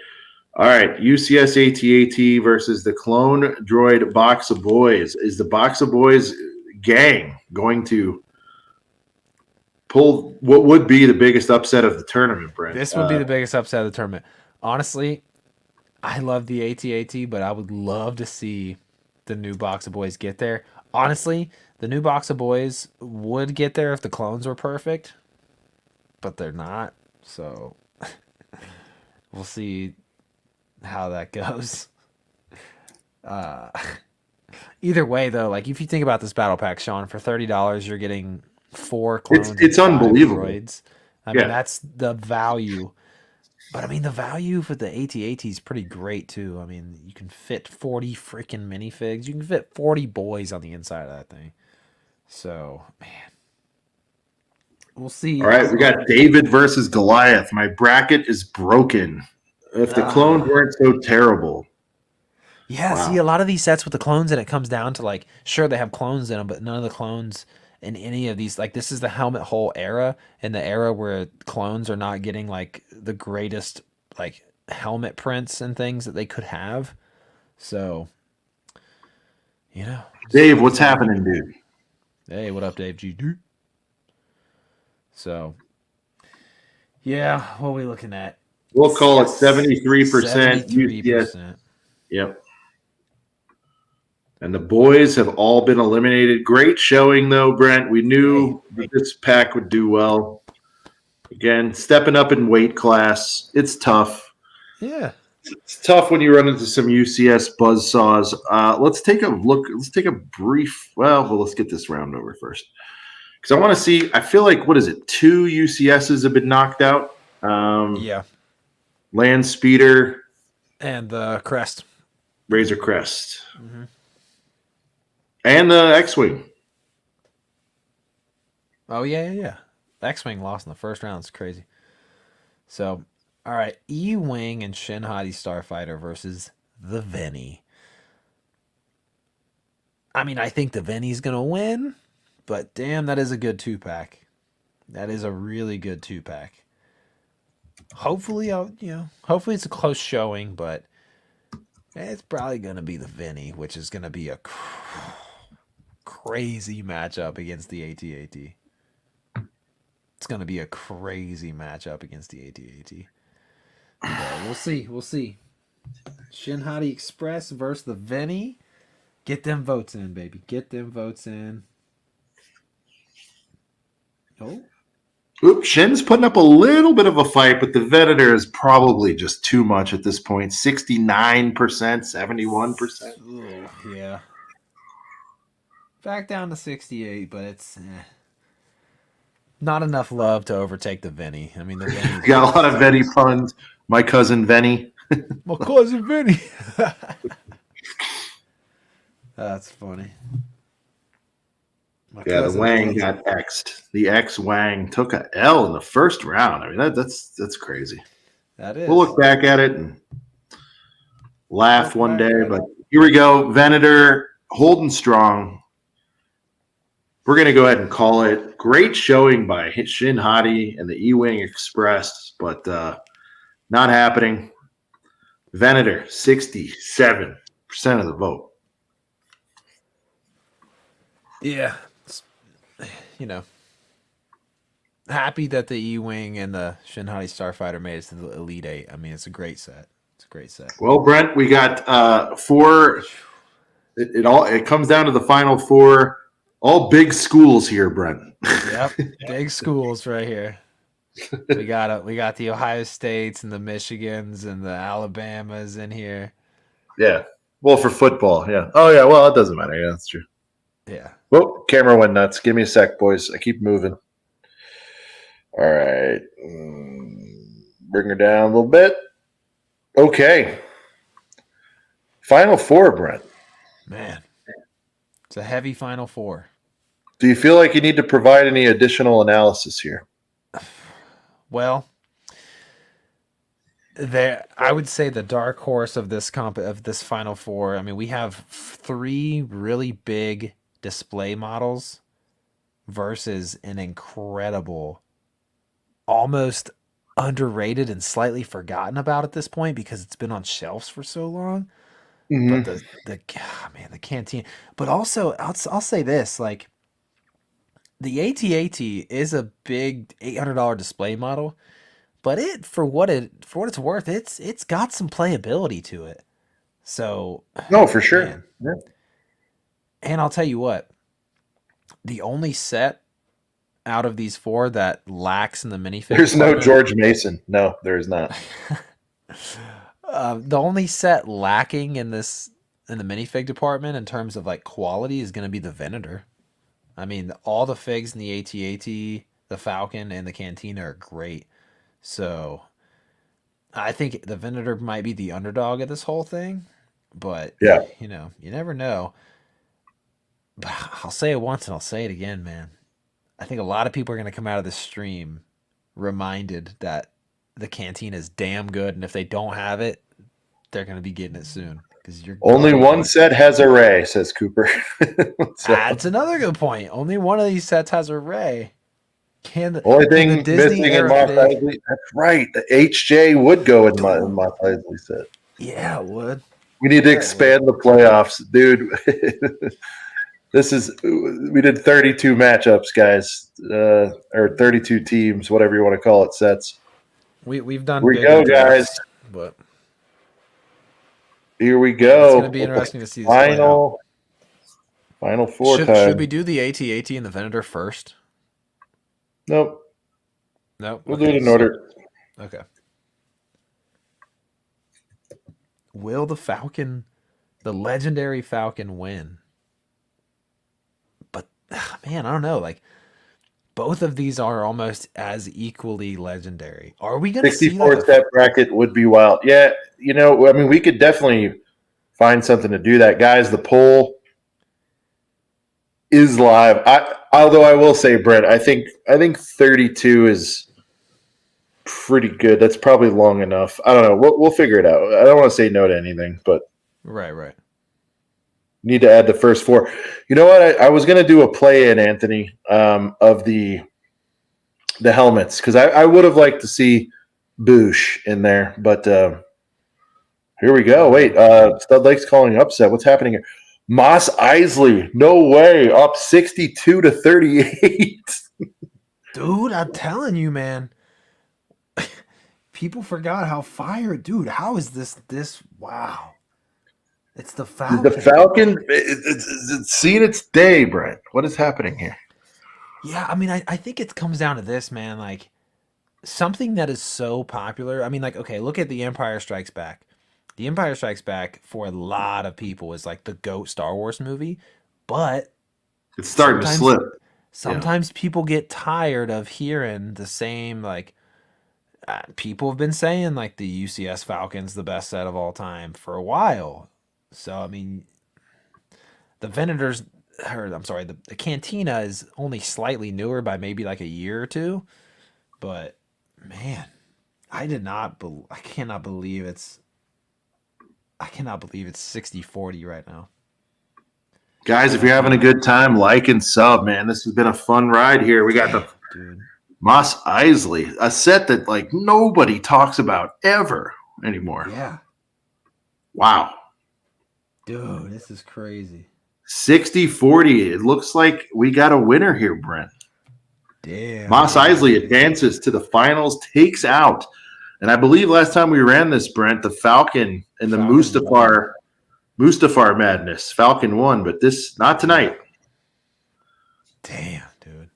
All right, UCS AT-AT versus the Clone Droid Box of Boys. Is the Box of Boys gang going to pull what would be the biggest upset of the tournament, Brent? This would be the biggest upset of the tournament. Honestly, I love the AT-AT, but I would love to see the new Box of Boys get there. Honestly, the new Box of Boys would get there if the clones were perfect, but they're not. So we'll see how that goes. Uh, Either way, though, like if you think about this battle pack, Sean, for $30, you're getting 4 clones and It's 5 unbelievable. droids. I mean, Yeah, that's the value. But I mean, the value for the AT-AT is pretty great too. I mean, you can fit 40 freaking minifigs. You can fit 40 boys on the inside of that thing. So, man, we'll all see. right, we got David versus Goliath. My bracket is broken. If the clones weren't so terrible, Yeah, see, wow. a lot of these sets with the clones, and it comes down to like, sure, they have clones in them, but none of the clones in any of these, like, this is the helmet hole era, and the era where clones are not getting like the greatest like helmet prints and things that they could have. So, just Dave, gotta what's see. happening, dude? Hey, what up, Dave G? So, yeah, what are we looking at? We'll call it Yes, 73% UCS. 73%. Yep. And the boys have all been eliminated. Great showing, though, Brent. We Hey, knew that this pack would do well. Again, stepping up in weight class. It's tough. yeah, It's tough when you run into some UCS buzzsaws. Let's take a look. Let's take a brief. Well, let's get this round over first. Because I want to see. I feel like, what is it? 2 UCSs have been knocked out. yeah, Land Speeder, and the crest. Razor Crest, Mm-hmm. and the X-Wing. Oh yeah. X-wing lost in the first round. It's crazy. So, all right, E-wing and Shin Hati Starfighter versus the Venny. I mean, I think the Venny's gonna win, but damn, that is a good 2-pack. That is a really good 2-pack. Hopefully, hopefully it's a close showing, but it's probably gonna be the Venny, which is gonna be a crazy matchup against the AT-AT. It's gonna be a crazy matchup against the AT-AT. So we'll see. We'll see. Shin Hati Express versus the Venny. Get them votes in, baby. Get them votes in. Oh. Oops, Shin's putting up a little bit of a fight, but the Venator is probably just too much at this point. 69%, 71%. Oh, yeah. Back down to 68, but it's not enough love to overtake the Venny. I mean, the Venny's Got a lot of Venny puns. My cousin Venny. my cousin Venny. That's funny. My Yeah, the cousin Wang Venny. got X'd. The X Wang took a L in the first round. I mean, that's crazy. That is. We'll look back at it and laugh Look one back day. at But it. here we go. Venator holding strong. We're going to go ahead and call it. Great showing by Shin Hati and the E-Wing Express, but not happening. Venator, 67% of the vote. Yeah. You know, happy that the E-Wing and the Shin Hati Starfighter made it to the Elite Eight. I mean, it's a great set. It's a great set. Well, Brent, we got 4. It comes down to the final 4. All big schools here, Brent. Yep, big schools right here. We got the Ohio States and the Michigans and the Alabamas in here. Yeah. Well, for football, yeah. Oh, yeah. Well, it doesn't matter. Yeah, that's true. Yeah. Whoa, camera went nuts. Give me a sec, boys. I keep moving. All right. Bring her down a little bit. Okay. Final 4, Brent. Man, it's a heavy Final Four. Do you feel like you need to provide any additional analysis here? Well, I would say the dark horse of this Final Four. I mean, we have 3 really big display models versus an incredible almost underrated and slightly forgotten about at this point because it's been on shelves for so long. But Hmm. the canteen. But also, I'll say this: like the AT-AT is a big $800 display model, but for what it's worth, it's got some playability to it. So, No, for sure. man, Yeah. and I'll tell you what, the only set out of these four that lacks in the minifig There's no department, George Mason. No, there is not. the only set lacking in the minifig department in terms of like quality is going to be the Venator. I mean, all the figs in the AT-AT, the Falcon, and the Cantina are great. So I think the Venator might be the underdog of this whole thing, but Yeah. you never know. But I'll say it once and I'll say it again, man. I think a lot of people are going to come out of this stream reminded that the Cantina is damn good, and if they don't have it, they're going to be getting it soon because you're Only gonna one hate. set has a ray, says Cooper. So That's another good point. Only one of these sets has a ray. only Can the thing Disney missing in era Moss fig? Eisley. That's right. The HJ would go in my Dude, Moss Eisley set. yeah, it would. We need to Yeah, it would. expand the playoffs, dude. This is we did 32 matchups, guys, or 32 teams, whatever you want to call it, sets. We've done Here we bigger go, guys. drafts, but Here we it's going to go be with the interesting to see this play out. final four Should we time. do the AT-AT and the Venator first? Nope, No. we'll do Okay. it in order. Okay. Will the Falcon, the legendary Falcon, win? But man, I don't know. Like both of these are almost as equally legendary. Are we going to see like 64 step bracket would be wild. Yeah, I mean, we could definitely find something to do that, guys. The poll is live. Although I will say, Brent, I think 32 is pretty good. That's probably long enough. I don't know. We'll figure it out. I don't want to say no to anything, but right? need to add the first four. You know what? I was going to do a play in, Anthony, of the helmets because I would have liked to see Boosh in there, but here we go. Wait, Stud Lake's calling upset. What's happening here? Moss Eisley, no way, up 62-38. Dude, I'm telling you, man. People forgot how fire, dude. How is this? Wow. It's the The Falcon. Falcon, it's seen its day, Brent. What is happening here? Yeah, I mean, I think it comes down to this, man. Like, something that is so popular. I mean, like, okay, look at The Empire Strikes Back. The Empire Strikes Back, for a lot of people, is like the GOAT Star Wars movie. But It's starting to sometimes slip. Yeah. sometimes people get tired of hearing the same, like, people have been saying, like, the UCS Falcon's the best set of all time for a while. So, I mean, the Venators, or I'm sorry, the Cantina is only slightly newer by maybe like a year or two. But man, I cannot believe it's 60-40 right now. Guys, if you're having a good time, like and sub, man. This has been a fun ride here. We got the Dude. Moss Eisley, a set that like nobody talks about ever anymore. Yeah. Wow. Dude, this is crazy. 60-40. It looks like we got a winner here, Brent. Damn. Moss Eisley advances to the finals, takes out. And I believe last time we ran this, Brent, the Falcon and the Mustafar Madness. Falcon won, but this not tonight. Damn, dude.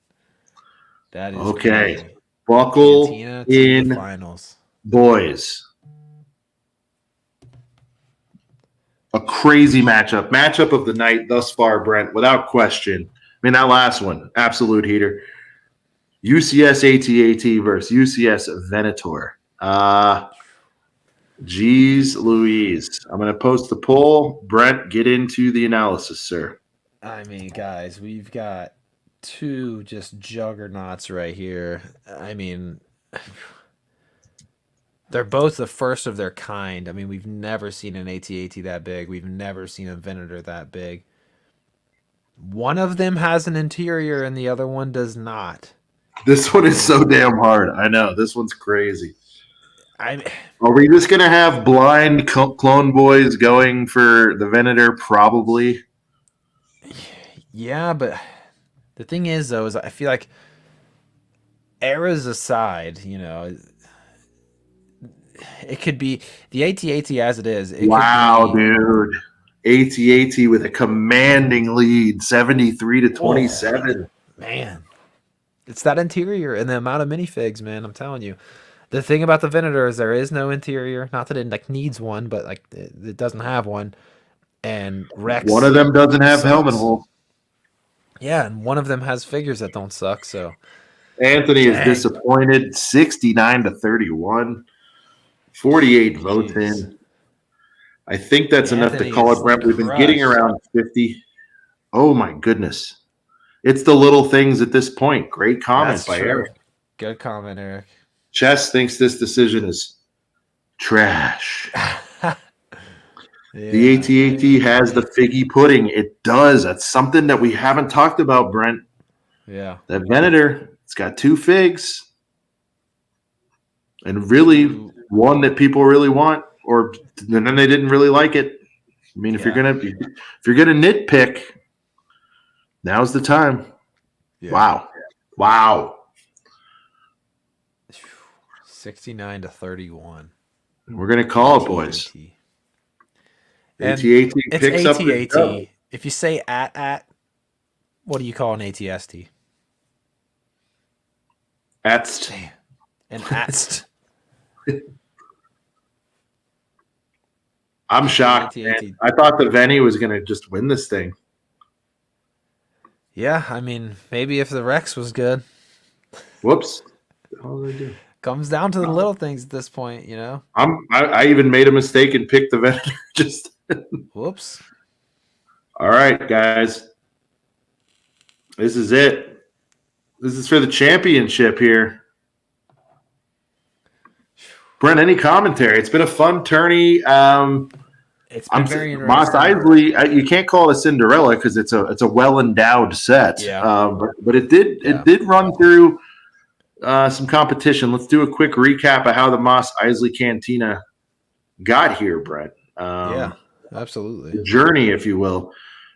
That is okay. crazy. Buckle Cantina to in, the finals. boys. A crazy matchup. Matchup of the night thus far, Brent, without question. I mean, that last one, absolute heater. UCS AT-AT versus UCS Venator. Geez Louise. I'm going to post the poll. Brent, get into the analysis, sir. I mean, guys, we've got two just juggernauts right here. I mean, they're both the first of their kind. I mean, we've never seen an AT-AT that big. We've never seen a Venator that big. One of them has an interior and the other one does not. This one is so damn hard. I know. This one's crazy. I Are we just going to have blind clone boys going for the Venator? Probably. yeah, but the thing is though is I feel like eras aside, it could be the AT-AT as it is. It Wow, could be, dude. AT-AT with a commanding lead, 73 to 27. Man, it's that interior and the amount of minifigs, man. I'm telling you. The thing about the Venator is there is no interior. Not that it like needs one, but like it doesn't have one. And Rex, one of them doesn't have sucks. helmet holes. Yeah, and one of them has figures that don't suck. So Anthony is disappointed, 69 to 31, 48 votes in. I think that's enough to call it, Brent. We've been getting around 50. Oh my goodness. It's the little things at this point. Great comment by Eric. Good comment, Eric. Chess thinks this decision is trash. The AT-AT has the figgy pudding. It does. That's something that we haven't talked about, Brent. Yeah. That Venator, it's got 2 figs. And really one that people really want, or and then they didn't really like it. I mean, if you're gonna nitpick, now's the time. Yeah. Wow. 69 to 31. We're gonna call it, boys. AT-AT picks up the dub. If you say at, what do you call an ATST? Atst. An atst. I'm shocked. I thought the Venny was going to just win this thing. Yeah, I mean, maybe if the Rex was good. Whoops. What did they do? Comes down to the little things at this point, I even made a mistake and picked the Venator. Just whoops. All right, guys. This is it. This is for the championship here. Brent, any commentary? It's been a fun tourney. It's been very interesting. Mos Eisley, you can't call it a Cinderella because it's a well endowed set. Yeah. But it did run through some competition. Let's do a quick recap of how the Mos Eisley Cantina got here, Brent. Yeah, absolutely. The journey, if you will.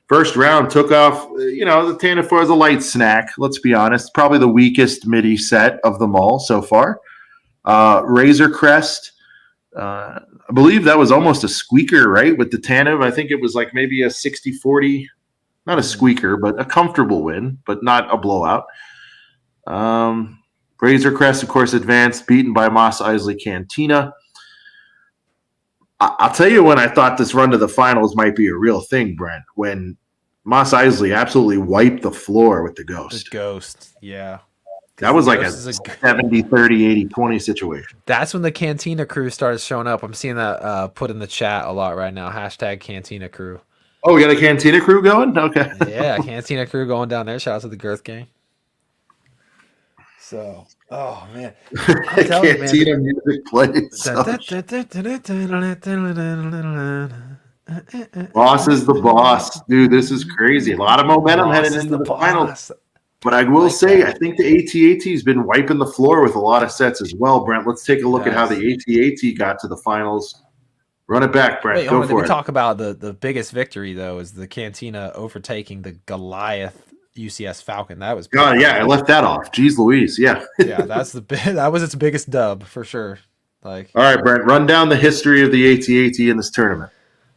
First round took off. The Tanafor is a light snack. Let's be honest, probably the weakest MIDI set of them all so far. Razor Crest. I believe that was almost a squeaker, right? With the Tanev, I think it was like maybe a 60-40, not a squeaker, but a comfortable win, but not a blowout. Razor Crest, of course, advanced, beaten by Mos Eisley Cantina. I'll tell you when I thought this run to the finals might be a real thing, Brent, when Mos Eisley absolutely wiped the floor with the Ghost. The Ghost, yeah. That was like a 70, 30, 80, 20 situation. That's when the Cantina crew started showing up. I'm seeing that put in the chat a lot right now. # Cantina crew. Oh, we got a Cantina crew going? Okay. Yeah, Cantina crew going down there. Shout out to the Girth Gang. So, oh, man. Cantina music plays. Boss is the boss. Dude, this is crazy. A lot of momentum heading into the finals. But I will say, I think the AT-AT has been wiping the floor with a lot of sets as well, Brent. Let's take a look at how the AT-AT got to the finals. Run it back, Brent. Go for it. We talk about the biggest victory, though, is the Cantina overtaking the Goliath UCS Falcon. That was God, yeah, I left that off. Jeez Louise, yeah. Yeah, that was its biggest dub for sure. All right, Brent, run down the history of the AT-AT in this tournament.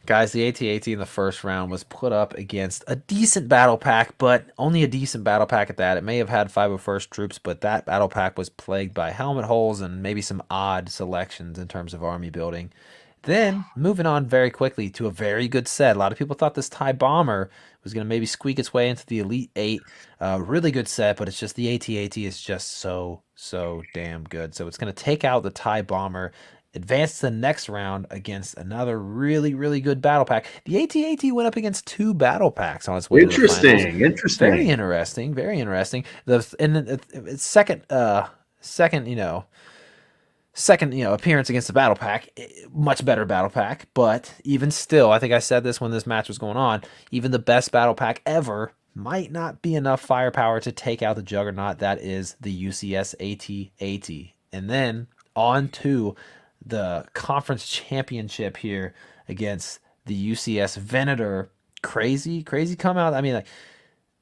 Guys, the AT-AT in the first round was put up against a decent battle pack, but only a decent battle pack at that. It may have had 501st troops, but that battle pack was plagued by helmet holes and maybe some odd selections in terms of army building. Then, moving on very quickly to a very good set. A lot of people thought this TIE Bomber was going to maybe squeak its way into the Elite 8. Really good set, but it's just the AT-AT is just so damn good. So it's going to take out the TIE Bomber, advance to the next round against another really, really good battle pack. The AT-AT went up against 2 battle packs on its way to the finals. Interesting. Very interesting. The second appearance against the battle pack, much better battle pack, but even still, I think I said this when this match was going on, even the best battle pack ever might not be enough firepower to take out the juggernaut that is the UCS AT-AT. And then on to the conference championship here against the UCS Venator. Crazy come out. I mean, like,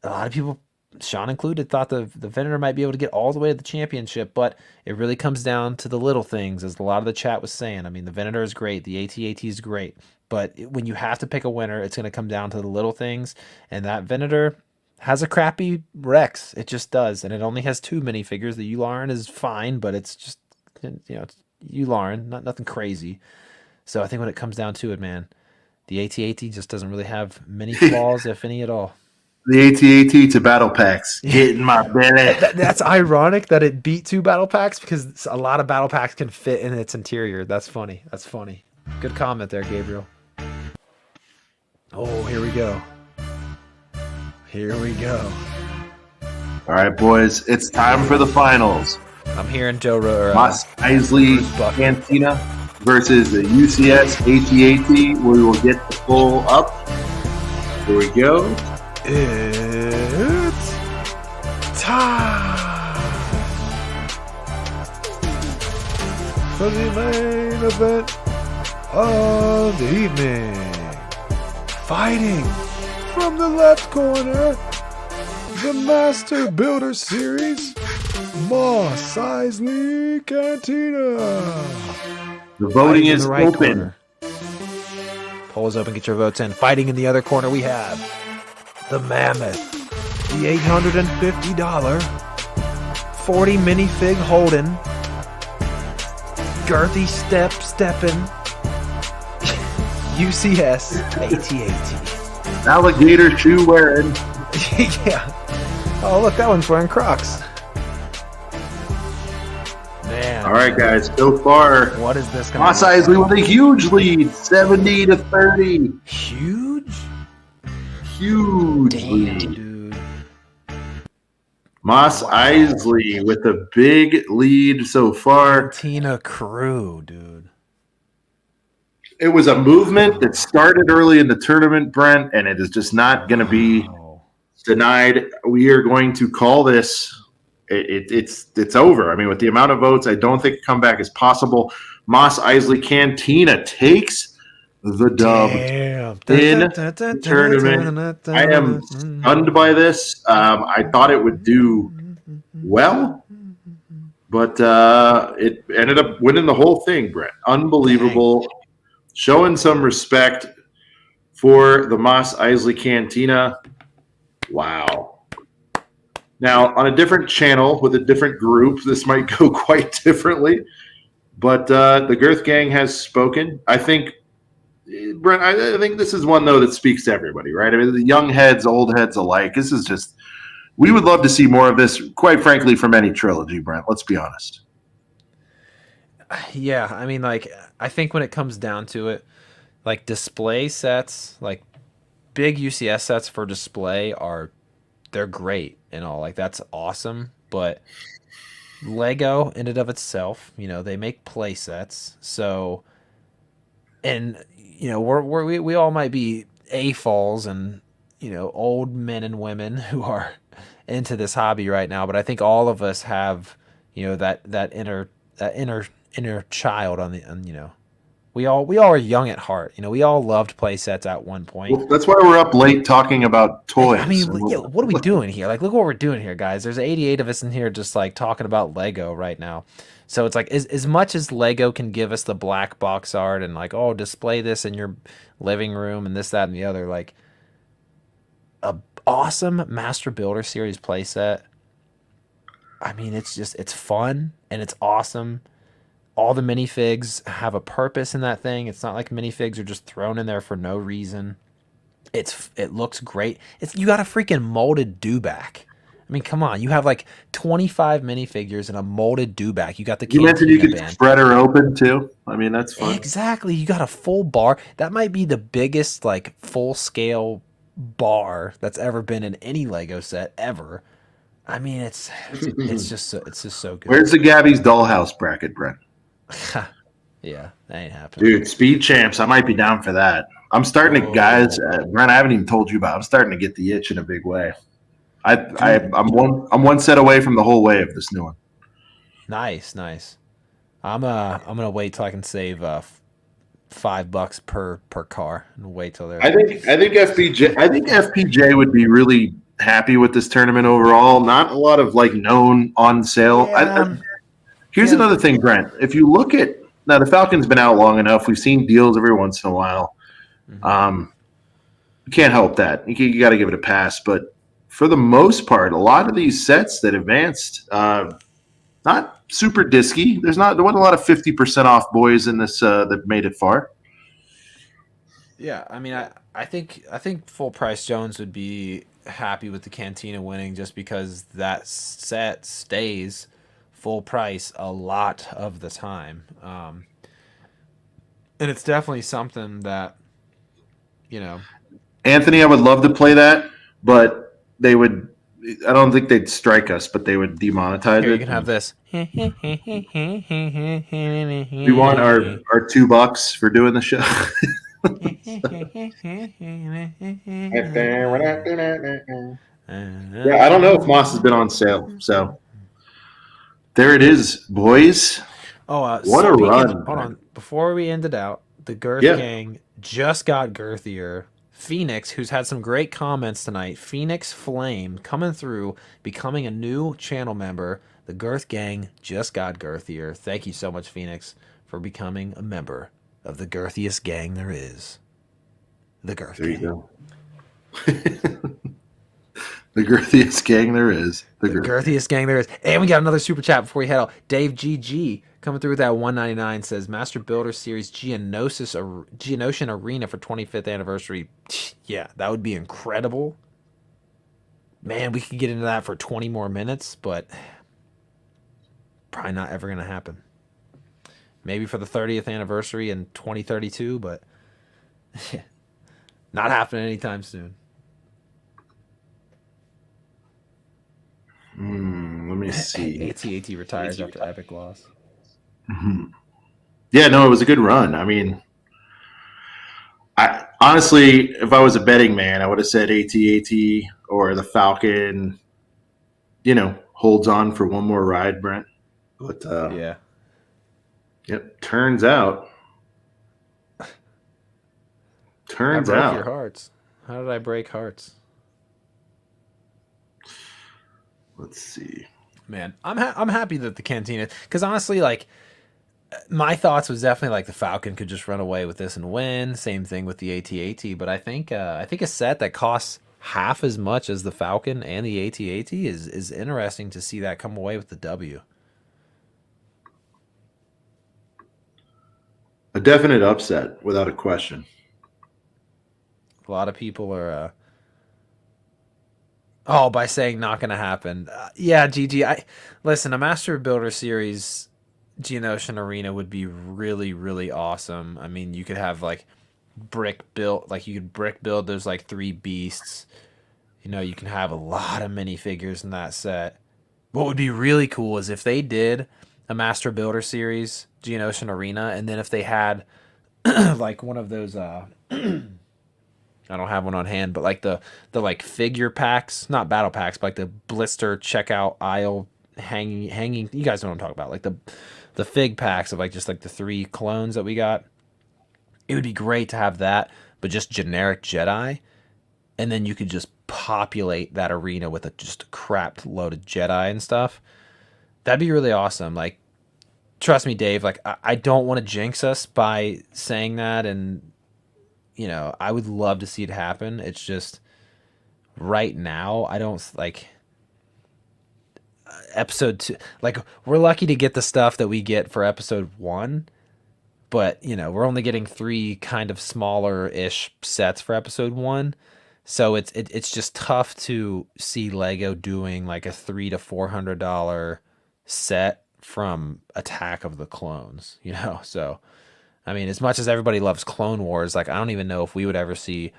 a lot of people, Sean included, thought the Venator might be able to get all the way to the championship, but it really comes down to the little things, as a lot of the chat was saying. I mean, the Venator is great, the AT-AT is great, but when you have to pick a winner, it's going to come down to the little things, and that Venator has a crappy Rex. It just does, and it only has 2 minifigures. The Ularen is fine, but it's just, it's Ularen, nothing crazy. So I think when it comes down to it, man, the AT-AT just doesn't really have many flaws, if any at all. The AT-AT to battle packs. Get in my belly. That's ironic that it beat 2 battle packs, because a lot of battle packs can fit in its interior. That's funny. Good comment there, Gabriel. Oh, here we go. All right, boys. It's time for the finals. I'm hearing Joe Mos Eisley Cantina versus the UCS AT-AT. We will get the full up. Here we go. It's time for the main event of the evening. Fighting from the left corner, the Master Builder Series, Mos Eisley Cantina. The voting is right open. Corner. Poll is open. Get your votes in. Fighting in the other corner, we have the Mammoth, the $850 40 minifig Holden, girthy steppin' UCS AT-AT. Alligator shoe wearing. Yeah. Oh, look, that one's wearing Crocs. Man. All right, guys. So far, What is this going Mos Eisley with a huge lead, 70-30. Huge? Huge Damn, lead. dude. Mos Eisley with a big lead so far. Tina Crew, dude. It was a movement that started early in the tournament, Brent, and it is just not going to be denied. We are going to call this. It's over. I mean, with the amount of votes, I don't think a comeback is possible. Mos Eisley Cantina takes the dub in the tournament. I am stunned by this. I thought it would do well, but it ended up winning the whole thing, Brent. Unbelievable. Dang. Showing some respect for the Mos Eisley Cantina. Wow. Now, on a different channel with a different group, this might go quite differently. But the Girth Gang has spoken. I think, Brent, I think this is one, though, that speaks to everybody, right? I mean, the young heads, old heads alike. This is just – we would love to see more of this, quite frankly, from any trilogy, Brent. Let's be honest. Yeah, I mean, like, I think when it comes down to it, like, display sets, like, big UCS sets for display they're great and all. Like, that's awesome. But Lego, in and of itself, they make play sets. So, and, we all might be AFOLs and, old men and women who are into this hobby right now. But I think all of us have, that inner child we all are young at heart. We all loved play sets at one point. Well, that's why we're up late talking about toys. I mean, what are we doing here? Like, look what we're doing here, guys. There's 88 of us in here just like talking about Lego right now. So it's like as much as Lego can give us the black box art and like, oh, display this in your living room and this, that, and the other, like a awesome Master Builder Series playset. I mean, it's fun and it's awesome. All the minifigs have a purpose in that thing. It's not like minifigs are just thrown in there for no reason. It looks great. You got a freaking molded Dewback. I mean, come on. You have like 25 minifigures and a molded Dewback. You got the You mentioned you could spread her open too. I mean, that's fun. Exactly. You got a full bar. That might be the biggest like full scale bar that's ever been in any Lego set ever. I mean, it's just so good. Where's the Gabby's Dollhouse bracket, Brent? Yeah, that ain't happening. Dude, Speed Champs, I might be down for that. I'm starting to, guys. Oh, Brent, I haven't even told you about. I'm starting to get the itch in a big way. dude, I'm one set away from the whole way of this new one. nice, nice. I'm gonna wait till I can save $5 per car and wait till they're. I think FPJ would be really happy with this tournament overall. Not a lot of like known on sale. Yeah, Here's yeah. another thing, Brent. If you look at now, the Falcon's been out long enough. We've seen deals every once in a while. Mhm. Um, you can't help that. You got to give it a pass. But for the most part, a lot of these sets that advanced, not super disky. There wasn't a lot of 50% off boys in this that made it far. Yeah, I mean, I think full price Jones would be happy with the Cantina winning just because that set stays full price a lot of the time, and it's definitely something that you know. Anthony, I would love to play that, but they would. I don't think they'd strike us, but they would demonetize Here you it. can have this. We want our $2 for doing the show. Yeah, I don't know if Moss has been on sale. So there it is, boys. Oh, What a speaking. run. Hold on. Before we end it out, the Girth Yeah. Gang just got girthier. Phoenix, who's had some great comments tonight. Phoenix Flame coming through, becoming a new channel member. The Girth Gang just got girthier. Thank you so much, Phoenix, for becoming a member of the girthiest gang there is. The Girth There you Gang. go. The girthiest gang there is. The girthiest gang there is. And we got another super chat before we head out. Dave GG coming through with that 199 says Master Builder Series Geonosian Arena for 25th anniversary. Yeah, that would be incredible. Man, we could get into that for 20 more minutes, but probably not ever going to happen. Maybe for the 30th anniversary in 2032, but not happening anytime soon. Let me see. AT-AT retires after epic loss. Mhm. Yeah, no, it was a good run. I mean, I honestly, if I was a betting man, I would have said AT-AT or the Falcon. Holds on for one more ride, Brent. But Yeah. yep, turns out. I broke your hearts. How did I break hearts? Let's see. Man, I'm happy that the Cantina, because honestly, like my thoughts was definitely like the Falcon could just run away with this and win. Same thing with the AT-AT, but I think a set that costs half as much as the Falcon and the AT-AT is interesting to see that come away with the W. A definite upset, without a question. A lot of people are. Oh, by saying not going to happen. Yeah, GG. Listen. A Master Builder Series Geonosian Arena would be really, really awesome. I mean, you could have like brick built, like you could brick build those like three beasts. You can have a lot of minifigures in that set. What would be really cool is if they did a Master Builder Series Geonosian Arena, and then if they had like one of those I don't have one on hand, but like the like figure packs, not battle packs, but like the blister checkout aisle hanging. You guys know what I'm talking about, like the fig packs of like just like the 3 clones that we got. It would be great to have that, but just generic Jedi, and then you could just populate that arena with just a crap load of Jedi and stuff. That'd be really awesome. Like, trust me, Dave. Like, I don't want to jinx us by saying that, and I would love to see it happen. It's just right now, I don't like episode 2. Like, we're lucky to get the stuff that we get for episode 1, but we're only getting 3 kind of smaller-ish sets for episode 1. So it's just tough to see Lego doing like a $300 to $400 set from Attack of the Clones, So I mean, as much as everybody loves Clone Wars, like I don't even know if we would ever see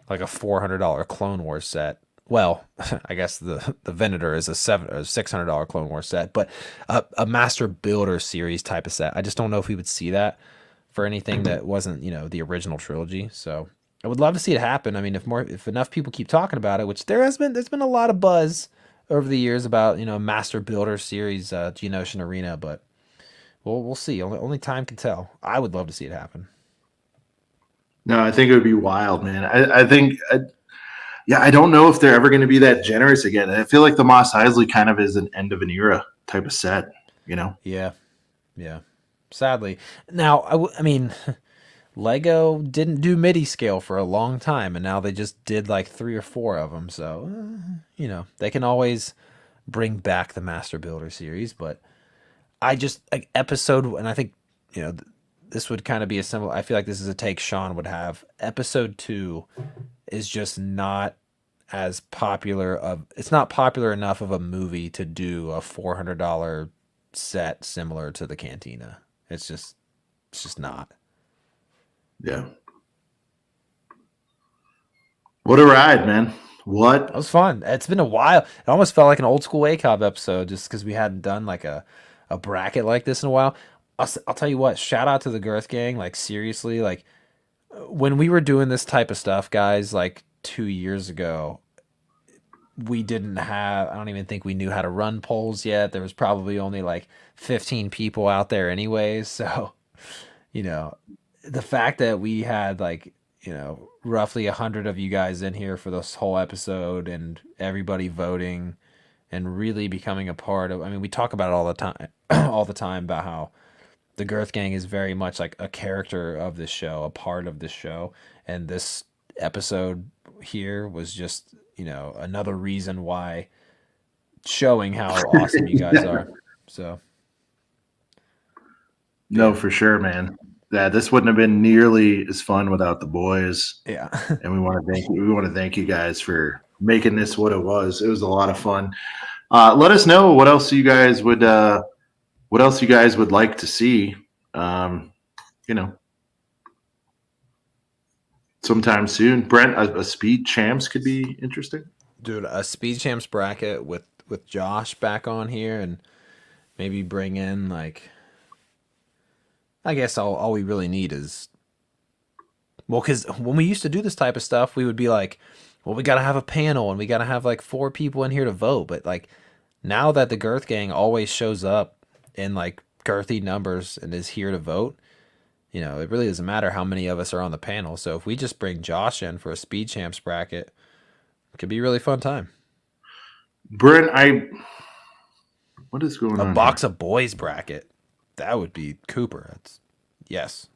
like a $400 Clone Wars set. Well, I guess the Venator is a $600 Clone Wars set, but a Master Builder Series type of set. I just don't know if we would see that for anything that wasn't the original trilogy. So I would love to see it happen. I mean, if enough people keep talking about it, which there's been a lot of buzz over the years about Master Builder series, Geonosian Arena, but we'll see. Only time can tell. I would love to see it happen. No, I think it would be wild, man. I think, I don't know if they're ever going to be that generous again. I feel like the Mos Eisley kind of is an end of an era type of set, Yeah, yeah. Sadly, now I mean, Lego didn't do MIDI scale for a long time, and now they just did like 3 or 4 of them. So they can always bring back the Master Builder series, but I just like episode, and I think this would kind of be a similar. I feel like this is a take Sean would have. Episode 2 is just not as popular of. It's not popular enough of a movie to do a $400 set similar to the Cantina. It's just not. Yeah. What a ride, man. What? It was fun. It's been a while. It almost felt like an old school ACOB episode just because we hadn't done like a bracket like this in a while. I'll tell you what, shout out to the Girth Gang. Like, seriously, like, when we were doing this type of stuff, guys, like 2 years ago, we didn't have, I don't even think we knew how to run polls yet. There was probably only like 15 people out there anyways. So, the fact that we had like, roughly 100 of you guys in here for this whole episode and everybody voting and really becoming a part of, I mean, we talk about it all the time, all the time about how the Girth Gang is very much like a character of this show, a part of this show. And this episode here was just, another reason why, showing how awesome you guys are. So. No, for sure, man. Yeah, this wouldn't have been nearly as fun without the boys. Yeah. And we want to thank you guys for making this what it was. It was a lot of fun. Let us know what else you guys would like to see. Sometime soon. Brent, a speed champs could be interesting. Dude, a speed champs bracket with Josh back on here, and maybe bring in like, I guess all we really need is, well, because when we used to do this type of stuff, we would be like, well, we got to have a panel and we got to have like 4 people in here to vote. But like, now that the Girth Gang always shows up in like girthy numbers and is here to vote, it really doesn't matter how many of us are on the panel. So if we just bring Josh in for a speed champs bracket, it could be a really fun time. Brent, what is going on? A box of boys bracket. That would be Cooper. Yes.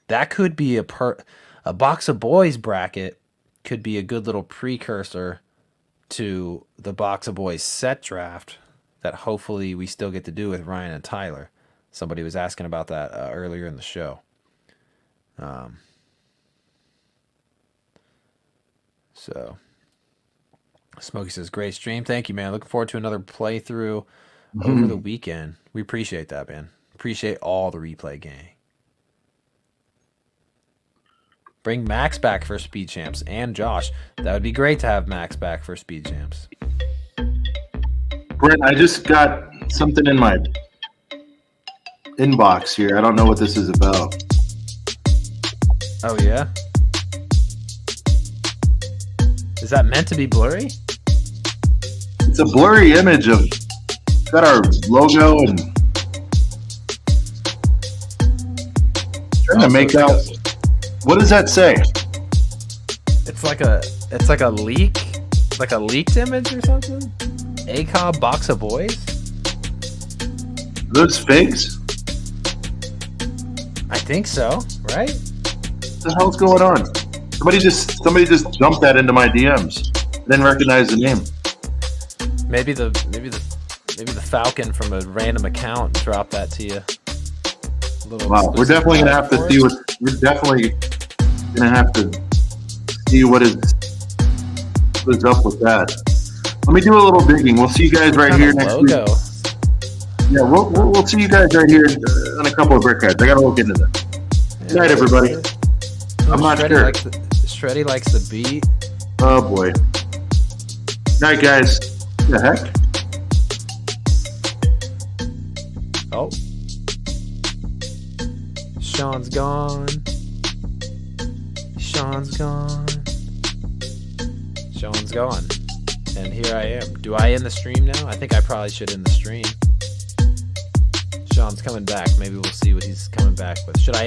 That could be a box of boys bracket could be a good little precursor to the box of boys set draft that hopefully we still get to do with Ryan and Tyler. Somebody was asking about that earlier in the show. So Smokey says, great stream. Thank you, man. Looking forward to another playthrough over the weekend. We appreciate that, man. Appreciate all the replay gang. Bring Max back for Speed Champs and Josh. That would be great to have Max back for Speed Champs. Brent, I just got something in my inbox here. I don't know what this is about. Oh, yeah? Is that meant to be blurry? It's a blurry image of, got our logo and trying to make out. What does that say? It's like a leak, like a leaked image or something. ACOB box of boys. Those figs? I think so. Right? What the hell's going on? Somebody just dumped that into my DMs. Didn't recognize the name. Maybe the Falcon from a random account dropped that to you. Wow, we're definitely gonna have to see what is up with that. Let me do a little digging. We'll see you guys right here next week. Yeah, we'll see you guys right here on a couple of brickheads. I gotta look into that. Good night, everybody. I'm not sure. Shreddy likes the beat. Oh boy. Night, guys. What the heck? Oh. Sean's gone. Sean's gone. Sean's gone. And here I am. Do I end the stream now? I think I probably should end the stream. Sean's coming back. Maybe we'll see what he's coming back with. Should I